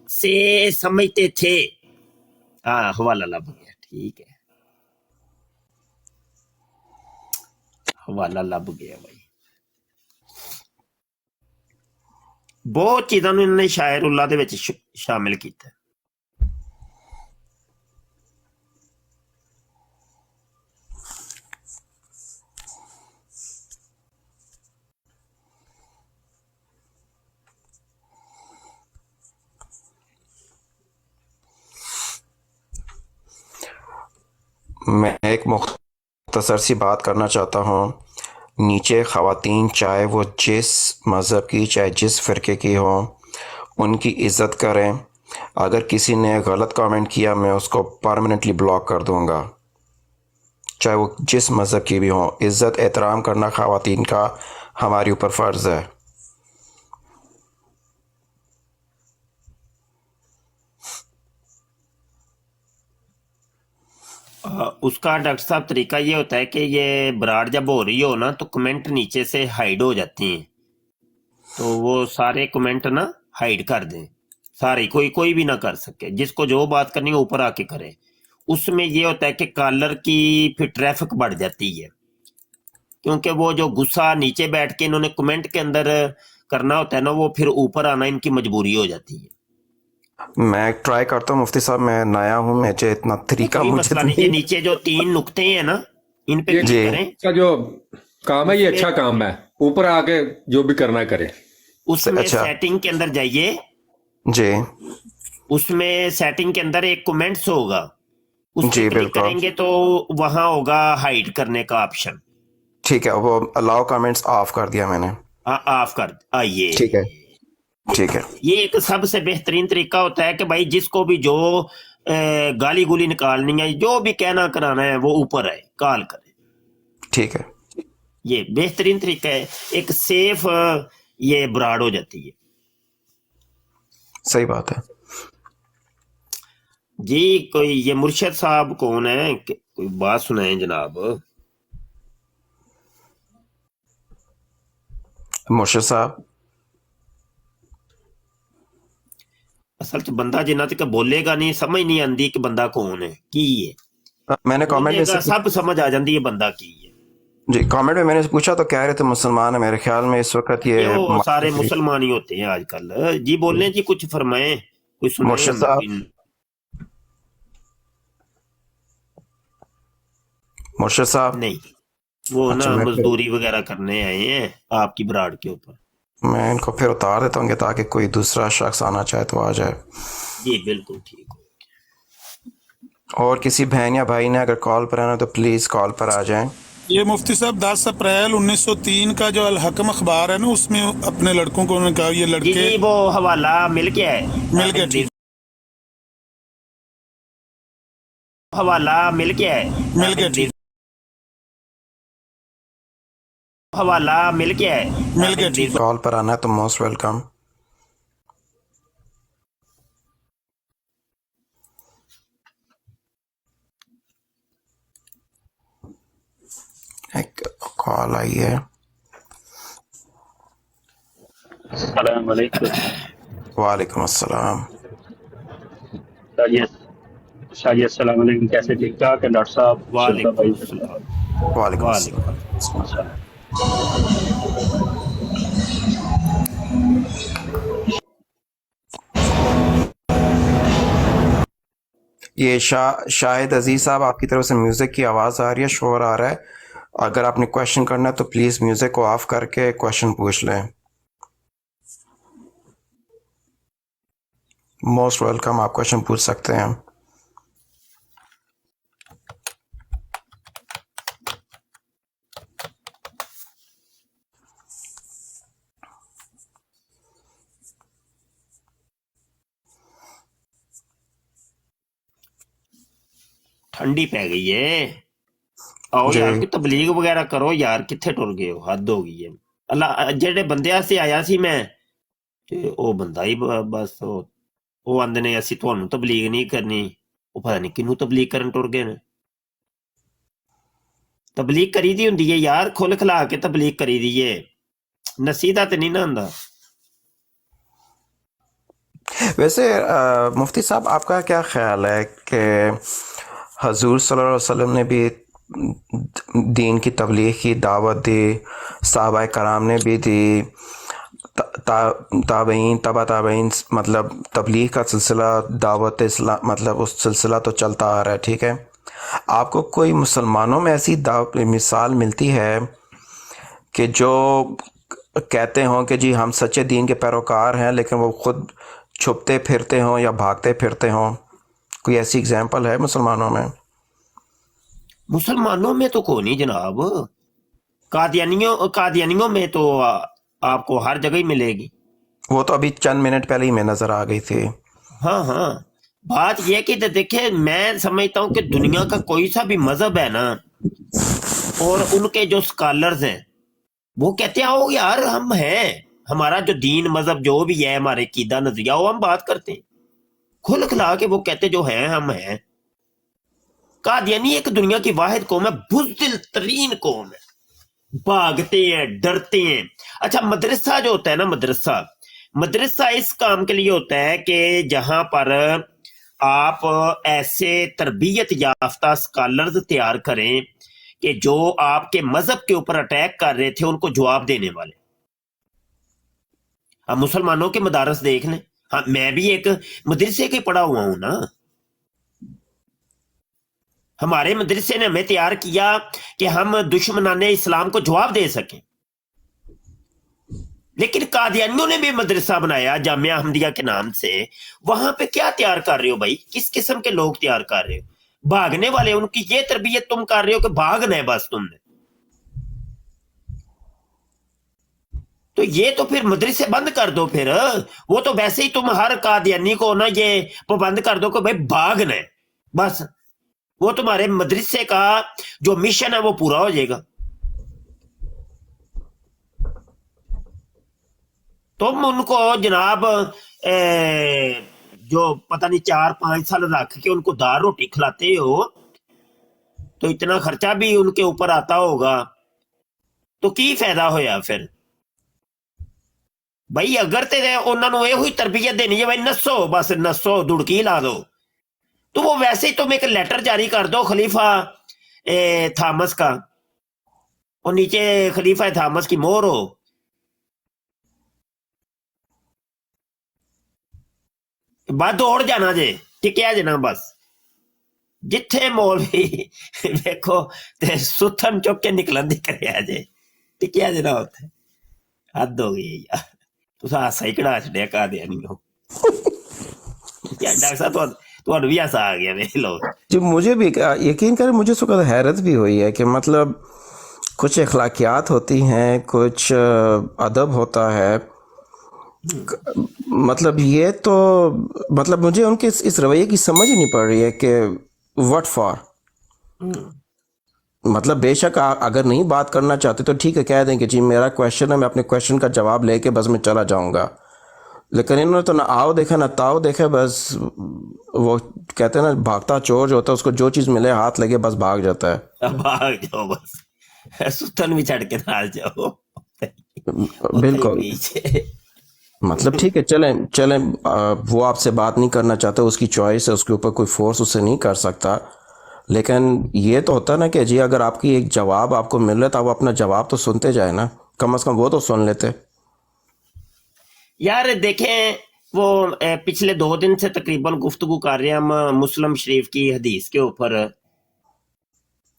से समझते थे। हाँ, हवाला लभ गया, ठीक है, हवाला लभ गया भाई। बहुत चीज़ों ਨੂੰ इन्होंने शायरुल्लाह ਦੇ ਵਿੱਚ शामिल ਕੀਤਾ।
میں ایک مختصر سی بات کرنا چاہتا ہوں. نیچے خواتین چاہے وہ جس مذہب کی چاہے جس فرقے کی ہوں ان کی عزت کریں. اگر کسی نے غلط کامنٹ کیا میں اس کو پرماننٹلی بلاک کر دوں گا، چاہے وہ جس مذہب کی بھی ہوں. عزت احترام کرنا خواتین کا ہمارے اوپر فرض ہے.
اس کا ڈاکٹر صاحب طریقہ یہ ہوتا ہے کہ یہ براڈ جب ہو رہی ہو نا تو کمنٹ نیچے سے ہائیڈ ہو جاتی ہیں، تو وہ سارے کمنٹ نا ہائیڈ کر دیں، سارے، کوئی بھی نہ کر سکے. جس کو جو بات کرنی ہے اوپر آ کے کرے. اس میں یہ ہوتا ہے کہ کالر کی پھر ٹریفک بڑھ جاتی ہے، کیونکہ وہ جو غصہ نیچے بیٹھ کے انہوں نے کمنٹ کے اندر کرنا ہوتا ہے نا وہ پھر اوپر آنا ان کی مجبوری ہو جاتی ہے.
میں ٹرائی کرتا ہوں مفتی صاحب، میں نیا ہوں، مجھے اتنا طریقہ
کوئی
مجھے
مسئلہ نہیں. یہ نیچے جو 3 نقطے ہیں نا ان پہ
یہ
کلک
جی
کریں.
کا جو کام ہے یہ اچھا کام ہے، اوپر آ کے جو بھی کرنا کرے.
اس میں
اچھا
سیٹنگ کے اندر جائیے،
جی
اس میں سیٹنگ کے اندر ایک کمنٹس ہوگا، اس پہ
جی
کلک
بالکل
کریں گے تو وہاں ہوگا ہائیڈ کرنے کا آپشن.
ٹھیک ہے، وہ الاؤ کمنٹس آف کر دیا میں نے.
آف کر آئیے.
ٹھیک ہے ٹھیک ہے.
یہ ایک سب سے بہترین طریقہ ہوتا ہے کہ بھائی جس کو بھی جو گالی گولی نکالنی ہے، جو بھی کہنا کرانا ہے وہ اوپر آئے کال کرے.
ٹھیک ہے
یہ بہترین طریقہ ہے، ایک سیف یہ براڈ ہو جاتی ہے.
صحیح بات ہے.
جی کوئی یہ مرشد صاحب کون ہے؟ کوئی بات سنائیں جناب.
مرشد صاحب
اصل چ بندہ جنہ تک بولے گا نہیں سمجھ نہیں آتی کہ بندہ کون ہے کی ہے.
میں نے کامنٹ
بولے
میں
گا
سے
سب سمجھ آ جاتی ہے بندہ کی ہے.
جی کامنٹ میں نے پوچھا تو کہہ رہے تھے مسلمان ہیں. میرے خیال میں اس وقت
یہ
یہ
وہ سارے مسلمان ہی ہوتے ہیں آج کل. جی بولیں جی کچھ فرمائیں، کوئی سنائیں
مرشد
ہمیں
صاحب
کوئی.
مرشد صاحب
نہیں وہ
اچھا
نا
میں
مزدوری وغیرہ کرنے آئے ہیں آپ کی براڈ کے اوپر.
ان کو پھر اتار دیتا ہوں گے تاکہ کوئی دوسرا شخص آنا چاہے تو آ جائے.
جی بالکل ٹھیک ہو.
اور کسی بہن یا بھائی نے اگر کال پر آنا تو پلیز کال پر آ جائیں.
یہ مفتی صاحب 10 اپریل 1903 کا جو الحکم اخبار ہے نا اس میں اپنے لڑکوں کو انہوں نے کہا یہ
جی
لڑکے
جی وہ حوالہ مل گیا ہے.
مل گئے. ٹھیک
حوالہ مل گیا ہے.
مل گئے. ٹھیک
حوالہ مل گیا ہے.
مل گئے. ٹھیک
کال پر آنا ہے تو موسٹ ویلکم. ایک کال آئی ہے.
السلام علیکم.
وعلیکم السلام.
شاہ السلام علیکم، کیسے ٹھیک ٹھاک ہے ڈاکٹر صاحب؟
وعلیکم السلام.
وعلیکم السلام. یہ شاہد عزیز صاحب آپ کی طرف سے میوزک کی آواز آ رہی ہے، شور آ رہا ہے. اگر آپ نے کویشچن کرنا ہے تو پلیز میوزک کو آف کر کے کویشچن پوچھ لیں. موسٹ ویلکم، آپ کویشچن پوچھ سکتے ہیں.
ٹھنڈی پی گئی ہے. آؤ یار کوئی تبلیغ وغیرہ کرو یار، کتنے ٹر گئے ہو؟ حد ہو گئی ہے. اللہ جہے بندے سے آیا سی میں وہ بندہ ہی بس وہ آندے نے اسی تھانوں تبلیغ نہیں کرنی، وہ پتہ نہیں کنوں تبلیغ کرن ٹر گئے نے. تبلیغ کری دی ہوندی ہے یار، کھل کھلا کے تبلیغ کری دی ہے، نصیحت تے نہیں نہ ہوندا.
ویسے مفتی صاحب آپ کا کیا خیال ہے کہ حضور صلی اللہ علیہ وسلم نے بھی دین کی تبلیغ کی دعوت دی، صحابہ کرام نے بھی دی، تابعین تبع تابعین، مطلب تبلیغ کا سلسلہ دعوت اسلام مطلب اس سلسلہ تو چلتا آ رہا ہے. ٹھیک ہے، آپ کو کوئی مسلمانوں میں ایسی مثال ملتی ہے کہ جو کہتے ہوں کہ جی ہم سچے دین کے پیروکار ہیں لیکن وہ خود چھپتے پھرتے ہوں یا بھاگتے پھرتے ہوں؟ کوئی ایسی اگزامپل ہے مسلمانوں میں؟
मुसलमानों में तो कोई नहीं जनाब, कादियानियों में तो आपको हर जगह ही मिलेगी।
वो तो अभी चंद मिनट पहले ही मैं नजर आ गई थी।
हाँ हाँ, बात यह कि देखिए मैं समझता हूँ कि दुनिया का कोई सा भी मजहब है ना, और उनके जो स्कॉलर्स हैं वो कहते हैं आओ यार हम हैं, हमारा जो दीन मजहब जो भी है, हमारे कीदा नजरिया, वो हम बात करते हैं खुल खिला के, वो कहते जो हैं हम हैं। कादियानी एक दुनिया की वाहिद कौम है, बुज़दिल तरीन कौम है, भागते हैं, डरते हैं। अच्छा, मदरसा जो होता है ना, मदरसा इस काम के लिए होता है कि जहां पर आप ऐसे तरबियत याफ्ता स्कॉलर्स तैयार करें कि जो आपके मजहब के ऊपर अटैक कर रहे थे उनको जवाब देने वाले। अब मुसलमानों के मदारस देख लें, हाँ मैं भी एक मदरसे के पढ़ा हुआ हूं ना, हमारे मदरसे ने हमें तैयार किया कि हम दुश्मनाने इस्लाम को जवाब दे सकें। लेकिन कादियानियों ने भी मदरसा बनाया जामिया अहमदिया के नाम से, वहां पे क्या तैयार कर रहे हो भाई, किस किस्म के लोग तैयार कर रहे हो? भागने वाले, उनकी ये तरबियत तुम कर रहे हो कि भागना है बस तुमने। तो ये तो फिर मदरसे बंद कर दो फिर, वो तो वैसे ही तुम हर कादियानी को ना ये पाबंद कर दो कि भाई भागना है बस, वो तुम्हारे मदरसे का जो मिशन है वो पूरा हो जाएगा। तुम उनको जनाब जो पता नहीं 4-5 साल रख के उनको दाल रोटी खिलाते हो, तो इतना खर्चा भी उनके ऊपर आता होगा, तो की फायदा होया फिर भाई? अगर ते उन्होंने ये हुई तरबियत देनी है भाई नसो, बस नसो, दुड़की ला दो, तो वो वैसे ही तुम एक लेटर जारी कर दो खलीफा थॉमस का, और नीचे खलीफा थॉमस की मोहर हो, बस दौड़ जाना जे, टिकया जे ना बस, जिथे मौलवी देखो ते सुथन चुक के निकलन दी करया जे, टिकया जे ना उत्थे। हद हो गई यार, तुस हासा ही कढ़ा छड़िया कादियानी हो यार। डॉक्टर साहब तो भी हासा आ गया मेरे लोग
जो मुझे भी यकीन करें, मुझे इस वक्त हैरत भी हुई है कि मतलब कुछ अखलाकियात होती हैं, कुछ अदब होता है, मतलब ये तो मतलब मुझे उनके इस रवैये की समझ ही नहीं पड़ रही है कि व्हाट फॉर। मतलब बेशक अगर नहीं बात करना चाहते तो ठीक है, कह दें कि जी मेरा क्वेश्चन है, मैं अपने क्वेश्चन का जवाब लेके बस मैं चला जाऊंगा। लेकिन इन्होंने तो ना आओ देखा ना ताओ देखा, बस वो कहते हैं ना भागता चोर जो होता है, उसको जो चीज मिले हाथ लगे बस भाग जाता है।
भाग जाओ बस, सुतन भी चढ़ के ना जाओ
बिल्कुल। मतलब ठीक है, चलें चलें, वो आपसे बात नहीं करना चाहता, उसकी चॉइस है, उसके ऊपर कोई फोर्स उससे नहीं कर सकता। लेकिन ये तो होता ना कि जी अगर आपकी एक जवाब आपको मिल रहा है तो आप अपना जवाब तो सुनते जाए ना, कम से कम वो तो सुन लेते।
यार देखें, वो पिछले 2 दिन से तकरीबन गुफ्तगू कर रहे हैं हम मुस्लिम शरीफ की हदीस के ऊपर।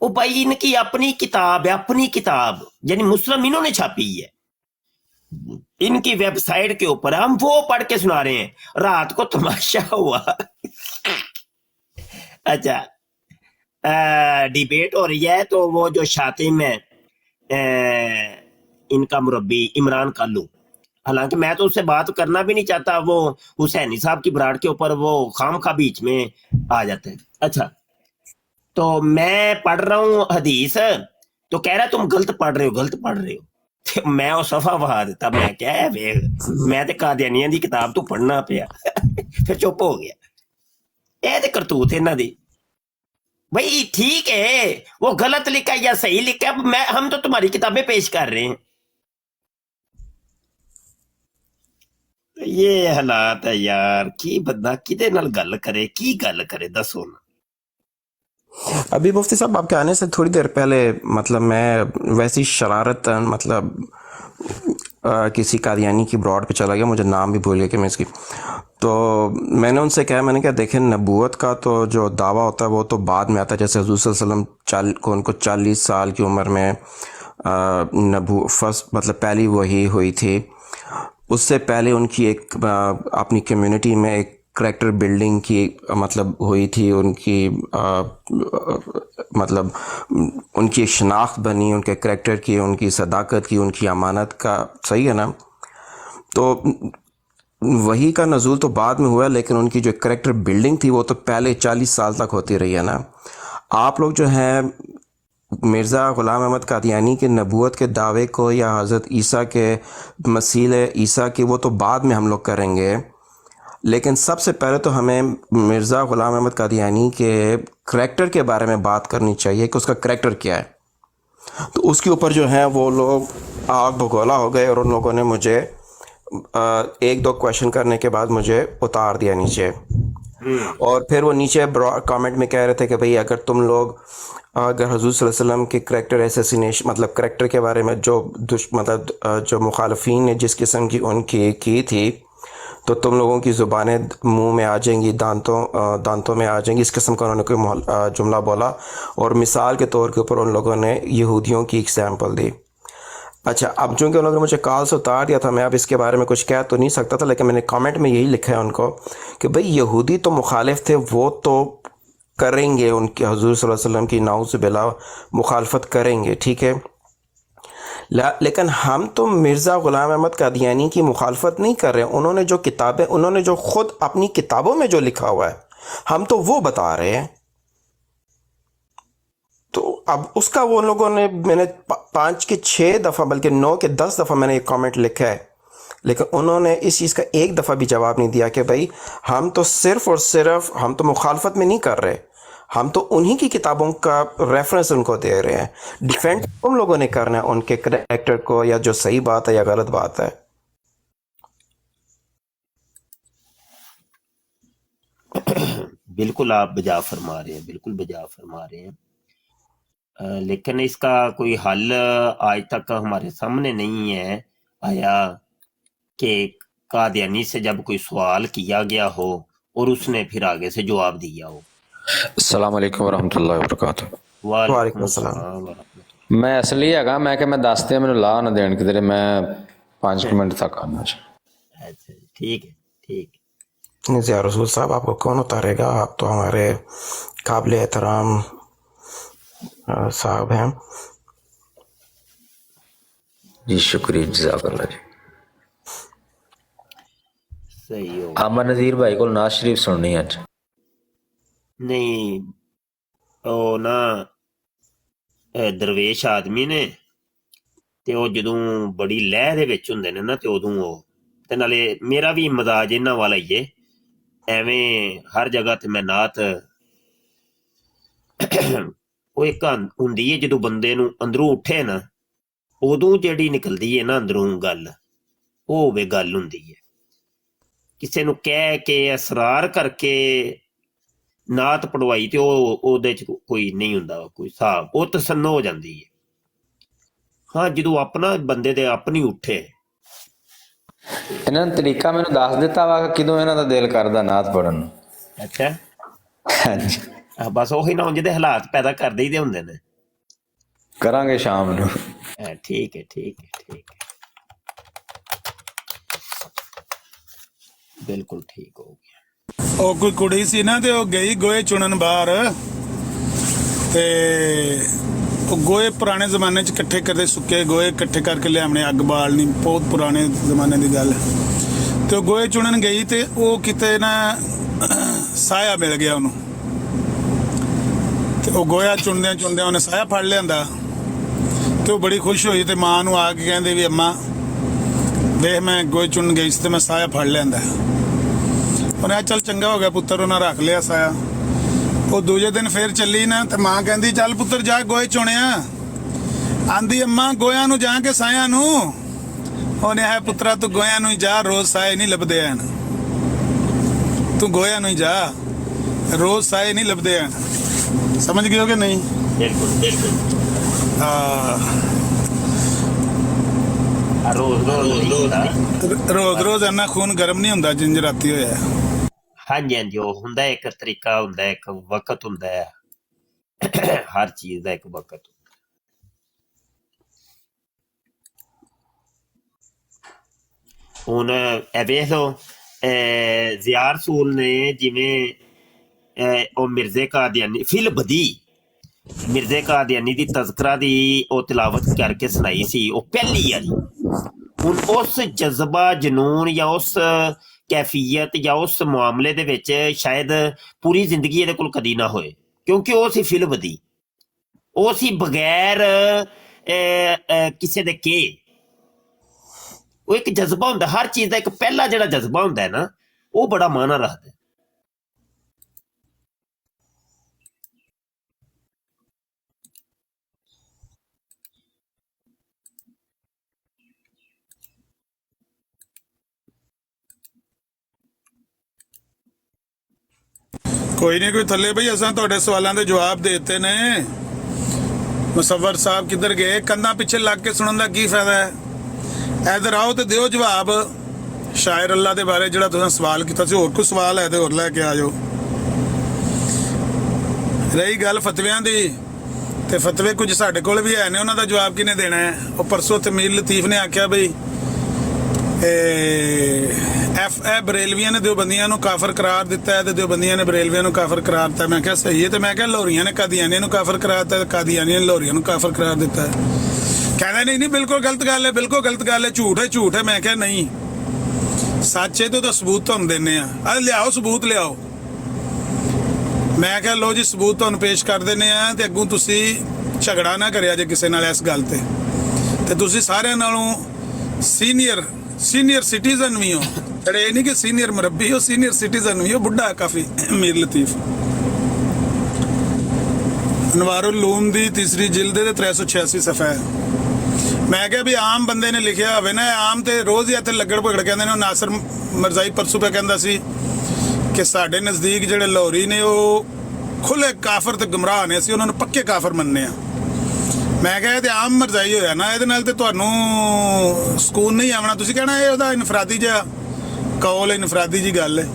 वो भाई इनकी अपनी किताब है, अपनी किताब यानी मुस्लिम इन्होंने छापी है, इनकी वेबसाइट के ऊपर हम वो पढ़ के सुना रहे हैं। रात को तमाशा हुआ अच्छा, डिबेट हो रही है, तो वो जो शातिम है इनका मुरब्बी इमरान कालू, हालांकि मैं तो उससे बात करना भी नहीं चाहता, वो हुसैनी साहब की बराड़ के ऊपर वो खामखा बीच में आ जाते हैं। अच्छा, तो मैं पढ़ रहा हूँ हदीस, तो कह रहा तुम गलत पढ़ रहे हो। तो मैं वो सफा बहा देता, मैं क्या है वे, मैं तो कादियानिया दी किताब तो पढ़ना पिया फिर चुप हो गया। ये तो करतूत इन्हां दी भाई, ठीक है वो गलत लिखा या सही लिखा, अब हम तो तुम्हारी किताबें पेश कर रहे हैं। ये हालात है यार, की बंदा किदे नाल गल करे, की गल करे दसो ना।
अभी मुफ्ती साहब आपके आने से थोड़ी देर पहले मतलब मैं वैसी शरारत मतलब किसी कादियानी की ब्रॉड पे चला गया, मुझे नाम भी भूल गया कि मैं इसकी, तो मैंने उनसे कहा, मैंने कहा देखें नबूवत का तो जो दावा होता है वो तो बाद में आता है। जैसे हुज़ूर सल्लल्लाहु अलैहि वसल्लम उनको 40 साल की उम्र में फर्स्ट मतलब पहली वही हुई थी, उससे पहले उनकी एक अपनी कम्युनिटी में एक करेक्टर बिल्डिंग की मतलब हुई थी, उनकी मतलब उनकी शनाख्त बनी, उनके करेक्टर की, उनकी सदाकत की, उनकी अमानत का, सही है ना। तो वही का नज़ूल तो बाद में हुआ, लेकिन उनकी जो करेक्टर बिल्डिंग थी वो तो पहले 40 साल तक होती रही है ना। आप लोग जो हैं मिर्ज़ा ग़ुलाम अहमद कादियानी के नबूवत के दावे को या हज़रत ईसा के मसीह ईसा की, वो तो बाद में हम लोग करेंगे, लेकिन सबसे पहले तो हमें मिर्ज़ा ग़ुलाम अहमद कादियानी के करैक्टर के बारे में बात करनी चाहिए कि उसका करैक्टर क्या है। तो उसके ऊपर जो है वो लोग आग भगोला हो गए और उन लोगों ने मुझे एक दो क्वेश्चन करने के बाद मुझे उतार दिया नीचे। और फिर वो नीचे कमेंट में कह रहे थे कि भाई अगर तुम लोग अगर हुज़ूर सल्लल्लाहु अलैहि वसल्लम के करैक्टर एसेसिनेशन मतलब करैक्टर के बारे में जो जो मुखालफीन ने जिस किस्म की उनकी की थी, तो तुम लोगों की ज़ुबानें मुंह में आ जाएंगी, दांतों में आ जाएंगी, इस किस्म का उन्होंने कोई जुमला बोला। और मिसाल के तौर के ऊपर उन लोगों ने यहूदियों की एग्जाम्पल दी। अच्छा, अब चूँकि उन लोगों ने मुझे कॉल से उतार दिया था, मैं अब इसके बारे में कुछ कह तो नहीं सकता था, लेकिन मैंने कमेंट में यही लिखा है उनको कि भाई यहूदी तो मुखालिफ थे, वो तो करेंगे उनके हुज़ूर सल्लल्लाहु अलैहि वसल्लम की नाउज़ बिल्ला मुखालफत करेंगे, ठीक है, लेकिन हम तो मिर्ज़ा ग़ुलाम अहमद कादियानी की मुखालफत नहीं कर रहे हैं। उन्होंने जो किताबें, उन्होंने जो ख़ुद अपनी किताबों में जो लिखा हुआ है, हम तो वो बता रहे हैं। तो अब उसका वो लोगों ने, मैंने 5 के 6 दफ़ा बल्कि 9 के 10 दफ़ा मैंने एक कमेंट लिखा है, लेकिन उन्होंने इस चीज़ का एक दफ़ा भी जवाब नहीं दिया कि भाई हम तो सिर्फ़ और सिर्फ हम तो मुखालफत में नहीं कर रहे, हम तो उन्हीं की किताबों का रेफरेंस उनको दे रहे हैं। डिफेंड तुम लोगों ने करना है उनके करैक्टर को, या जो सही बात है या गलत बात है।
बिल्कुल आप बजा फरमा रहे हैं, बिल्कुल बजा फरमा रहे हैं। लेकिन इसका कोई हल आज तक हमारे सामने नहीं है आया कि कादियानी से जब कोई सवाल किया गया हो और उसने फिर आगे से जवाब दिया हो।
अस्सलाम वालेकुम वरहमतुल्लाहि वबरकातुहू।
वालेकुम अस्सलाम।
मैं असली हैगा, मैं कि मैं दस मैंने ला ना देन किधरे, मैं 5 मिनट तक आना।
अच्छा, ठीक है, ठीक
नहीं ज़िया रसूल साहब, आपको कौन उतारेगा, आप तो हमारे काबिल एहतराम साहब हैं।
जी शुक्रिया, जज़ाकल्लाह जी।
सही हो।
आमर नज़ीर भाई को नाज शरीफ सुननी है।
नहीं, ਉਹ ਨਾ ਦਰਵੇਸ਼ ਆਦਮੀ ਨੇ ਤੇ ਉਹ ਜਦੋਂ ਬੜੀ ਲਹਿ ਦੇ ਵਿੱਚ ਹੁੰਦੇ ਨੇ ਨਾ, ਤੇ ਉਦੋਂ ਉਹ, ਤੇ ਨਾਲੇ ਮੇਰਾ ਵੀ ਮਜ਼ਾਜ ਇਹਨਾਂ ਵਾਲਾ ਹੀ ਏ, ਐਵੇਂ ਹਰ ਜਗ੍ਹਾ ਤੇ ਮੈਂ ਨਾਤ ਉਹ ਇੱਕ ਹੁੰਦੀ ਹੈ ਜਦੋਂ ਬੰਦੇ ਨੂੰ ਅੰਦਰੋਂ ਉੱਠੇ ਨਾ, ਉਦੋਂ ਜਿਹੜੀ ਨਿਕਲਦੀ ਹੈ ਨਾ ਅੰਦਰੋਂ ਗੱਲ, ਉਹ ਹੋਵੇ ਗੱਲ ਹੁੰਦੀ ਹੈ। ਕਿਸੇ ਨੂੰ ਕਹਿ ਕੇ ਅਸਰਾਰ ਕਰਕੇ ਨਾਤ ਪੜਵਾਈ ਤੇ ਉਹ ਉਹਦੇ ਚ ਕੋਈ ਨਹੀਂ ਹੁੰਦਾ ਕੋਈ ਹਿਸਾਬ, ਉਹ ਤਸੰਨੋ ਹੋ ਜਾਂਦੀ ਹੈ। ਹਾਂ, ਜਦੋਂ ਆਪਣਾ ਬੰਦੇ ਦੇ ਆਪਣੀ ਉੱਠੇ।
ਇਹਨਾਂ ਨੇ ਤਰੀਕਾ ਮੈਨੂੰ ਦੱਸ ਦਿੱਤਾ ਵਾ ਕਿਦੋਂ ਇਹਨਾਂ ਦਾ ਦਿਲ ਕਰਦਾ ਨਾਤ ਪੜਨ ਨੂੰ।
ਅੱਛਾ, ਬਸ ਉਹੀ ਨਾ ਜਿਹਦੇ ਹਾਲਾਤ ਪੈਦਾ ਕਰਦੇ ਹੀ ਦੇ ਹੁੰਦੇ ਨੇ।
ਕਰਾਂਗੇ ਸ਼ਾਮ ਨੂੰ।
ਠੀਕ ਹੈ, ਠੀਕ ਹੈ, ਠੀਕ ਹੈ, ਬਿਲਕੁਲ ਠੀਕ ਹੋ ਗਿਆ।
ਉਹ ਕੋਈ ਕੁੜੀ ਸੀ ਨਾ, ਤੇ ਉਹ ਗਈ ਗੋਏ ਚੁਣਨ ਬਾਹਰ, ਤੇ ਉਹ ਗੋਏ ਪੁਰਾਣੇ ਜ਼ਮਾਨੇ 'ਚ ਇਕੱਠੇ ਕਰਦੇ, ਸੁੱਕੇ ਗੋਏ ਇਕੱਠੇ ਕਰਕੇ ਲਿਆਉਣੇ, ਅੱਗ ਬਾਲਣੀ, ਬਹੁਤ ਪੁਰਾਣੇ ਜ਼ਮਾਨੇ ਦੀ ਗੱਲ। ਤੇ ਉਹ ਗੋਏ ਚੁਣਨ ਗਈ ਤੇ ਉਹ ਕਿਤੇ ਨਾ ਸਾਇਆ ਮਿਲ ਗਿਆ ਉਹਨੂੰ, ਤੇ ਉਹ ਗੋਇਆ ਚੁਣਦਿਆਂ ਚੁਣਦਿਆਂ ਉਹਨੇ ਸਾਇਆ ਫੜ ਲਿਆਂਦਾ। ਤੇ ਉਹ ਬੜੀ ਖੁਸ਼ ਹੋਈ ਤੇ ਮਾਂ ਨੂੰ ਆ ਕੇ ਕਹਿੰਦੇ ਵੀ ਅੰਮਾ ਦੇਖ, ਮੈਂ ਗੋਏ ਚੁਣਨ ਗਈ ਸੀ ਤੇ ਮੈਂ ਸਾਇਆ ਫੜ ਲਿਆਂਦਾ। ਉਹਨੇ ਆ ਚੱਲ ਚੰਗਾ ਹੋ ਗਿਆ ਪੁੱਤਰ, ਉਹਨਾਂ ਰੱਖ ਲਿਆ ਸਾਇਆ। ਉਹ ਦੂਜੇ ਦਿਨ ਫੇਰ ਚੱਲੀ ਨਾ, ਤੇ ਮਾਂ ਕਹਿੰਦੀ ਚੱਲ ਪੁੱਤਰ ਜਾ ਗੋਏ ਚੁਣਿਆ। ਆਂਦੀ ਅੰਮਾ ਗੋਇਆਂ ਨੂੰ ਜਾ ਕੇ ਸਾਇਆਂ ਨੂੰ। ਉਹਨੇ ਹੈ ਪੁੱਤਰਾ ਤੂੰ ਗੋਇਆਂ ਨੂੰ ਹੀ ਜਾ, ਰੋਜ਼ ਸਾਏ ਨਹੀਂ ਲੱਭਦੇ ਹਨ। ਤੂੰ ਗੋਇਆਂ ਨੂੰ ਹੀ ਜਾ, ਰੋਜ਼ ਸਾਏ ਨਹੀਂ ਲੱਭਦੇ ਹਨ। ਸਮਝ ਗਏ ਹੋ ਕਿ ਨਹੀਂ?
ਬਿਲਕੁਲ ਬਿਲਕੁਲ।
ਰੋਜ਼ ਰੋਜ਼ ਇੰਨਾ ਖੂਨ ਗਰਮ ਨਹੀਂ ਹੁੰਦਾ ਜਿੰਜ ਰਾਤੀ ਹੋਇਆ।
ਹਾਂਜੀ ਹਾਂਜੀ, ਉਹ ਹੁੰਦਾ ਇੱਕ ਤਰੀਕਾ ਹੁੰਦਾ, ਇੱਕ ਵਕਤ ਹੁੰਦਾ ਹੈ, ਹਰ ਚੀਜ਼ ਦਾ ਇੱਕ ਵਕਤ ਹੁੰਦਾ। ਹੁਣ ਇਹ ਵੇਖ ਲਓ, ਜ਼ਿਆ ਰਸੂਲ ਨੇ ਜਿਵੇਂ ਉਹ ਮਿਰਜ਼ੇ ਕਾਦੀਆਨੀ ਫਿਲ ਬਦੀ ਮਿਰਜ਼ੇ ਕਾਦੀਆਨੀ ਦੀ ਤਜ਼ਕਰਾ ਦੀ ਉਹ ਤਿਲਾਵਤ ਕਰਕੇ ਸੁਣਾਈ ਸੀ ਉਹ ਪਹਿਲੀ ਵਾਰੀ। ਹੁਣ ਉਸ ਜਜ਼ਬਾ ਜਨੂਨ ਜਾਂ ਉਸ ਕੈਫੀਅਤ ਜਾਂ ਉਸ ਮਾਮਲੇ ਦੇ ਵਿੱਚ ਸ਼ਾਇਦ ਪੂਰੀ ਜ਼ਿੰਦਗੀ ਇਹਦੇ ਕੋਲ ਕਦੀ ਨਾ ਹੋਏ, ਕਿਉਂਕਿ ਉਹ ਸੀ ਫਿਲ ਬਦੀ, ਉਹ ਸੀ ਬਗੈਰ ਕਿਸੇ ਦੇ ਕੇ। ਉਹ ਇੱਕ ਜਜ਼ਬਾ ਹੁੰਦਾ, ਹਰ ਚੀਜ਼ ਦਾ ਇੱਕ ਪਹਿਲਾ ਜਿਹੜਾ ਜਜ਼ਬਾ ਹੁੰਦਾ ਹੈ ਨਾ, ਉਹ ਬੜਾ ਮਾਇਨਾ ਰੱਖਦਾ।
ਕੋਈ ਨਹੀਂ, ਕੋਈ ਥੱਲੇ ਬਈ ਅਸਾਂ ਤੁਹਾਡੇ ਸਵਾਲਾਂ ਦੇ ਜਵਾਬ ਦੇ ਦਿੱਤੇ ਨੇ। ਮੁਸੱਵਰ ਸਾਹਿਬ ਕਿੱਧਰ ਗਏ? ਕੰਧਾਂ ਪਿੱਛੇ ਲੱਗ ਕੇ ਸੁਣਨ ਦਾ ਕੀ ਫਾਇਦਾ ਹੈ? ਇਧਰ ਆਓ ਤੇ ਦਿਓ ਜਵਾਬ ਸ਼ਾਇਰ ਅੱਲਾ ਦੇ ਬਾਰੇ ਜਿਹੜਾ ਤੁਸੀਂ ਸਵਾਲ ਕੀਤਾ ਸੀ। ਹੋਰ ਕੋਈ ਸਵਾਲ ਹੈ ਤੇ ਹੋਰ ਲੈ ਕੇ ਆ ਜਾਓ। ਰਹੀ ਗੱਲ ਫਤਵਿਆਂ ਦੀ, ਤੇ ਫਤਵੇ ਕੁਝ ਸਾਡੇ ਕੋਲ ਵੀ ਹੈ ਨੇ, ਉਹਨਾਂ ਦਾ ਜਵਾਬ ਕਿਹਨੇ ਦੇਣਾ ਹੈ? ਉਹ ਪਰਸੋਂ ਤਮੀਰ ਲਤੀਫ ਨੇ ਆਖਿਆ ਬਈ ਬਰੇਲਵੀਆਂ ਨੇ ਦਿਓਬੰਦੀਆਂ ਨੂੰ ਕਾਫਰ ਕਰਾਰ ਦਿੱਤਾ ਹੈ ਤੇ ਦਿਓਬੰਦੀਆਂ ਨੇ ਬਰੇਲਵੀਆਂ ਨੂੰ ਕਾਫਰ ਕਰਾਰ ਦਿੱਤਾ। ਮੈਂ ਕਿਹਾ ਸਹੀ ਹੈ। ਤੇ ਮੈਂ ਕਿਹਾ ਲਾਹੌਰੀਆਂ ਨੇ ਕਾਦੀਆਨੀਆਂ ਨੂੰ ਕਾਫਰ ਕਰਾਰ ਦਿੱਤਾ ਤੇ ਕਾਦੀਆਨੀਆਂ ਨੇ ਲਾਹੌਰੀਆਂ ਨੂੰ ਕਾਫਰ ਕਰਾਰ ਦਿੱਤਾ ਹੈ। ਕਹਿੰਦਾ ਨਹੀਂ ਬਿਲਕੁਲ ਗਲਤ ਗੱਲ ਹੈ, ਬਿਲਕੁਲ ਗਲਤ ਗੱਲ ਹੈ, ਝੂਠ ਹੈ ਝੂਠ ਹੈ। ਮੈਂ ਕਿਹਾ ਨਹੀਂ, ਸੱਚ ਹੈ ਤੇ ਉਹਦਾ ਸਬੂਤ ਤੁਹਾਨੂੰ ਦਿੰਦੇ ਆ। ਲਿਆਓ ਸਬੂਤ ਲਿਆਓ। ਮੈਂ ਕਿਹਾ ਲੋ ਜੀ ਸਬੂਤ ਤੁਹਾਨੂੰ ਪੇਸ਼ ਕਰ ਦਿੰਦੇ ਆ ਤੇ ਅੱਗੋਂ ਤੁਸੀਂ ਝਗੜਾ ਨਾ ਕਰਿਆ ਜੇ ਕਿਸੇ ਨਾਲ ਇਸ ਗੱਲ ਤੇ ਤੁਸੀਂ ਸਾਰਿਆਂ ਨਾਲੋਂ ਸੀਨੀਅਰ ਸਿਟੀਜ਼ਨ ਵੀ ਹੋ। ਜਿਹੜੇ ਇਹ ਨਹੀਂ ਕਿ ਸੀਨੀਅਰ ਮੁਰੱਬੀ ਹੋ, ਸੀਨੀਅਰ ਸਿਟੀਜ਼ਨ ਵੀ ਹੋ। ਬੁੱਢਾ ਕਾਫੀ ਮੀਰ ਲਤੀਫ। ਅਨਵਾਰੁਲ ਉਲੂਮ ਦੀ ਤੀਸਰੀ ਜਿਲਦ ਦੇ 386 ਸਫਾ ਹੈ। ਮੈਂ ਕਿਹਾ ਵੀ ਆਮ ਬੰਦੇ ਨੇ ਲਿਖਿਆ ਹੋਵੇ ਨਾ, ਆਮ ਤੇ ਰੋਜ਼ ਹੀ ਇੱਥੇ ਲੱਗੜ ਭਗੜ ਕਹਿੰਦੇ ਨੇ। ਨਾਸਰ ਮਰਜ਼ਾਈ ਪਰਸੋਂ ਪਿਆ ਕਹਿੰਦਾ ਸੀ ਕਿ ਸਾਡੇ ਨਜ਼ਦੀਕ ਜਿਹੜੇ ਲਾਹੌਰੀ ਨੇ ਉਹ ਖੁੱਲੇ ਕਾਫਰ ਤੇ ਗੁੰਮਰਾਹ ਨੇ, ਅਸੀਂ ਉਹਨਾਂ ਨੂੰ ਪੱਕੇ ਕਾਫਰ ਮੰਨਦੇ ਆ। ਮੈਂ ਕਿਹਾ ਇਹ ਤੇ ਆਮ ਮਰਜ਼ਾਈ ਹੋਇਆ ਨਾ, ਇਹਦੇ ਨਾਲ ਤੇ ਤੁਹਾਨੂੰ ਸਕੂਨ ਨਹੀਂ ਆਉਣਾ। ਤੁਸੀਂ ਕਹਿਣਾ ਇਹ ਉਹਦਾ ਇਨਫਰਾਦੀ ਜਿਹਾ ਕੌਲ, ਇਨਫਰਾਦੀ ਜੀ ਗੱਲ ਹੈ।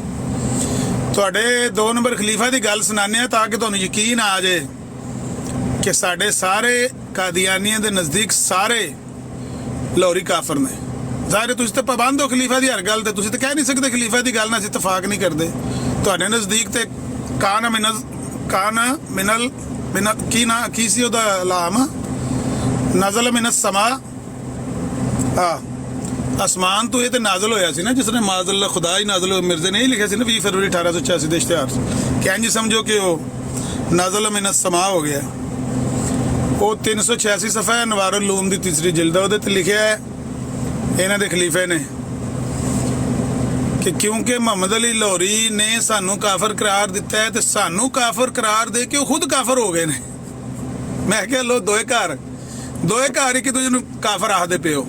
ਤੁਹਾਡੇ 2 ਨੰਬਰ ਖਲੀਫਾ ਦੀ ਗੱਲ ਸੁਣਾਉਂਦੇ ਆ ਤਾਂ ਕਿ ਤੁਹਾਨੂੰ ਯਕੀਨ ਆ ਜਾਏ ਕਿ ਸਾਡੇ ਸਾਰੇ ਕਾਦੀਆਨੀਆਂ ਦੇ ਨਜ਼ਦੀਕ ਸਾਰੇ ਲਾਹੌਰੀ ਕਾਫਰ ਨੇ। ਜ਼ਾਹਿਰ ਤੁਸੀਂ ਤਾਂ ਪਾਬੰਦ ਹੋ ਖਲੀਫਾ ਦੀ ਹਰ ਗੱਲ ਤੇ, ਤੁਸੀਂ ਤਾਂ ਕਹਿ ਨਹੀਂ ਸਕਦੇ ਖਲੀਫਾ ਦੀ ਗੱਲ ਨਾਲ ਅਸੀਂ ਇਤਫਾਕ ਨਹੀਂ ਕਰਦੇ। ਤੁਹਾਡੇ ਨਜ਼ਦੀਕ ਤੇ ਕਾਨਾ ਮਿਨਲ ਕੀ ਸੀ ਉਹਦਾ ਲਾਮ? ਨਜ਼ਲ ਮਿਨ ਸਮਾ, ਅਸਮਾਨ ਤੋਂ ਇਹ ਤੇ ਨਾਜ਼ਲ ਹੋਇਆ ਸੀ ਨਾ, ਜਿਸ ਨੇ ਮਾਜ਼ਅੱਲਾ ਖੁਦਾ ਹੀ ਨਾਜ਼ਲ ਹੋਇਆ। ਮਿਰਜ਼ੇ ਨੇ ਹੀ ਲਿਖਿਆ ਸੀ ਨਾ 20 ਫਰਵਰੀ 1886 ਦੇ ਇਸ਼ਤਿਹਾਰ 'ਚ। ਕਹਿੰਜੀ ਸਮਝੋ ਕਿ ਉਹ ਨਜ਼ਲ ਮਿਨ ਸਮਾ ਹੋ ਗਿਆ। ਉਹ 386 ਸਫਾ ਹੈ ਅਨਵਾਰੁਲ ਉਲੂਮ ਦੀ ਤੀਸਰੀ ਜਿਲਦ। ਉਹਦੇ ਤੇ ਲਿਖਿਆ ਹੈ ਇਹਨਾਂ ਦੇ ਖਲੀਫੇ ਨੇ ਕਿ ਕਿਉਂਕਿ ਮੁਹੰਮਦ ਅਲੀ ਲਾਹੌਰੀ ਨੇ ਸਾਨੂੰ ਕਾਫਰ ਕਰਾਰ ਦਿੱਤਾ ਹੈ ਤੇ ਸਾਨੂੰ ਕਾਫਰ ਕਰਾਰ ਦੇ ਕੇ ਉਹ ਖੁਦ ਕਾਫਰ ਹੋ ਗਏ ਨੇ। ਮੈਂ ਕਿਹਾ ਲੋ ਦੋਏ ਘਰ ਇੱਕ ਦੂਜੇ ਨੂੰ ਕਾਫਰ ਆਖਦੇ ਪਿਓ।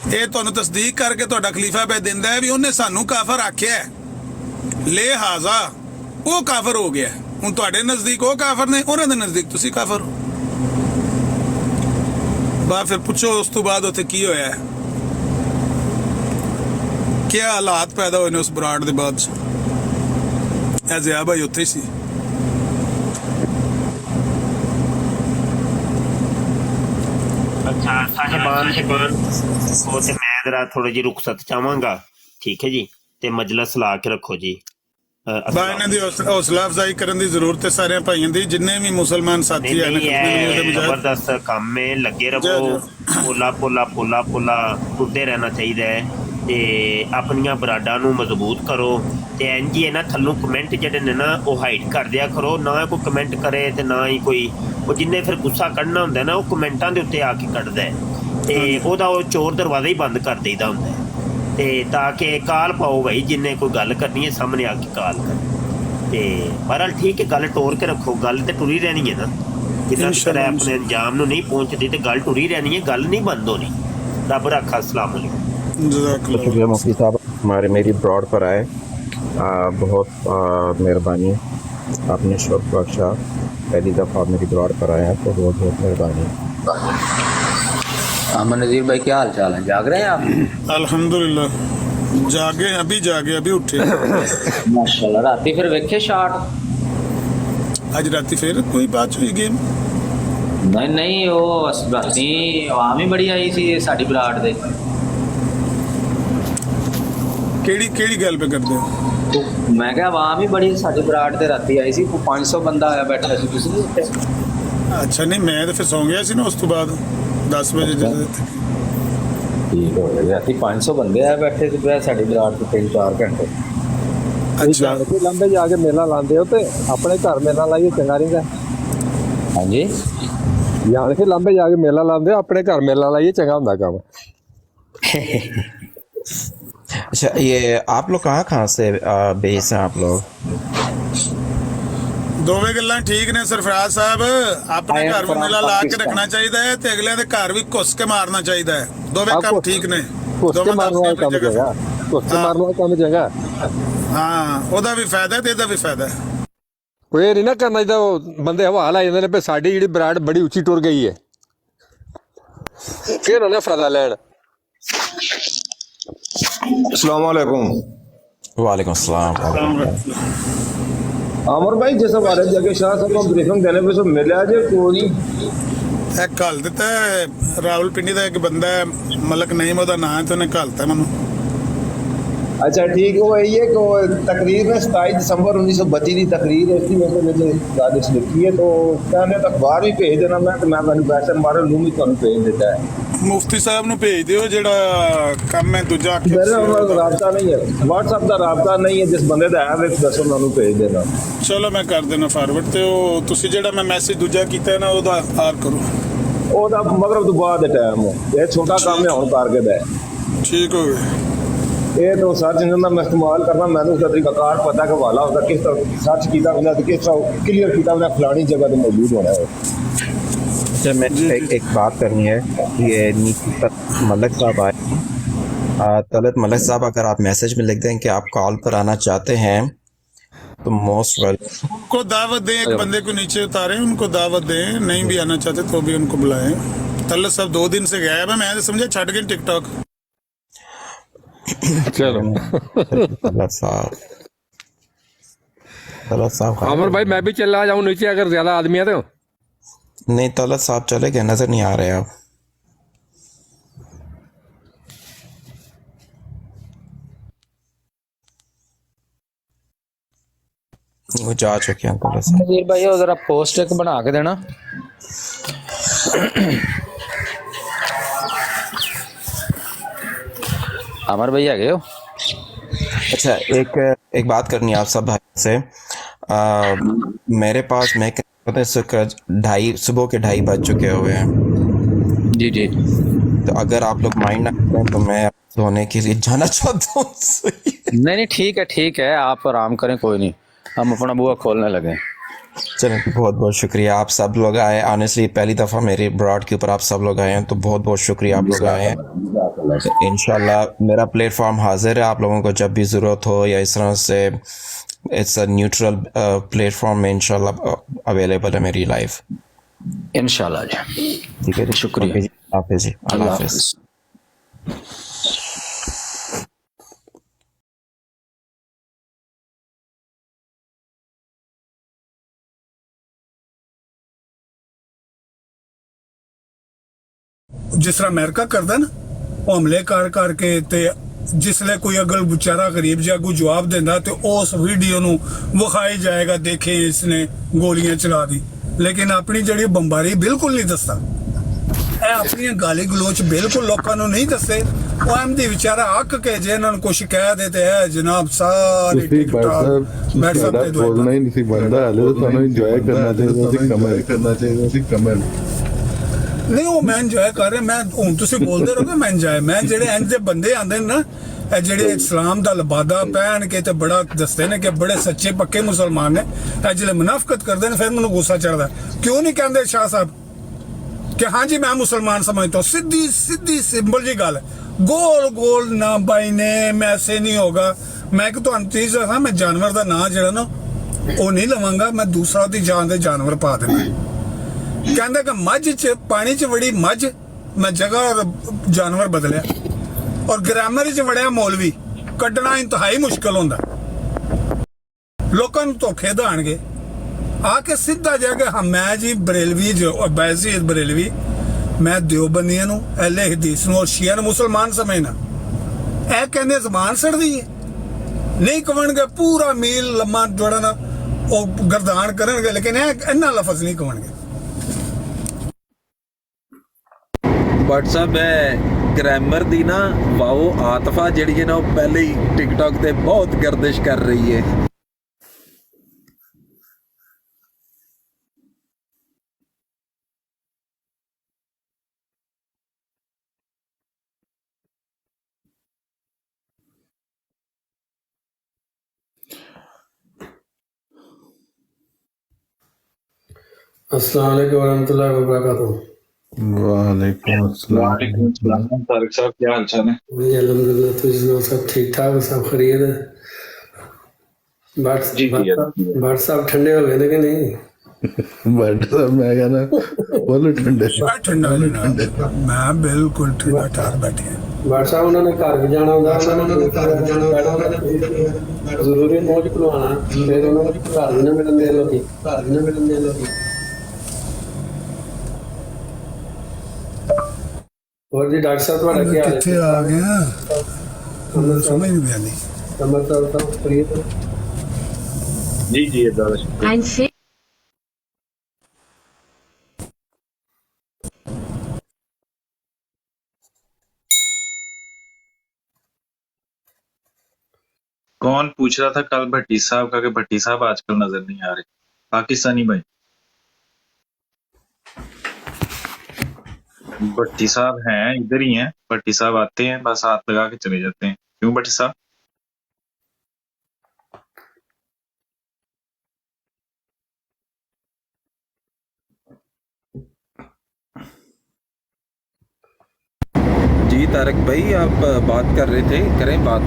ਇਹ ਤੁਹਾਨੂੰ ਤਸਦੀਕ ਕਰਕੇ ਤੁਹਾਡਾ ਖਲੀਫਾ ਪੈ ਦਿੰਦਾ ਹੈ ਵੀ ਉਹਨੇ ਸਾਨੂੰ ਕਾਫਰ ਆਖਿਆ, ਲਿਹਾਜ਼ਾ ਉਹ ਕਾਫਰ ਹੋ ਗਿਆ। ਹੁਣ ਤੁਹਾਡੇ ਨਜ਼ਦੀਕ ਉਹ ਕਾਫਰ ਨੇ, ਉਹਨਾਂ ਦੇ ਨਜ਼ਦੀਕ ਤੁਸੀਂ ਕਾਫਰ ਹੋ। ਬਾਅਦ ਫਿਰ ਪੁੱਛੋ ਉਸ ਤੋਂ ਬਾਅਦ ਉੱਥੇ ਕੀ ਹੋਇਆ, ਕੀ ਹਾਲਾਤ ਪੈਦਾ ਹੋਏ ਨੇ ਉਸ ਬਰਾੜ ਦੇ ਬਾਅਦ 'ਚ। ਇਹ ਜ਼ਿਆ ਭਾਈ ਉੱਥੇ ਹੀ ਸੀ।
ਅੱਛਾ ਸਾਹਿਬਾਨ ਉਹ ਤੇ ਮੈਂ ਜਰਾ ਥੋੜੀ ਜਿਹੀ ਰੁਖਸਤ ਚਾਹਾਂਗਾ, ਠੀਕ ਹੈ ਜੀ, ਤੇ ਮਜਲਿਸ ਲਾ ਕੇ ਰੱਖੋ ਜੀ।
ਇਹਨਾਂ ਦੀ ਹੌਸਲਾ ਅਫਜ਼ਾਈ ਕਰਨ ਦੀ ਜ਼ਰੂਰਤ ਹੈ ਸਾਰਿਆਂ ਭਾਈਆਂ ਦੀ, ਜਿੰਨੇ ਵੀ ਮੁਸਲਮਾਨ ਸਾਥੀ ਹਨ।
ਜ਼ਬਰਦਸਤ ਕੰਮ ਹੈ, ਲੱਗੇ ਰਹੋ, ਪੋਲਾ ਟੁੱਟਦੇ ਰਹਿਣਾ ਚਾਹੀਦਾ ਹੈ ਤੇ ਆਪਣੀਆਂ ਬਰਾਡਾਂ ਨੂੰ ਮਜ਼ਬੂਤ ਕਰੋ। ਤੇ ਇੰਝ ਹੀ ਨਾ ਥੱਲੋਂ ਕਮੈਂਟ ਜਿਹੜੇ ਨੇ ਨਾ ਉਹ ਹਾਈਡ ਕਰ ਦਿਆ ਕਰੋ, ਨਾ ਕੋਈ ਕਮੈਂਟ ਕਰੇ ਤੇ ਨਾ ਹੀ ਕੋਈ ਉਹ ਜਿੰਨੇ ਫਿਰ ਗੁੱਸਾ ਕੱਢਣਾ ਹੁੰਦਾ ਨਾ ਉਹ ਕਮੈਂਟਾਂ ਦੇ ਉੱਤੇ ਆ ਕੇ ਕੱਢਦਾ ਹੈ ਤੇ ਉਹਦਾ ਉਹ ਚੋਰ ਦਰਵਾਜ਼ਾ ਹੀ ਬੰਦ ਕਰ ਦੇਈਦਾ ਹੁੰਦਾ ਤੇ ਤਾਂ ਕਿ ਕਾਲ ਪਾਓ ਭਾਈ, ਜਿੰਨੇ ਕੋਈ ਗੱਲ ਕਰਨੀ ਹੈ ਸਾਹਮਣੇ ਆ ਕੇ ਕਾਲ ਕਰ। ਤੇ ਬਹਰਹਾਲ ਠੀਕ ਹੈ, ਗੱਲ ਟੋਰ ਕੇ ਰੱਖੋ, ਗੱਲ ਤੇ ਟੁਰੀ ਰਹਿਣੀ ਹੈ ਨਾ, ਜਿੰਨਾ ਚਿਰ ਆਪਣੇ ਅੰਜਾਮ ਨੂੰ ਨਹੀਂ ਪਹੁੰਚਦੀ ਤੇ ਗੱਲ ਟੁਰੀ ਰਹਿਣੀ ਹੈ, ਗੱਲ ਨਹੀਂ ਬੰਦ होनी। रब रखा। अस्सलाम वालेकुम।
शुक्रिया मुफ्ती साहब, हमारे मेरी ब्रॉड पर आए, बहुत मेहरबानी, आपने शुक्र बख्शा। पहली दफ़ा मेरी ब्रॉड पर आए हैं तो बहुत बहुत मेहरबानी।
अमन नज़ीर भाई क्या हाल चाल है, जाग रहे हैं आप?
अल्हम्दुलिल्लाह जागे, अभी उठे
माशाल्लाह। राती फिर वेखे शाट?
आज राती फिर कोई बात हुई गेम?
नहीं वो राती आवाम ही बड़ी आई सी साड़ी बराड़ दे।
ਕਿਹੜੀ ਗੱਲ ਪੇ ਕਰਦੇ ਹੋ?
ਮੈਂ ਕਿਹਾ ਆਵਾਮ ਹੀ ਬੜੀ ਸਾਡੀ ਬਰਾੜ ਤੇ ਰਾਤੀ ਆਈ ਸੀ 500 ਬੰਦਾ ਆਇਆ ਬੈਠਾ ਸੀ ਤੁਸੀਂ ਨਹੀਂ ਉੱਥੇ
ਅੱਛਾ, ਨਹੀਂ ਮੈਂ ਤਾਂ ਫਿਰ ਸੌਂ ਗਿਆ ਸੀ ਨਾ ਉਸ ਤੋਂ ਬਾਅਦ 10 ਵਜੇ ਜਦੋਂ
ਠੀਕ ਹੋ ਗਿਆ ਰਾਤੀ 500 ਬੰਦੇ ਆਏ ਬੈਠੇ ਸੀ ਸਾਡੀ ਬਰਾੜ ਤੇ 3-4 ਘੰਟੇ।
ਅੱਛਾ,
ਲੰਬੇ ਜਾ ਕੇ ਮੇਲਾ ਲਾਉਂਦੇ ਹੋ ਤੇ ਆਪਣੇ ਘਰ ਮੇਲਾ ਲਾਈਏ ਚੰਗਾ ਰਹੇਗਾ।
ਹਾਂਜੀ
ਯਾਰ ਕਿ ਲੰਬੇ ਜਾ ਕੇ ਮੇਲਾ ਲਾਉਂਦੇ ਹੋ ਆਪਣੇ ਘਰ ਮੇਲਾ ਲਾਈਏ ਚੰਗਾ ਹੁੰਦਾ ਕੰਮ।
अच्छा, ये आप लोग कहाँ से बेस हैं आप लोग?
ਦੋਵੇਂ ਗੱਲਾਂ ਠੀਕ ਨੇ ਸਰਫਰਾਜ਼ ਸਾਹਿਬ। ਆਪਣੇ ਘਰ ਵੀ ਮੇਲਾ ਲਾ ਕੇ ਰੱਖਣਾ ਚਾਹੀਦਾ ਹੈ ਤੇ ਅਗਲੇ ਦੇ ਘਰ ਵੀ ਘੁੱਸ ਕੇ ਮਾਰਨਾ ਚਾਹੀਦਾ ਹੈ। ਦੋਵੇਂ ਕੰਮ ਠੀਕ ਨੇ।
ਕੁੱਤੇ ਮਾਰਨ ਵਾਲਾ ਕੰਮ ਜਗਾ, ਕੁੱਤੇ ਮਾਰਨ ਵਾਲਾ ਕੰਮ ਜਗਾ।
ਹਾਂ, ਉਹਦਾ ਵੀ ਫਾਇਦਾ ਤੇ ਇਹਦਾ ਵੀ ਫਾਇਦਾ।
ਕੋਈ ਇਹ ਨਹੀਂ ਨਾ ਕਰਨਾ ਚਾਹੀਦਾ। ਉਹ ਬੰਦੇ ਹਵਾ ਲਾ ਜਾਂਦੇ ਨੇ ਵੀ ਸਾਡੀ ਜਿਹੜੀ ਬਰਾੜ ਬੜੀ ਉੱਚੀ ਟੁਰ ਗਈ ਹੈ, ਕਿਹੜਾ ਨਾ ਫਾਇਦਾ ਲੈਣ।
अस्सलाम वालेकुम।
वालेकुम अस्सलाम।
आमर भाई जिस हवाले जगह शाह साहब को ब्रीफिंग देने पे सब मिले जे कोई
ਇਹ ਘੱਲ ਦਿੱਤਾ ਰਾਵਲਪਿੰਡੀ ਦਾ ਇੱਕ ਬੰਦਾ ਹੈ, ਮਲਕ ਨਈਮ ਉਹਦਾ ਨਾਂ ਹੈ, ਤੇ ਉਹਨੇ ਘੱਲਤਾ ਮੈਨੂੰ।
अच्छा ठीक है, वो यही है कि तकरीर में 27 दिसंबर 1932 की तकरीर है, इसकी वजह से गालिश लिखी है, तो कहने तो अखबार भी भेज देना मैं पैसे मारे लूँ भी तुम भेज देता है।
ਮੁਫਤੀ ਸਾਹਿਬ ਨੂੰ ਭੇਜ ਦਿਓ ਜਿਹੜਾ ਕੰਮ ਹੈ ਦੂਜਾ।
मेरा राबता नहीं है, WhatsApp का राबता नहीं है, जिस बंदे का है वे दसो उन्होंने भेज देना।
ਚਲੋ ਮੈਂ ਕਰ ਦੇਣਾ ਫਾਰਵਰਡ, ਤੇ ਉਹ ਤੁਸੀਂ ਜਿਹੜਾ ਮੈਂ ਮੈਸੇਜ ਦੂਜਾ ਕੀਤਾ ਹੈ ਨਾ ਉਹਦਾ ਆਰ ਕਰੋ।
ਉਹਦਾ ਮਗਰਬ ਤੋਂ ਬਾਅਦ ਟਾਈਮ ਇਹ ਛੋਟਾ ਕੰਮ ਹੈ ਹੁਣ ਕਰਕੇ ਦਾ
ਠੀਕ ਹੋ ਗਿਆ।
ਇਹ ਤਾਂ ਸਰਚ ਇੰਜਨ ਦਾ ਮੈਂ ਇਸਤੇਮਾਲ ਕਰਨਾ, ਮੈਨੂੰ उसका तरीकाकार पता कि वाला उसका किस तरह सर्च किया उसने किस तरह क्लियर किया उसने फलानी जगह पे मौजूद होना है।
अच्छा, मैं एक बात करनी है। ये नीति मलक साहब आए, तलत मलक साहब, अगर आप मैसेज में लिख दें कि आप कॉल पर आना चाहते हैं तो मोस्ट वेलकम।
उनको दावत दें, एक बंदे को नीचे उतारें, उनको दावत दें। नहीं भी आना चाहते तो भी उनको बुलाएं। तलत साहब 2 दिन से गया है, मैं समझा छट गए टिकटॉक।
चलो
तलत साहब
आमर भाई मैं भी चला जाऊँ नीचे अगर ज्यादा आदमी है तो।
नहीं, तलत साहब चले गए, नजर नहीं आ रहे आप। वो जा चुके हैं तलत साहब।
नजीर भाई वो जरा पोस्ट एक बना के देना। अमर भैया गए हो?
अच्छा, एक बात करनी है आप सब भाई से। मेरे पास मैं पता है सुबह के 2:30 बज चुके हुए हैं।
जी जी,
तो अगर आप लोग माइंड ना करें तो मैं सोने के लिए जाना चाहता हूँ।
नहीं ठीक है आप आराम करें, कोई नहीं, हम अपना बुआ खोलने लगे।
चलें, बहुत बहुत शुक्रिया आप सब लोग आए। ऑनेस्टली पहली दफ़ा मेरे ब्रॉड के ऊपर आप सब लोग आए हैं, तो बहुत बहुत शुक्रिया आप लोग आए हैं। इंशाल्लाह मेरा प्लेटफॉर्म हाजिर है, आप लोगों को जब भी ज़रूरत हो या इस तरह से इट्स अ न्यूट्रल प्लेटफॉर्म में इंशाल्लाह अवेलेबल है मेरी लाइफ।
इंशाल्लाह जी,
ठीक है जी,
शुक्रिया।
हाफिज़ जी, अल्लाह हाफिज़।
ਜਿਸ ਤਰ੍ਹਾਂ ਅਮਰੀਕਾ ਕਰਦਾ ਨਾ, ਉਹ ਹਮਲੇ ਕਰਕੇ ਤੇ ਜਿਸਲੇ ਕੋਈ ਅਗਲ ਵਿਚਾਰਾ ਗਰੀਬ ਜਿਹਾ ਕੋਈ ਜਵਾਬ ਦਿੰਦਾ ਤੇ ਉਸ ਵੀਡੀਓ ਨੂੰ ਵਿਖਾਈ ਜਾਏਗਾ, ਦੇਖੇ ਇਸਨੇ ਗੋਲੀਆਂ ਚਲਾ ਦੀ। ਲੇਕਿਨ ਆਪਣੀ ਜਿਹੜੀ ਬੰਬਾਰੀ ਬਿਲਕੁਲ ਨਹੀਂ ਦੱਸਦਾ। ਇਹ ਆਪਣੀਆਂ ਗਾਲੀ ਗਲੋਚ ਬਿਲਕੁਲ ਲੋਕਾਂ ਨੂੰ ਨਹੀਂ ਦੱਸੇ। ਉਹ ਐਮਦੀ ਵਿਚਾਰਾ ਅੱਕ ਕੇ ਜੇ ਇਹਨਾਂ ਨੂੰ ਕੁਛ ਕਹਿ ਦੇ ਤੇ ਹੈ ਜਨਾਬ ਸਾਰੀ ਟਿਕਟੌਕ WhatsApp ਤੇ
ਬੋਲਣਾ ਹੀ ਨਹੀਂ ਸੀ ਬੰਦਾ, ਹਲੇ ਤਾਂ ਤੁਹਾਨੂੰ ਇੰਜੋਏ ਕਰਨਾ ਚਾਹੀਦਾ ਸੀ ਕਮਲ।
ਨਹੀਂ ਉਹ ਮੈਂ ਇੰਜੋਏ ਕਰ ਰਿਹਾ, ਮੈਂ ਹੁਣ ਤੁਸੀਂ ਬੋਲਦੇ ਰਹੋਗੇ ਮੈਂ ਇੰਜੋਏ। ਮੈਂ ਜਿਹੜੇ ਇੰਜ ਦੇ ਬੰਦੇ ਆਂਦੇ ਨੇ ਨਾ, ਇਹ ਜਿਹੜੇ ਇਸਲਾਮ ਦਾ ਲਬਾਦਾ ਪਹਿਨ ਕੇ ਤੇ ਬੜਾ ਦੱਸਦੇ ਨੇ ਕਿ ਬੜੇ ਸੱਚੇ ਪੱਕੇ ਮੁਸਲਮਾਨ ਨੇ, ਇਹ ਜਿਹੜੇ ਮੁਨਾਫਕਤ ਕਰਦੇ ਨੇ, ਫਿਰ ਮੈਨੂੰ ਗੁੱਸਾ ਚੜਦਾ। ਕਿਉਂ ਨਹੀਂ ਕਹਿੰਦੇ ਸ਼ਾਹ ਸਾਹਿਬ ਕਿ हाँ जी मैं मुसलमान समझता हूँ? सीधी सिंपल जी गल, गोल ना बाई ने मैं ऐसे नहीं होगा। मैं एक तो चीज दसा, मैं जानवर का नाम जरा ना वो नहीं लवांगा, मैं दूसरा दी जान दे जानवर पा देना। कहंदा कि मझ च पानी च वड़ी मझ, मैं जगह जानवर बदलिया। और ग्रामर च वड़िया मौलवी, कड्डना इंतहाई मुश्किल होंदा। लोकां नूं धोखे दाणगे आके सीधा जाके हाँ मैं जी बरेलवी जो बैसी बरेलवी, मैं देवबंदियां नूं अहले हदीस नूं और शिया नूं मुसलमान समझना। ए कहंदे ज़बान सड़दी है, नहीं कवणगे पूरा मील लम्मा जोड़ा ना वो गर्दान करेंगे, लेकिन इन्ना लफज नहीं कवणगे।
ਬਟ ਸਾਹਿਬ ਮੈਂ ਗ੍ਰਾਮਰ ਦੀ ਨਾ ਵਾਓ ਆਤਫਾ ਜਿਹੜੀ ਹੈ ਨਾ ਉਹ ਪਹਿਲੇ ਹੀ ਟਿਕਟੌਕ ਤੇ ਬਹੁਤ ਗਰਦਿਸ਼ ਕਰ ਰਹੀ ਹੈ।
अस्सलाम वालेकुम रहमतुल्लाहि व बरकातहू।
वालेकुम अस्सलाम।
तारिक साहब क्या हाल चाल है?
जी अल्हम्दुलिल्लाह, तुझ लोग सब ठीक ठाक, सब खैरियत है? भट्ट साहब ठंडे हो गए ना कि नहीं?
बट सब मैं कहना बोलो ठंडे
ठंडा मैं बिल्कुल ठंडा ठार बैठे हैं।
भट्ट साहब उन्होंने घर भी जाना होता, जरूरी नोट खुलवाना, फिर उन्होंने घर भी ना मिलन दे लोगी। और जी डॉक्टर साहब तुम्हारा क्या हाल है?
कितने आ गया समझ नहीं आती।
कमर साहब फ्री है?
जी जी अदालत कौन पूछ रहा था कल भट्टी साहब का कि भट्टी साहब आजकल नजर नहीं आ रहे? पाकिस्तानी भाई भट्टी साहब हैं, इधर ही हैं। भट्टी साहब आते हैं, बस हाथ लगा के चले जाते हैं। क्यों भट्टी साहब?
जी तारक भाई आप बात कर रहे थे, करें बात।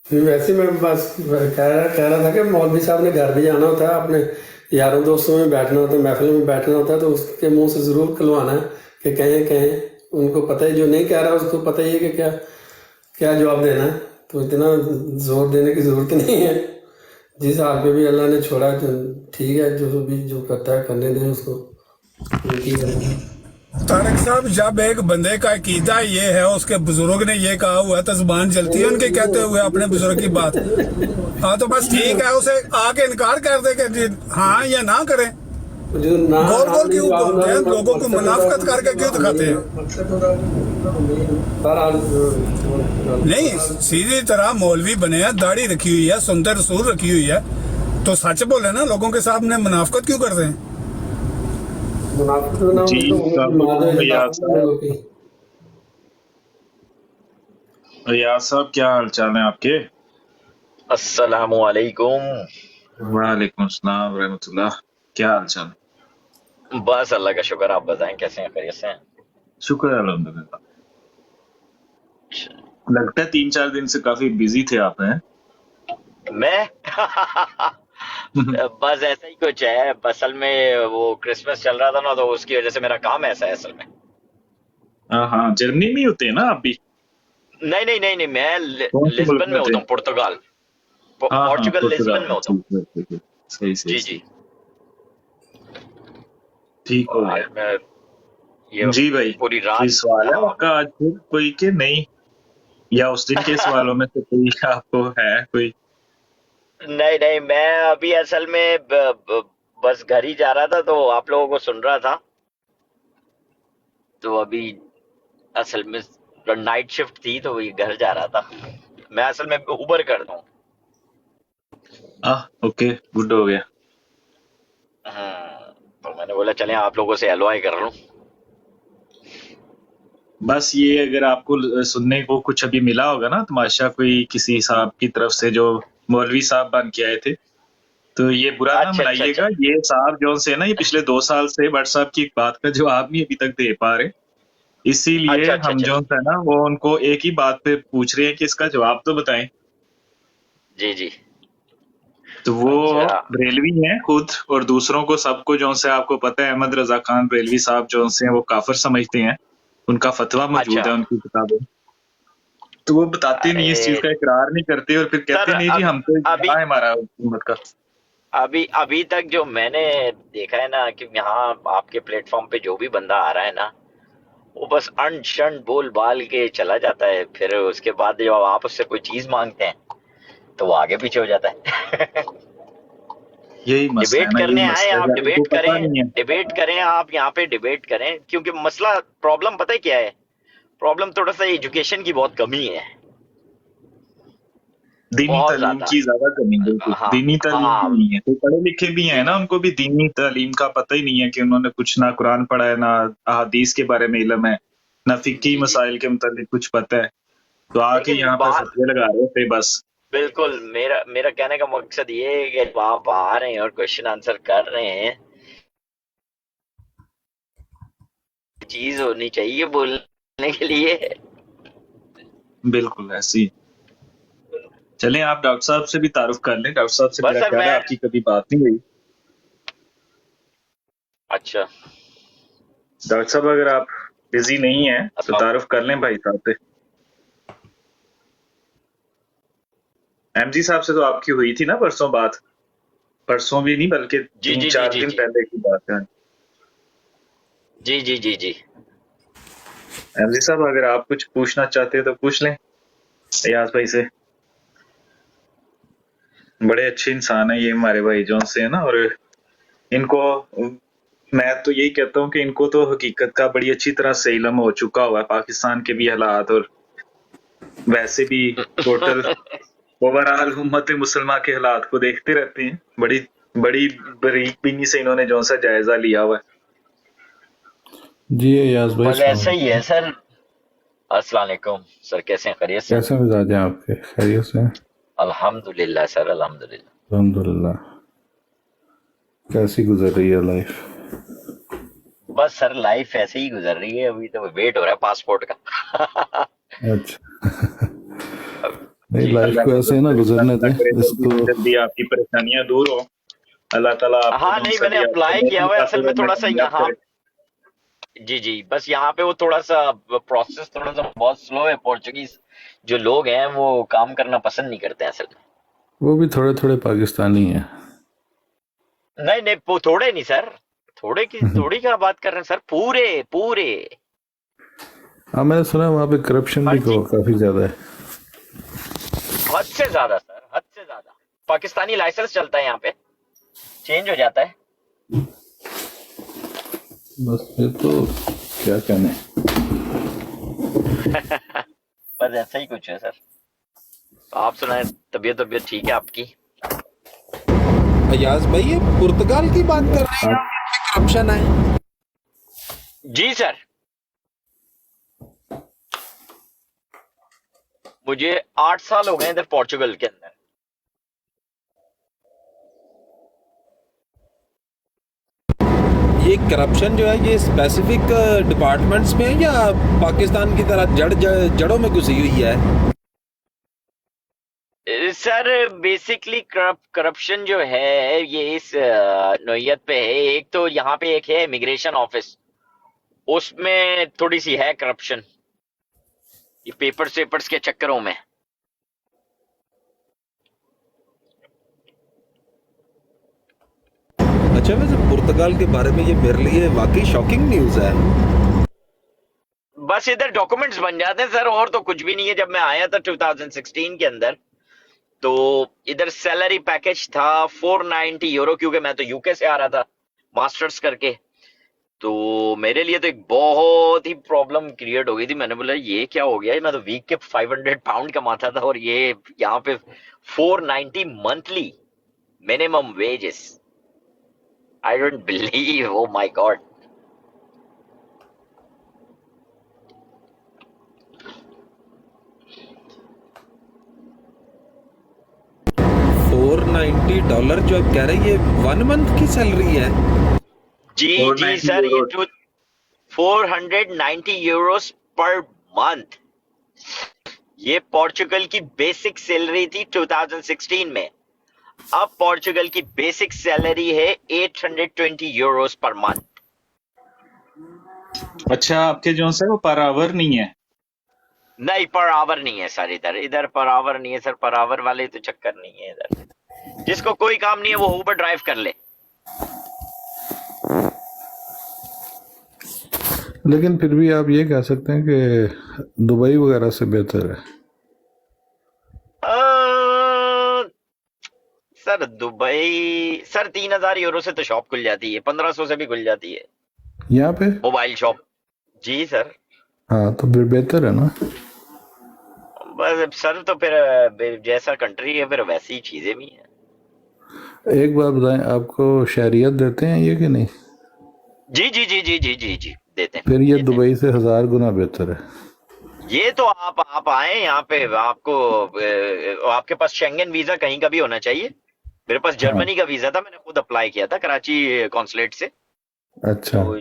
वैसे मैं बस कह रहा था कि मौलवी साहब ने घर भी जाना होता है, अपने यारों दोस्तों में बैठना होता है, महफिल में बैठना होता है, तो उसके मुंह से ज़रूर खुलवाना है कि कहें उनको पता है, जो नहीं कह रहा उसको पता ही है कि क्या क्या जवाब देना है। तो इतना जोर देने की ज़रूरत नहीं है। जिस हाल पे भी अल्लाह ने छोड़ा तो ठीक है, जो भी जो करता है करने दें उसको।
तारक साहब, जब एक बंदे का अकीदा ये है, उसके बुजुर्ग ने ये कहा हुआ है तो जुबान चलती है उनके कहते हुए अपने बुजुर्ग की बात। हाँ तो बस ठीक है, उसे आके इनकार कर दे कि हाँ या ना करें। गोल गोल क्यों बोलते हैं, लोगों को मुनाफकत करके क्यों दिखाते हैं? नहीं, सीधी तरह मौलवी बने हैं, दाढ़ी रखी हुई है, सुन्नत रसूल रखी हुई है, तो सच बोले ना, लोगों के सामने मुनाफकत क्यों करते हैं?
रियाज साहब क्या हाल चाल है आपके?
अस्सलामु अलैकुम।
वालेकुम अस्सलाम रहमतुल्लाह। क्या हाल चाल?
बस अल्लाह का शुक्र, आप बताएं कैसे हैं, खैरियत से हैं?
शुक्र है अल्हम्दुलिल्लाह। लगता है 3-4 दिन से काफी बिजी थे आप, हैं?
मैं बस ऐसा ही कुछ है। असल में वो क्रिसमस चल रहा था ना, तो उसकी वजह से मेरा काम ऐसा है असल में।
हाँ, जर्मनी में ही होते हैं ना आप भी?
नहीं, मैं लिस्बन में होता हूँ, पुर्तगाल, पोर्चुगल, लिस्बन में होता हूँ।
सही
जी
ठीक हो गया।
मैं ये
जी भाई,
पूरी रात
कोई सवाल है आपका आज फिर कोई के नहीं, या उस दिन के सवालों में से कोई आपको है कोई?
नहीं, मैं अभी असल में बस घर ही जा रहा था, तो आप लोगों को सुन रहा था। तो अभी असल में नाइट शिफ्ट थी, तो वही घर जा रहा था। मैं असल में उबर करता हूँ।
ओके, गुड हो गया।
तो मैंने बोला चलें आप लोगों से एलओआई कर लूं।
बस ये अगर आपको सुनने को कुछ अभी मिला होगा ना तमाशा कोई किसी साहब की तरफ से जो मौलवी साहब बन के आए थे, तो ये बुरा ना मनाइएगा। ये साहब जो से ना, ये पिछले 2 साल से भट्ट साहब की बात का जवाब नहीं अभी तक दे पा रहे, इसीलिए हम जो है ना वो उनको एक ही बात पे पूछ रहे हैं कि इसका जवाब तो बताएं।
जी
तो वो बरेलवी हैं खुद, और दूसरों को सबको जो से आपको पता है अहमद रजा खान बरेलवी साहब जो से वो काफिर समझते हैं, उनका फतवा मौजूद है उनकी किताबों। तो वो बताते नहीं, इस चीज का इकरार नहीं करते और फिर कहते नहीं जी हम तो है हमारा उम्मत का।
अभी तक जो मैंने देखा है ना, कि यहाँ आपके प्लेटफॉर्म पे जो भी बंदा आ रहा है ना, वो बस अंड शंड बोल बाल के चला जाता है। फिर उसके बाद जब आप उससे कोई चीज मांगते हैं तो वो आगे पीछे हो जाता है।
यही मसला है
डिबेट
ना,
करने
यही
आए
मसला है,
आप,
अगर
डिबेट
उनको पता
करें,
नहीं है।
डिबेट करें आप यहाँ पे, डिबेट करें, क्योंकि मसला प्रॉब्लम पता है क्या है, प्रॉब्लम थोड़ा सा एजुकेशन की बहुत कमी है,
दीनी
बहुत
तालीम
ज्यादा।
की ज्यादा कमी, बिल्कुल
हाँ
दीनी तालीम
हाँ
की नहीं है। तो पढ़े लिखे भी हैं ना, उनको भी दीनी तालीम का पता ही नहीं है, कि उन्होंने कुछ ना कुरान पढ़ा है, ना अहादीस के बारे में इल्म है, ना फिकी
जी जी।
मसाइल के मुतालिक कुछ पता है, तो आके
लेकिन
यहाँ पे
बात
फतवे लगा रहे थे बस।
बिल्कुल, मेरा मेरा कहने का मकसद ये है कि जब आप आ रहे हैं और क्वेश्चन आंसर कर रहे हैं, चीज होनी चाहिए बोलने के लिए।
बिल्कुल ऐसी। चलें, आप डॉक्टर साहब से भी तारुफ कर लें। डॉक्टर साहब से
बस
मेरा
सर
ख्याल है
मैं,
आपकी कभी बात नहीं हुई।
अच्छा
डॉक्टर साहब अगर आप बिजी नहीं हैं तो तारुफ कर लें भाई साहब से। एमजी साहब से तो आपकी हुई थी ना परसों बात, परसों भी नहीं बल्कि
जी जी जी
3-4
जी
दिन
जी
पहले की बात है।
जी जी जी जी।
एमजी साहब अगर आप कुछ पूछना चाहते हैं तो पूछ लें अयाज भाई से। बड़े अच्छे इंसान है ये हमारे भाई जॉन से, है ना, और इनको मैं तो यही कहता हूँ कि इनको तो हकीकत का बड़ी अच्छी तरह से इल्म हो चुका हुआ है, पाकिस्तान के भी हालात और वैसे भी टोटल ओवरऑल उम्मत मुसलमान के हालात को देखते रहते हैं। बड़ी बड़ी बारीकबीनी से इन्होंने जो सा जायजा लिया हुआ है।
जी अयाज भाई,
बस ऐसा ही है सर। अस्सलाम वालेकुम सर, कैसे हैं, खैरियत से?
कैसे मिजाज हैं आपके? खैरियत से हैं?
अल्हम्दुलिल्लाह सर, अल्हम्दुलिल्लाह।
अल्हम्दुलिल्लाह। कैसी गुजर रही है लाइफ?
बस सर लाइफ ऐसे ही गुजर रही है, अभी तो वेट हो रहा है पासपोर्ट का।
अच्छा। नहीं, लाइफ को ऐसे ना गुजरने दें इसको।
जल्दी आपकी परेशानियां दूर हो, अल्लाह ताला आपको
हाँ नहीं, मैंने अप्लाई किया हुआ है असल में, थोड़ा सा यहाँ, जी जी, बस यहाँ पे वो थोड़ा सा प्रोसेस थोड़ा सा बहुत स्लो है। पोर्चुगीज जो लोग हैं वो काम करना पसंद नहीं करते हैं असल में।
वो भी थोड़े थोड़े पाकिस्तानी हैं।
नहीं नहीं, वो थोड़े नहीं सर, थोड़े की थोड़ी क्या बात कर रहे हैं सर, पूरे पूरे।
हाँ, मैंने सुना वहाँ पे करप्शन भी काफी ज्यादा है।
हद से ज्यादा सर, हद से ज्यादा। पाकिस्तानी लाइसेंस चलता है यहाँ पे, चेंज हो जाता है।
बस फिर तो क्या कहने।
बस ऐसा ही कुछ है सर। आप सुनाए, तबीयत ठीक है आपकी?
अयाज भाई ये पुर्तगाल की बात कर रहे हैं, करप्शन है?
जी सर, मुझे 8 साल हो गए इधर पोर्चुगल के अंदर।
ये करप्शन जो है ये स्पेसिफिक डिपार्टमेंट्स में है या पाकिस्तान की तरह जड़ों में घुसी हुई है?
सर बेसिकली करप्शन जो है ये इस नोयत पे है। एक तो यहाँ पे एक है इमिग्रेशन ऑफिस, उसमें थोड़ी सी है करप्शन, ये पेपर्स के चक्करों में।
अच्छा, वैसे पुर्तगाल के बारे में ये मेरे लिए वाकई शॉकिंग न्यूज है।
बस इधर डॉक्यूमेंट्स बन जाते हैं सर, और तो कुछ भी नहीं है। जब मैं आया था 2016 के अंदर, तो इधर सैलरी पैकेज था 490 यूरो, क्योंकि मैं तो यूके से आ रहा था मास्टर्स करके। तो मेरे लिए तो एक बहुत ही प्रॉब्लम क्रिएट हो गई थी। मैंने बोला ये क्या हो गया, मैं तो वीक के 500 पाउंड कमाता था और ये यहाँ पे 490 monthly minimum wages. I don't believe, oh my God.
$490 जो आप कह रहे हैं ये 1 मंथ की सैलरी है?
जी जी सर, ये 490 यूरोस पर मंथ। ये पोर्चुगल की बेसिक सैलरी थी 2016 में। अब पोर्चुगल की बेसिक सैलरी है 820 यूरोस पर मंथ।
अच्छा, आपके जो है वो पर आवर नहीं है?
नहीं, पर आवर नहीं है सर, इधर पर आवर नहीं है सर। पर आवर वाले तो चक्कर नहीं है इधर। जिसको कोई काम नहीं है वो ऊबर ड्राइव कर ले।
लेकिन फिर भी आप ये कह सकते हैं कि दुबई वगैरह से बेहतर है।
सर दुबई सर 3,000 यूरो से तो शॉप खुल जाती है, 1,500 से भी खुल जाती है
यहाँ पे?
Mobile shop. जी सर।
हाँ तो फिर बेहतर है ना।
बस सर तो फिर जैसा कंट्री है फिर वैसी ही चीजें भी हैं।
एक बात बताएं, आपको शहरियत देते हैं ये कि नहीं?
जी जी जी जी जी जी जी देते हैं।
फिर ये दुबई से 1000 गुना बेहतर है।
ये तो आप आए यहाँ पे, आपको आपके पास शेंगन वीजा कहीं का भी होना चाहिए। मेरे पास जर्मनी का वीजा था, मैंने खुद अप्लाई किया था कराची कॉन्सुलेट से।
अच्छा।
तो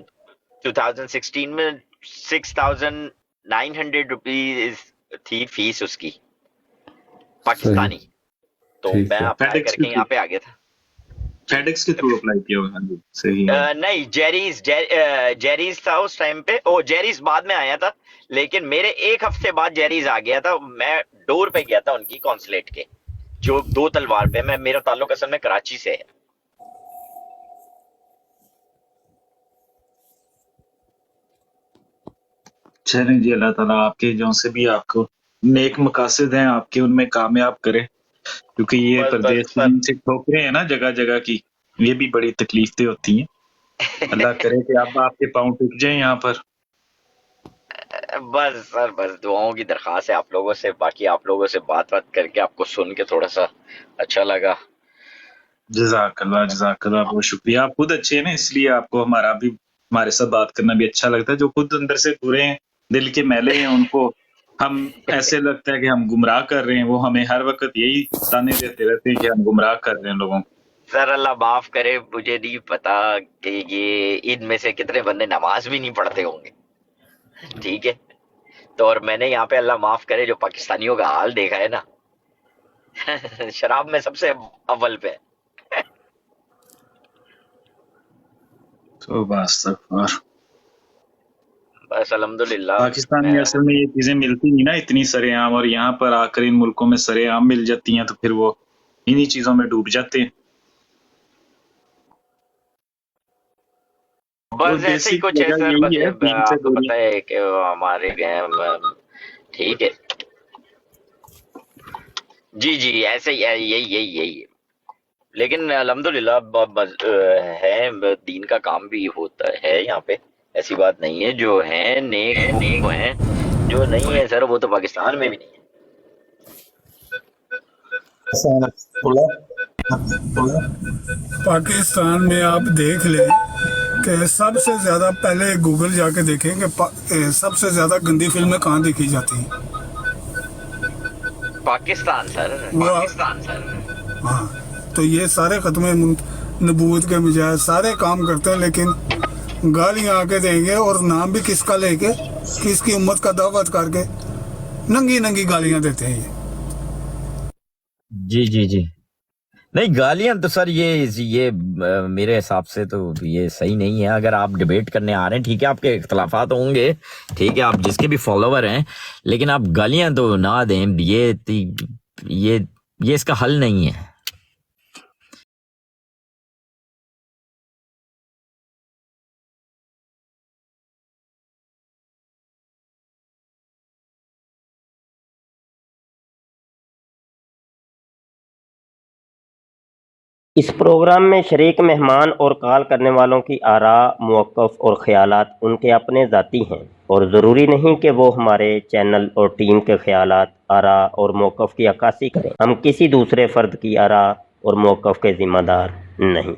2016 में 6,900 रुपीज थी फीस उसकी पाकिस्तानी। तो मैं अप्लाई करके यहाँ पे आ गया था।
फेडेक्स के थ्रू अप्लाई किया हुआ है? सही है।
नहीं, जेरीज था उस टाइम पे। ओ जेरीज बाद में आया था, लेकिन मेरे एक हफ्ते बाद जेरीज आ गया था। मैं डोर पे गया था उनकी कॉन्सुलेट के, जो 2 तलवार पे। मेरा ताल्लुक असल में कराची से है।
चलें जी, अल्लाह ताला आपके जो से भी आपको नेक मकासद हैं आपके उनमें कामयाब करे, क्योंकि ये प्रदेश से ठोकरें हैं ना जगह जगह की, ये भी बड़ी तकलीफें होती हैं। अल्लाह करे कि आप आपके पाँव टिक जाएं यहाँ पर।
बस सर, बस दुआओं की दरख्वास्त है आप लोगों से। बाकी आप लोगों से बात करके, आपको सुन के थोड़ा सा अच्छा लगा।
जज़ाकल्लाह जज़ाकल्लाह, बहुत शुक्रिया। आप खुद अच्छे हैं ना, इसलिए आपको हमारे साथ बात करना भी अच्छा लगता है। जो खुद अंदर से बुरे हैं, दिल के मैले हैं, उनको हम ऐसे लगता है कि हम गुमराह कर रहे हैं। वो हमें हर वक्त यही ताने देते रहते हैं कि हम गुमराह कर रहे हैं लोगों को।
सर अल्लाह माफ करे, मुझे नहीं पता कि ये इनमें से कितने बंदे नमाज भी नहीं पढ़ते होंगे, ठीक है। तो और मैंने यहाँ पे अल्लाह माफ करे जो पाकिस्तानियों का हाल देखा है ना, शराब में सबसे अव्वल पे है।
तो
बस अल्हम्दुलिल्लाह।
पाकिस्तान में असल में ये चीजें मिलती नहीं ना इतनी सरेआम, और यहाँ पर आकर इन मुल्कों में सरेआम मिल जाती हैं, तो फिर वो इन्हीं चीजों में डूब जाते हैं।
बस ऐसे ही कुछ है सर। बस आपको पता है कि हमारे ठीक है। जी जी ऐसे ही है, यही है। लेकिन अल्हम्दुलिल्लाह है, दीन का काम भी होता है यहाँ पे, ऐसी बात नहीं है। जो है नेक हैं, जो नहीं है सर वो तो पाकिस्तान में भी नहीं है।
पाकिस्तान में आप देख लें कि सबसे ज्यादा, पहले गूगल जाके देखें कि सबसे ज्यादा गंदी फिल्में कहाँ देखी जाती हैं।
पाकिस्तान सर।
हाँ, तो ये सारे खत्म नबूवत के मिजाज सारे काम करते हैं, लेकिन गालियां आके देंगे और नाम भी किसका लेके, किसकी उम्मत का दावत करके नंगी गालियां देते हैं ये।
जी नहीं, गालियां तो सर ये मेरे हिसाब से तो ये सही नहीं है। अगर आप डिबेट करने आ रहे हैं, ठीक है, आपके इख्तलाफात होंगे, ठीक है, आप जिसके भी फॉलोवर हैं, लेकिन आप गालियां तो ना दें। ये इसका हल नहीं है।
इस प्रोग्राम में शरीक मेहमान और कॉल करने वालों की आरा, मौक़िफ़ और ख़यालात उनके अपने ज़ाती हैं और ज़रूरी नहीं कि वो हमारे चैनल और टीम के ख़यालात, आरा और मौक़िफ़ की अक्कासी करें। हम किसी दूसरे फ़र्द की आरा और मौक़िफ़ के ज़िम्मेदार नहीं।